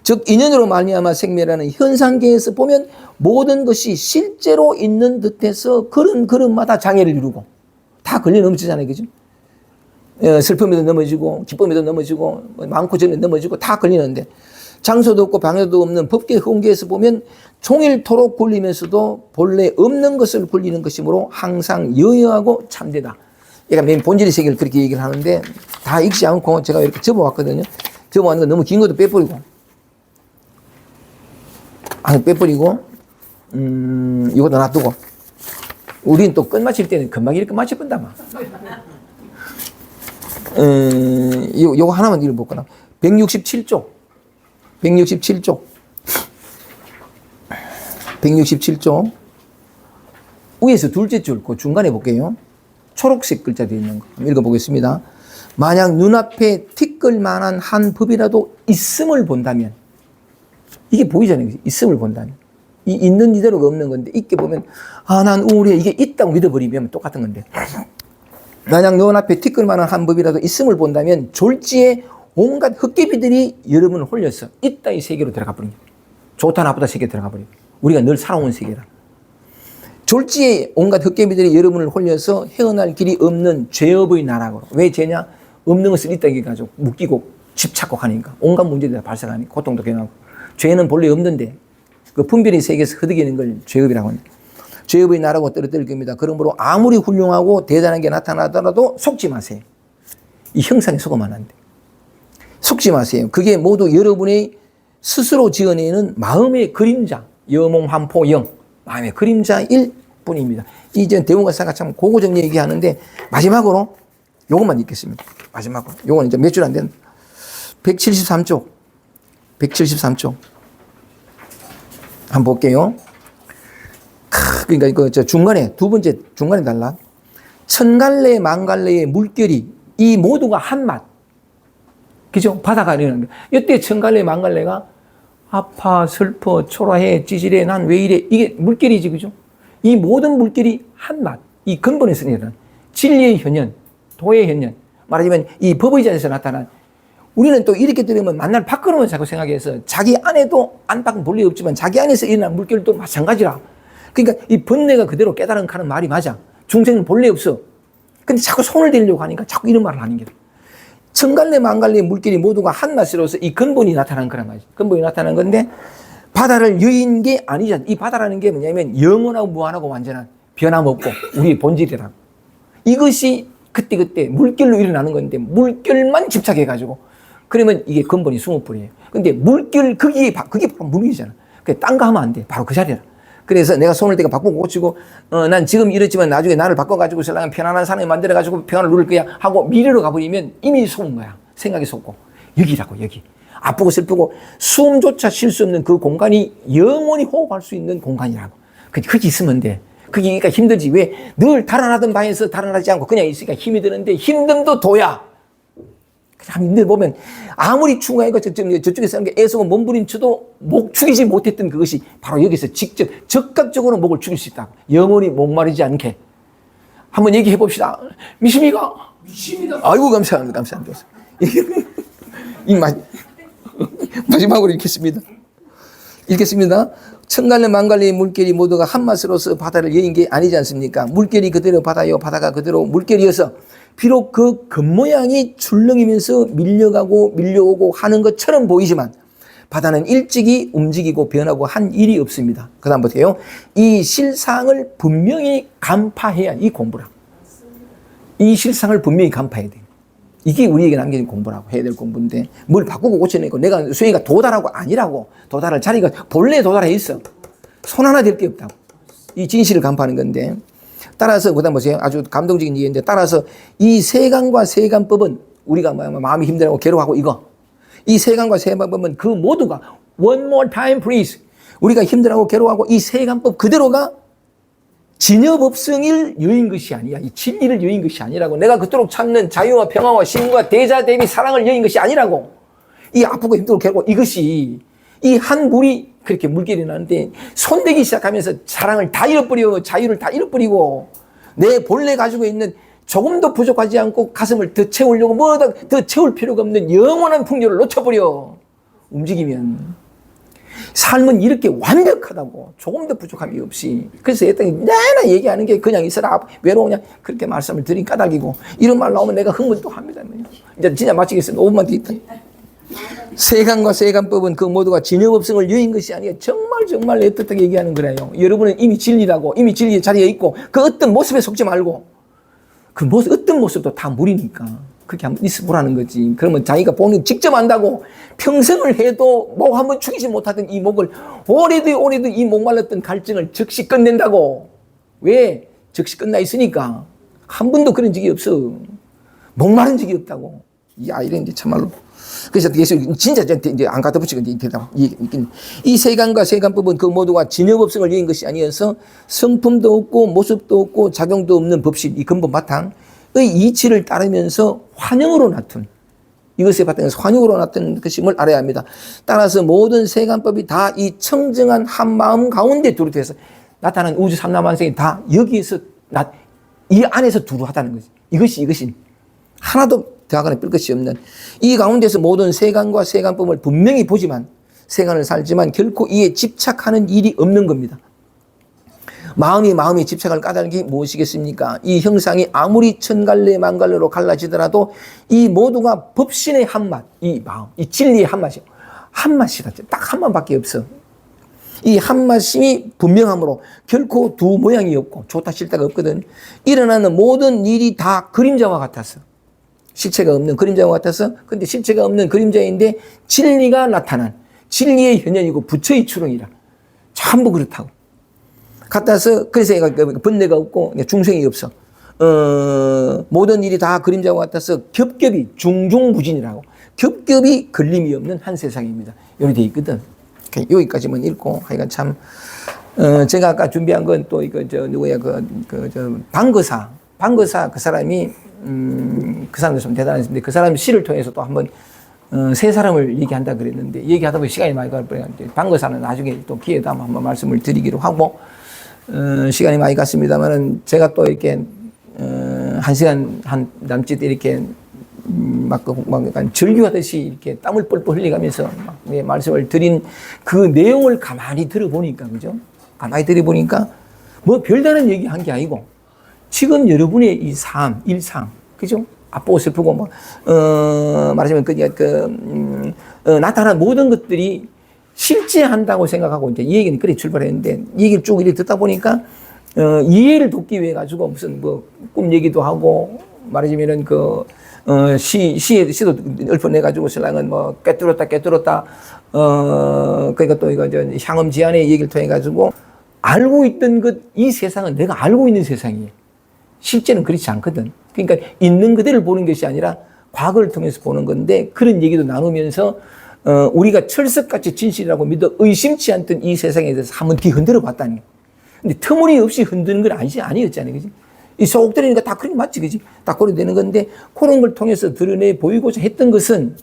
즉 인연으로 말미암아 생멸하는 현상계에서 보면 모든 것이 실제로 있는 듯해서 걸음마다 장애를 이루고 다 걸려 넘치잖아요. 그죠? 슬픔에도 넘어지고 기쁨에도 넘어지고 많고 적에 넘어지고 다 걸리는데 장소도 없고 방해도 없는 법계 허공계에서 보면 종일토록 굴리면서도 본래 없는 것을 굴리는 것이므로 항상 여여하고 참되다. 얘가 맨 본질의 세계를 그렇게 얘기를 하는데 다 읽지 않고 제가 이렇게 접어왔거든요. 접어왔는 거 너무 긴 것도 빼버리고 이것도 놔두고 우린 또 끝마칠 때는 금방 이렇게 맞춰본다 막. 요거 하나만 읽어볼거나 167쪽 위에서 둘째 줄 그 중간에 볼게요. 초록색 글자 되어 있는 거. 한번 읽어보겠습니다. 만약 눈앞에 티끌 만한 한 법이라도 있음을 본다면, 이게 보이잖아요. 있음을 본다면. 이 있는 이대로가 없는 건데, 있게 보면, 아, 난 우울해. 이게 있다고 믿어버리면 똑같은 건데. 만약 눈앞에 티끌 만한 한 법이라도 있음을 본다면, 졸지에 온갖 헛개비들이 여러분을 홀려서 있다 이 세계로 들어가 버립니다. 좋다 나쁘다 세계에 들어가 버립니다. 우리가 늘 살아온 세계라. 졸지에 온갖 헛개비들이 여러분을 홀려서 헤어날 길이 없는 죄업의 나라고. 왜 죄냐? 없는 것을 있다 해가지고 묶이고 집착고 하니까 온갖 문제들이 발생하니까 고통도 경하고. 죄는 본래 없는데 그 분별의 세계에서 흐득이는 걸 죄업이라고 합니다. 죄업의 나라고 떨어뜨릴 겁니다. 그러므로 아무리 훌륭하고 대단한 게 나타나더라도 속지 마세요. 이 형상에 속으면 안 돼. 속지 마세요. 그게 모두 여러분의 스스로 지어내는 마음의 그림자, 여몽환포영, 마음의 그림자일 뿐입니다. 이제 대원가사가 참 고고정 얘기하는데 마지막으로 요것만 읽겠습니다. 마지막으로. 요건 이제 몇 줄 안 된 173쪽. 173쪽. 한번 볼게요. 그러니까 이거 중간에 두 번째 중간에 달라. 천갈래 만갈래의 물결이 이 모두가 한맛. 그죠? 바다가 이러는 거. 이때 천갈래 만갈래가 아파, 슬퍼, 초라해, 찌질해, 난 왜 이래. 이게 물결이지, 그죠? 이 모든 물결이 한맛. 이 근본에서 일어나는 진리의 현현, 도의 현현. 말하자면 이 법의 자에서 나타난 우리는 또 이렇게 들으면 만날 밖으로만 자꾸 생각해서 자기 안에도 안팎은 본래 없지만 자기 안에서 일어난 물결도 마찬가지라. 그러니까 이 번뇌가 그대로 깨달은 하는 말이 맞아. 중생은 본래 없어. 근데 자꾸 손을 대려고 하니까 자꾸 이런 말을 하는 거야. 천갈래 만갈래 물결이 모두가 한맛으로서 이 근본이 나타나는 거란 말이지. 근본이 나타나는 건데 바다를 여인 게 아니잖아. 이 바다라는 게 뭐냐면 영원하고 무한하고 완전한 변함없고 우리의 본질이라고. 이것이 그때그때 물결로 일어나는 건데 물결만 집착해가지고 그러면 이게 근본이 숨어버려요. 근데 물결 그게 바로 물이잖아. 딴 거 하면 안 돼. 바로 그 자리라. 그래서 내가 손을 대가 바꾸고 고치고 난 지금 이렇지만 나중에 나를 바꿔가지고 신랑은 편안한 사람이 만들어가지고 평안을 누릴 거야 하고 미래로 가버리면 이미 속은 거야. 생각이 속고. 여기라고 여기. 아프고 슬프고 숨조차 쉴 수 없는 그 공간이 영원히 호흡할 수 있는 공간이라고. 거기 있으면 돼. 그게 그러니까 힘들지. 왜? 늘 달아나던 바에서 달아나지 않고 그냥 있으니까 힘이 드는데 힘듦도 도야. 늘 보면 아무리 추가하고 저쪽에 사는 게 애쓰고 몸부림쳐도 목 죽이지 못했던 그것이 바로 여기서 직접 적극적으로 목을 죽일 수 있다고. 영원히 목마르지 않게. 한번 얘기해 봅시다. 미십니까? 미십니다. 아이고 감사합니다. 감사합니다. 마지막으로 읽겠습니다. 천갈래 만갈래의 물결이 모두가 한맛으로서 바다를 여인 게 아니지 않습니까? 물결이 그대로 바다요, 바다가 그대로 물결이어서 비록 그 겉모양이 출렁이면서 밀려오고 하는 것처럼 보이지만 바다는 일찍이 움직이고 변하고 한 일이 없습니다. 그 다음 보세요. 이 실상을 분명히 간파해야 이 공부라. 이 실상을 분명히 간파해야 돼. 이게 우리에게 남겨진 공부라고 해야 될 공부인데 뭘 바꾸고 고쳐내고 내가 수행이가 도달하고 아니라고. 도달할 자리가 본래 도달해 있어. 손 하나 될 게 없다고. 이 진실을 간파하는 건데 따라서 그다음 보세요. 아주 감동적인 얘기인데 따라서 이 세간과 세간법은 우리가 마음이 힘들고 괴로워하고 이거 이 세간과 세간법은 그 모두가 one more time please 우리가 힘들어하고 괴로워하고 이 세간법 그대로가 진여법성일 여인 것이 아니야. 이 진리를 여인 것이 아니라고. 내가 그토록 찾는 자유와 평화와 신과 대자 대비 사랑을 여인 것이 아니라고. 이 아프고 힘들고 괴롭고 이것이 이 한 물이 그렇게 물결이 나는데 손대기 시작하면서 사랑을 다 잃어버리고 자유를 다 잃어버리고 내 본래 가지고 있는 조금도 부족하지 않고 가슴을 더 채우려고 뭐다 더 채울 필요가 없는 영원한 풍요를 놓쳐버려. 움직이면 삶은 이렇게 완벽하다고 조금도 부족함이 없이. 그래서 애당이 내나 얘기하는 게 그냥 있어라 외로우냐 그렇게 말씀을 드린 까닭이고 이런 말 나오면 내가 흥분 또 합니다. 이제 진짜 마치겠습니다. 5분만 더 있다. 세간과 세간법은 그 모두가 진여법성을 여인 것이 아니라 정말 애틋하게 얘기하는 거래요. 여러분은 이미 진리라고 이미 진리의 자리에 있고 그 어떤 모습에 속지 말고 그 모습 어떤 모습도 다 물이니까 그렇게 한번 있어보라는 거지. 그러면 자기가 본인 직접 안다고 평생을 해도 목 한번 축이지 못하던 이 목을 오래도 이 목말랐던 갈증을 즉시 끝낸다고. 왜? 즉시 끝나 있으니까. 한 번도 그런 적이 없어. 목마른 적이 없다고. 야 이런 게 참말로 그래서 진짜 이제 안 갖다 붙이고 이제 이 세간과 세간법은 그 모두가 진여법성을 이은 것이 아니어서 성품도 없고 모습도 없고 작용도 없는 법실, 이 근본 바탕의 이치를 따르면서 환영으로 나툰, 이것의 바탕에서 환영으로 나타난 것임을 알아야 합니다. 따라서 모든 세간법이 다 이 청정한 한 마음 가운데 두루 돼서 나타난 우주 삼라만생이 다 여기에서 이 안에서 두루 하다는 거지. 이것이 하나도 더하거나 뺄 것이 없는, 이 가운데서 모든 세간과 세간법을 분명히 보지만, 세간을 살지만 결코 이에 집착하는 일이 없는 겁니다. 마음이 집착할 까닭이 무엇이겠습니까? 이 형상이 아무리 천갈래 만갈래로 갈라지더라도 이 모두가 법신의 한맛, 이 마음, 이 진리의 한맛이요. 한맛이다. 딱 한맛밖에 없어. 이 한맛이 분명함으로 결코 두 모양이 없고 좋다 싫다가 없거든. 일어나는 모든 일이 다 그림자와 같아서, 실체가 없는 그림자와 같아서, 근데 실체가 없는 그림자인데 진리가 나타난 진리의 현현이고 부처의 출렁이라. 전부 그렇다고. 같아서, 그래서 얘가 번뇌가 없고 중생이 없어. 모든 일이 다 그림자와 같아서 겹겹이 중중부진이라고. 겹겹이 걸림이 없는 한 세상입니다. 이렇게 돼 있거든. 여기까지만 읽고, 하여간 참, 제가 아까 준비한 건 또 이거, 누구야, 방거사 그 사람이, 그 사람도 좀 대단했는데, 그 사람 시를 통해서 또 한번, 세 사람을 얘기한다 그랬는데, 얘기하다 보니 시간이 많이 갈 뻔해요. 방거사는 나중에 또 기회도 한번 말씀을 드리기로 하고, 시간이 많이 갔습니다만은, 제가 또 이렇게, 한 시간 한 남짓 이렇게, 막 약간 절규하듯이 이렇게 땀을 뻘뻘 흘려가면서 막 말씀을 드린 그 내용을 가만히 들어보니까, 그죠? 가만히 들어보니까, 뭐 별다른 얘기 한 게 아니고, 지금 여러분의 이 삶, 일상, 그죠? 아프고 슬프고, 뭐, 말하자면, 나타난 모든 것들이 실제한다고 생각하고, 이제 이 얘기는 그래 출발했는데, 이 얘기를 쭉 이렇게 듣다 보니까, 이해를 돕기 위해 가지고 무슨 뭐, 꿈 얘기도 하고, 말하자면은 시도 읊어내가지고 신랑은 뭐, 꿰뚫었다. 그러니까 또 이거, 향음지안의 얘기를 통해가지고, 알고 있던 것, 이 세상은 내가 알고 있는 세상이에요. 실제는 그렇지 않거든. 그러니까 있는 그대를 보는 것이 아니라 과거를 통해서 보는 건데, 그런 얘기도 나누면서 우리가 철석같이 진실이라고 믿어 의심치 않던 이 세상에 대해서 한번 뒤흔들어 봤다니. 근데 터무니없이 흔드는 건 아니었잖아요. 그지? 이 속 들으니까 다 그런 게 맞지, 그지? 다 그래 되는 건데, 그런 걸 통해서 드러내 보이고자 했던 것은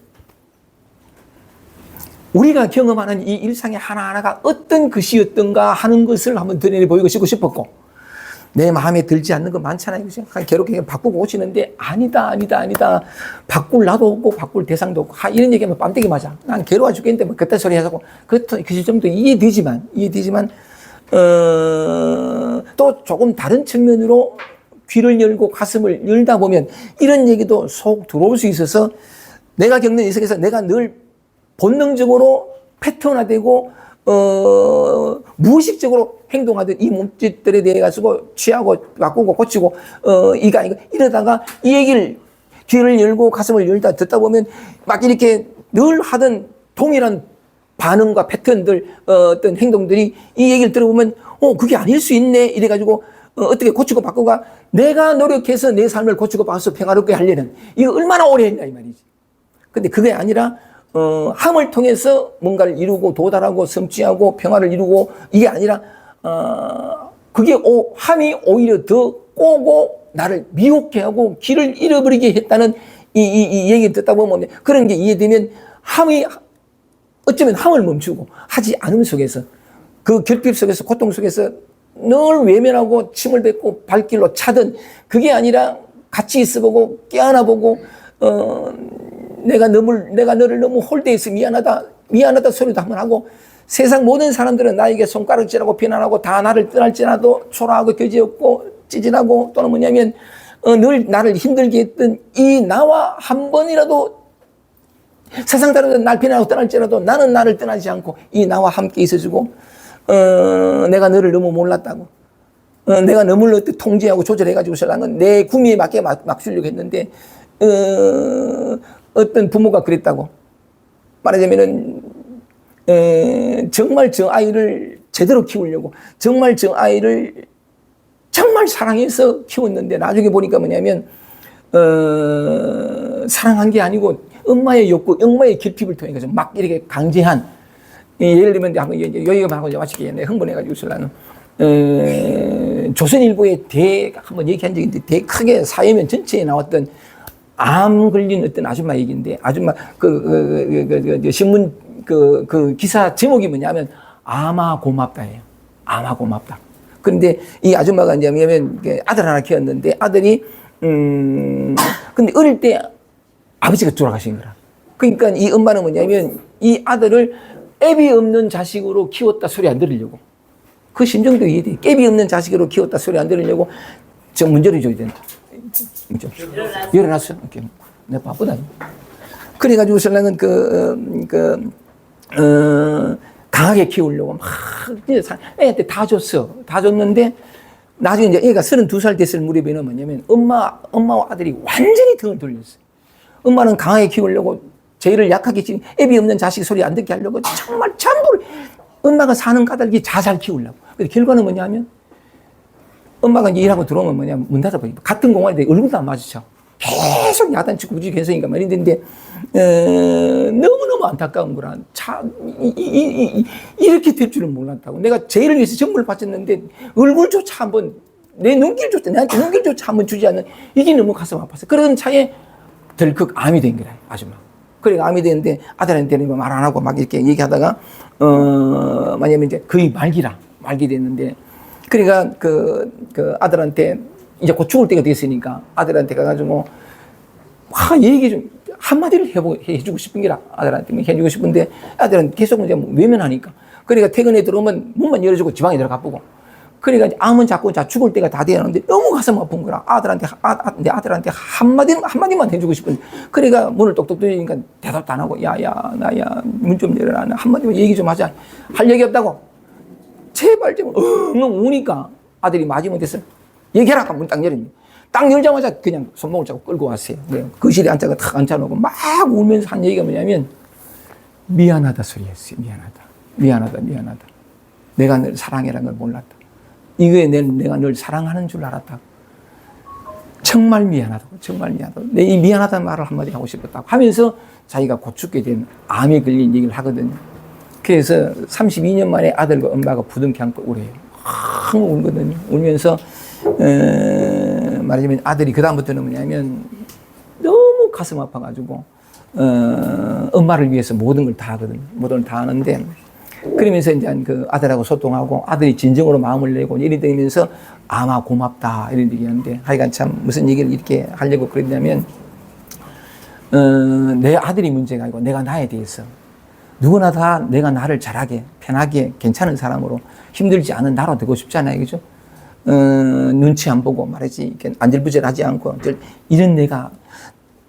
우리가 경험하는 이 일상의 하나하나가 어떤 것이었던가 하는 것을 한번 드러내 보이고 싶었고, 내 마음에 들지 않는 거 많잖아요. 그죠? 괴롭게 바꾸고 오시는데, 아니다. 바꿀 나도 없고, 바꿀 대상도 없고, 이런 얘기하면 뺨때기 맞아. 난 괴로워 죽겠는데, 뭐, 그딴 소리 하자고. 그 점도 이해되지만, 또 조금 다른 측면으로 귀를 열고 가슴을 열다 보면, 이런 얘기도 속 들어올 수 있어서, 내가 겪는 이 세계에서 내가 늘 본능적으로 패턴화되고, 무의식적으로 행동하던 이 몸짓들에 대해 가지고 취하고 바꾸고 고치고 이거 이러다가 이 얘기를 귀를 열고 가슴을 열다 듣다 보면 막 이렇게 늘 하던 동일한 반응과 패턴들 어떤 행동들이 이 얘기를 들어보면 그게 아닐 수 있네 이래 가지고 어떻게 고치고 바꾸가 내가 노력해서 내 삶을 고치고 바꿔서 평화롭게 하려는 이거 얼마나 오래 했냐 이 말이지. 근데 그게 아니라 함을 통해서 뭔가를 이루고 도달하고 성취하고 평화를 이루고 이게 아니라 그게 함이 오히려 더 꼬고 나를 미혹해 하고 길을 잃어버리게 했다는 이 얘기 듣다 보면 그런 게 이해되면 함이 어쩌면 함을 멈추고 하지 않음 속에서 그 결핍 속에서 고통 속에서 늘 외면하고 침을 뱉고 발길로 차든 그게 아니라 같이 있어보고 껴안아보고 내가 너를 너무 홀대해서 미안하다 소리도 한번 하고 세상 모든 사람들은 나에게 손가락질하고 비난하고 다 나를 떠날지라도 초라하고 거지없고 찌질하고 또는 뭐냐면 늘 나를 힘들게 했던 이 나와 한 번이라도 세상 사람들은 날 비난하고 떠날지라도 나는 나를 떠나지 않고 이 나와 함께 있어주고 내가 너를 너무 몰랐다고 내가 너를 어떻게 통제하고 조절해가지고 신랑은 내 구미에 맞게 막 주려고 했는데 어떤 부모가 그랬다고 말하자면은 정말 저 아이를 제대로 키우려고 정말 저 아이를 정말 사랑해서 키웠는데 나중에 보니까 뭐냐면 사랑한 게 아니고 엄마의 욕구, 엄마의 결핍을 통해 가지고 막 이렇게 강제한, 예를 들면 한번 여기가 하고 마치게 흥분해가지고 있으려는 조선일보에 한번 얘기한 적이 있는데 크게 사회면 전체에 나왔던 암 걸린 어떤 아줌마 얘기인데 아줌마 신문 기사 제목이 뭐냐면 아마 고맙다예요. 아마 고맙다. 그런데 이 아줌마가 이제 뭐냐면 아들 하나 키웠는데 아들이 근데 어릴 때 아버지가 돌아가신 거라. 그러니까 이 엄마는 뭐냐면 이 아들을 애비 없는 자식으로 키웠다 소리 안 들으려고. 그 심정도 이해돼. 애비 없는 자식으로 키웠다 소리 안 들으려고 저 문제를 줘야 된다. 일어났어. 이렇게. 내가 바쁘다. 그래가지고 신랑은 강하게 키우려고 막 애한테 다 줬어. 다 줬는데 나중에 이제 애가 32살 됐을 무렵에는 뭐냐면 엄마와 아들이 완전히 등을 돌렸어. 엄마는 강하게 키우려고 죄를 약하게 지금 애비 없는 자식 소리 안 듣게 하려고 정말 전부를 엄마가 사는 까닭이 자살 키우려고. 근데 결과는 뭐냐면 엄마가 이제 일하고 들어오면 뭐냐면 문 닫아버리고 같은 공간에 얼굴도 안 마주쳐. 계속 야단치고 우지 개성인가 말인데 너무너무 안타까운 거라. 이렇게 될 줄은 몰랐다고. 내가 죄를 위해서 전부를 바쳤는데 얼굴조차 한번 내 눈길조차 내한테 눈길조차 한번 주지 않는 이게 너무 가슴 아팠어. 그런 차에 덜컥 암이 된 거라 아줌마. 그래 암이 됐는데 아들한테는 말 안 하고 막 이렇게 얘기하다가 뭐냐면 이제 거의 말기 됐는데 그러니까 그 아들한테 이제 곧 죽을 때가 됐으니까 아들한테 가가지고 얘기 좀 한마디를 해주고 싶은 게라 아들한테 해주고 싶은데 아들은 계속 이제 외면하니까 그러니까 퇴근에 들어오면 문만 열어주고 지방에 들어가 보고 그러니까 암은 자꾸 죽을 때가 다 되었는데 너무 가슴 아픈 거라 내 아들한테 한마디만 해주고 싶은데 그러니까 문을 똑똑 두드리니까 대답도 안 하고 나야 문 좀 열어라 한마디만 얘기 좀 하자 할 얘기 없다고 제발 좀 우니까 아들이 마지못해서 얘기하라 문 딱 열었니 딱 열자마자 그냥 손목을 잡고 끌고 왔어요. 거실에 앉아가 탁 앉아놓고 막 울면서 한 얘기가 뭐냐면 미안하다 소리였어요. 미안하다. 내가 널 사랑해라는 걸 몰랐다. 이거에 내가 널 사랑하는 줄 알았다. 정말 미안하다고. 내 이 미안하다는 말을 한마디 하고 싶었다고 하면서 자기가 곧 죽게 된 암에 걸린 얘기를 하거든요. 그래서 32년 만에 아들과 엄마가 부둥켜 안고 울어요. 울거든요. 울면서 말하자면 아들이 그다음부터는 뭐냐면 너무 가슴 아파가지고 엄마를 위해서 모든 걸 다 하거든요. 모든 걸 다 하는데 그러면서 이제 그 아들하고 소통하고 아들이 진정으로 마음을 내고 이리 되면서 아마 고맙다 이런 얘기하는데 하여간 참 무슨 얘기를 이렇게 하려고 그랬냐면 내 아들이 문제가 아니고 내가 나에 대해서 누구나 다 내가 나를 잘하게 편하게 괜찮은 사람으로 힘들지 않은 나로 되고 싶잖아요. 그죠? 눈치 안 보고 말이지 이렇게 안절부절하지 않고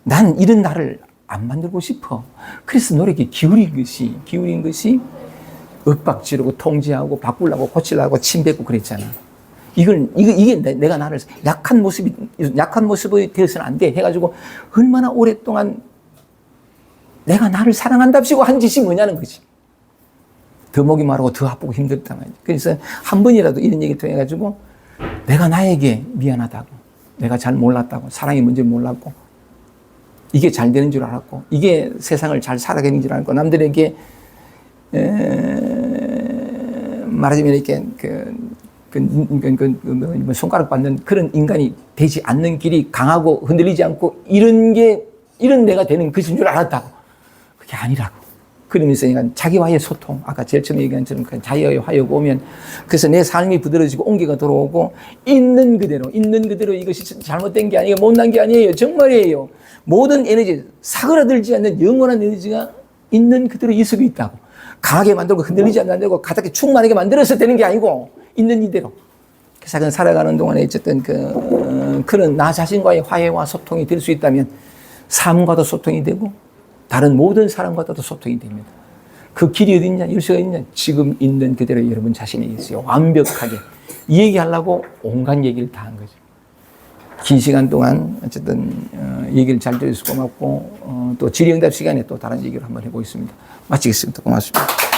난 이런 나를 안 만들고 싶어. 그래서 노력이 기울인 것이 윽박 지르고 통제하고 바꾸려고 고치려고 침 뱉고 그랬잖아. 이게 내가 나를 약한 모습이 되어서는 안 돼. 해가지고 얼마나 오랫동안 내가 나를 사랑한답시고 한 짓이 뭐냐는 거지. 더 목이 마르고 더 아프고 힘들단 말이야. 그래서 한 번이라도 이런 얘기 통해 가지고 내가 나에게 미안하다고, 내가 잘 몰랐다고, 사랑이 뭔지 몰랐고, 이게 잘 되는 줄 알았고, 이게 세상을 잘 살아가는 줄 알고, 남들에게 말하자면 이렇게 손가락 받는 그런 인간이 되지 않는 길이 강하고 흔들리지 않고 이런 내가 되는 것인 줄 알았다고. 그게 아니라고. 그러면서 자기와의 소통, 아까 제일 처음에 얘기한 것처럼 자기와의 화해가 오면, 그래서 내 삶이 부드러지고 온기가 들어오고, 있는 그대로 이것이 잘못된 게 아니에요. 못난 게 아니에요. 정말이에요. 모든 에너지, 사그라들지 않는 영원한 에너지가 있는 그대로 이 속에 있다고. 강하게 만들고 흔들리지 않게 만들고 가득히 충만하게 만들어서 되는 게 아니고, 있는 이대로. 그래서 살아가는 동안에 어쨌든 그런 나 자신과의 화해와 소통이 될 수 있다면, 삶과도 소통이 되고, 다른 모든 사람과도 소통이 됩니다. 그 길이 어디 있냐? 열쇠가 있냐? 지금 있는 그대로 여러분 자신이 있어요. 완벽하게. 이 얘기하려고 온갖 얘기를 다 한 거죠. 긴 시간 동안 어쨌든 얘기를 잘 들어주셔서 고맙고 또 질의응답 시간에 또 다른 얘기를 한번 해보겠습니다. 마치겠습니다. 고맙습니다.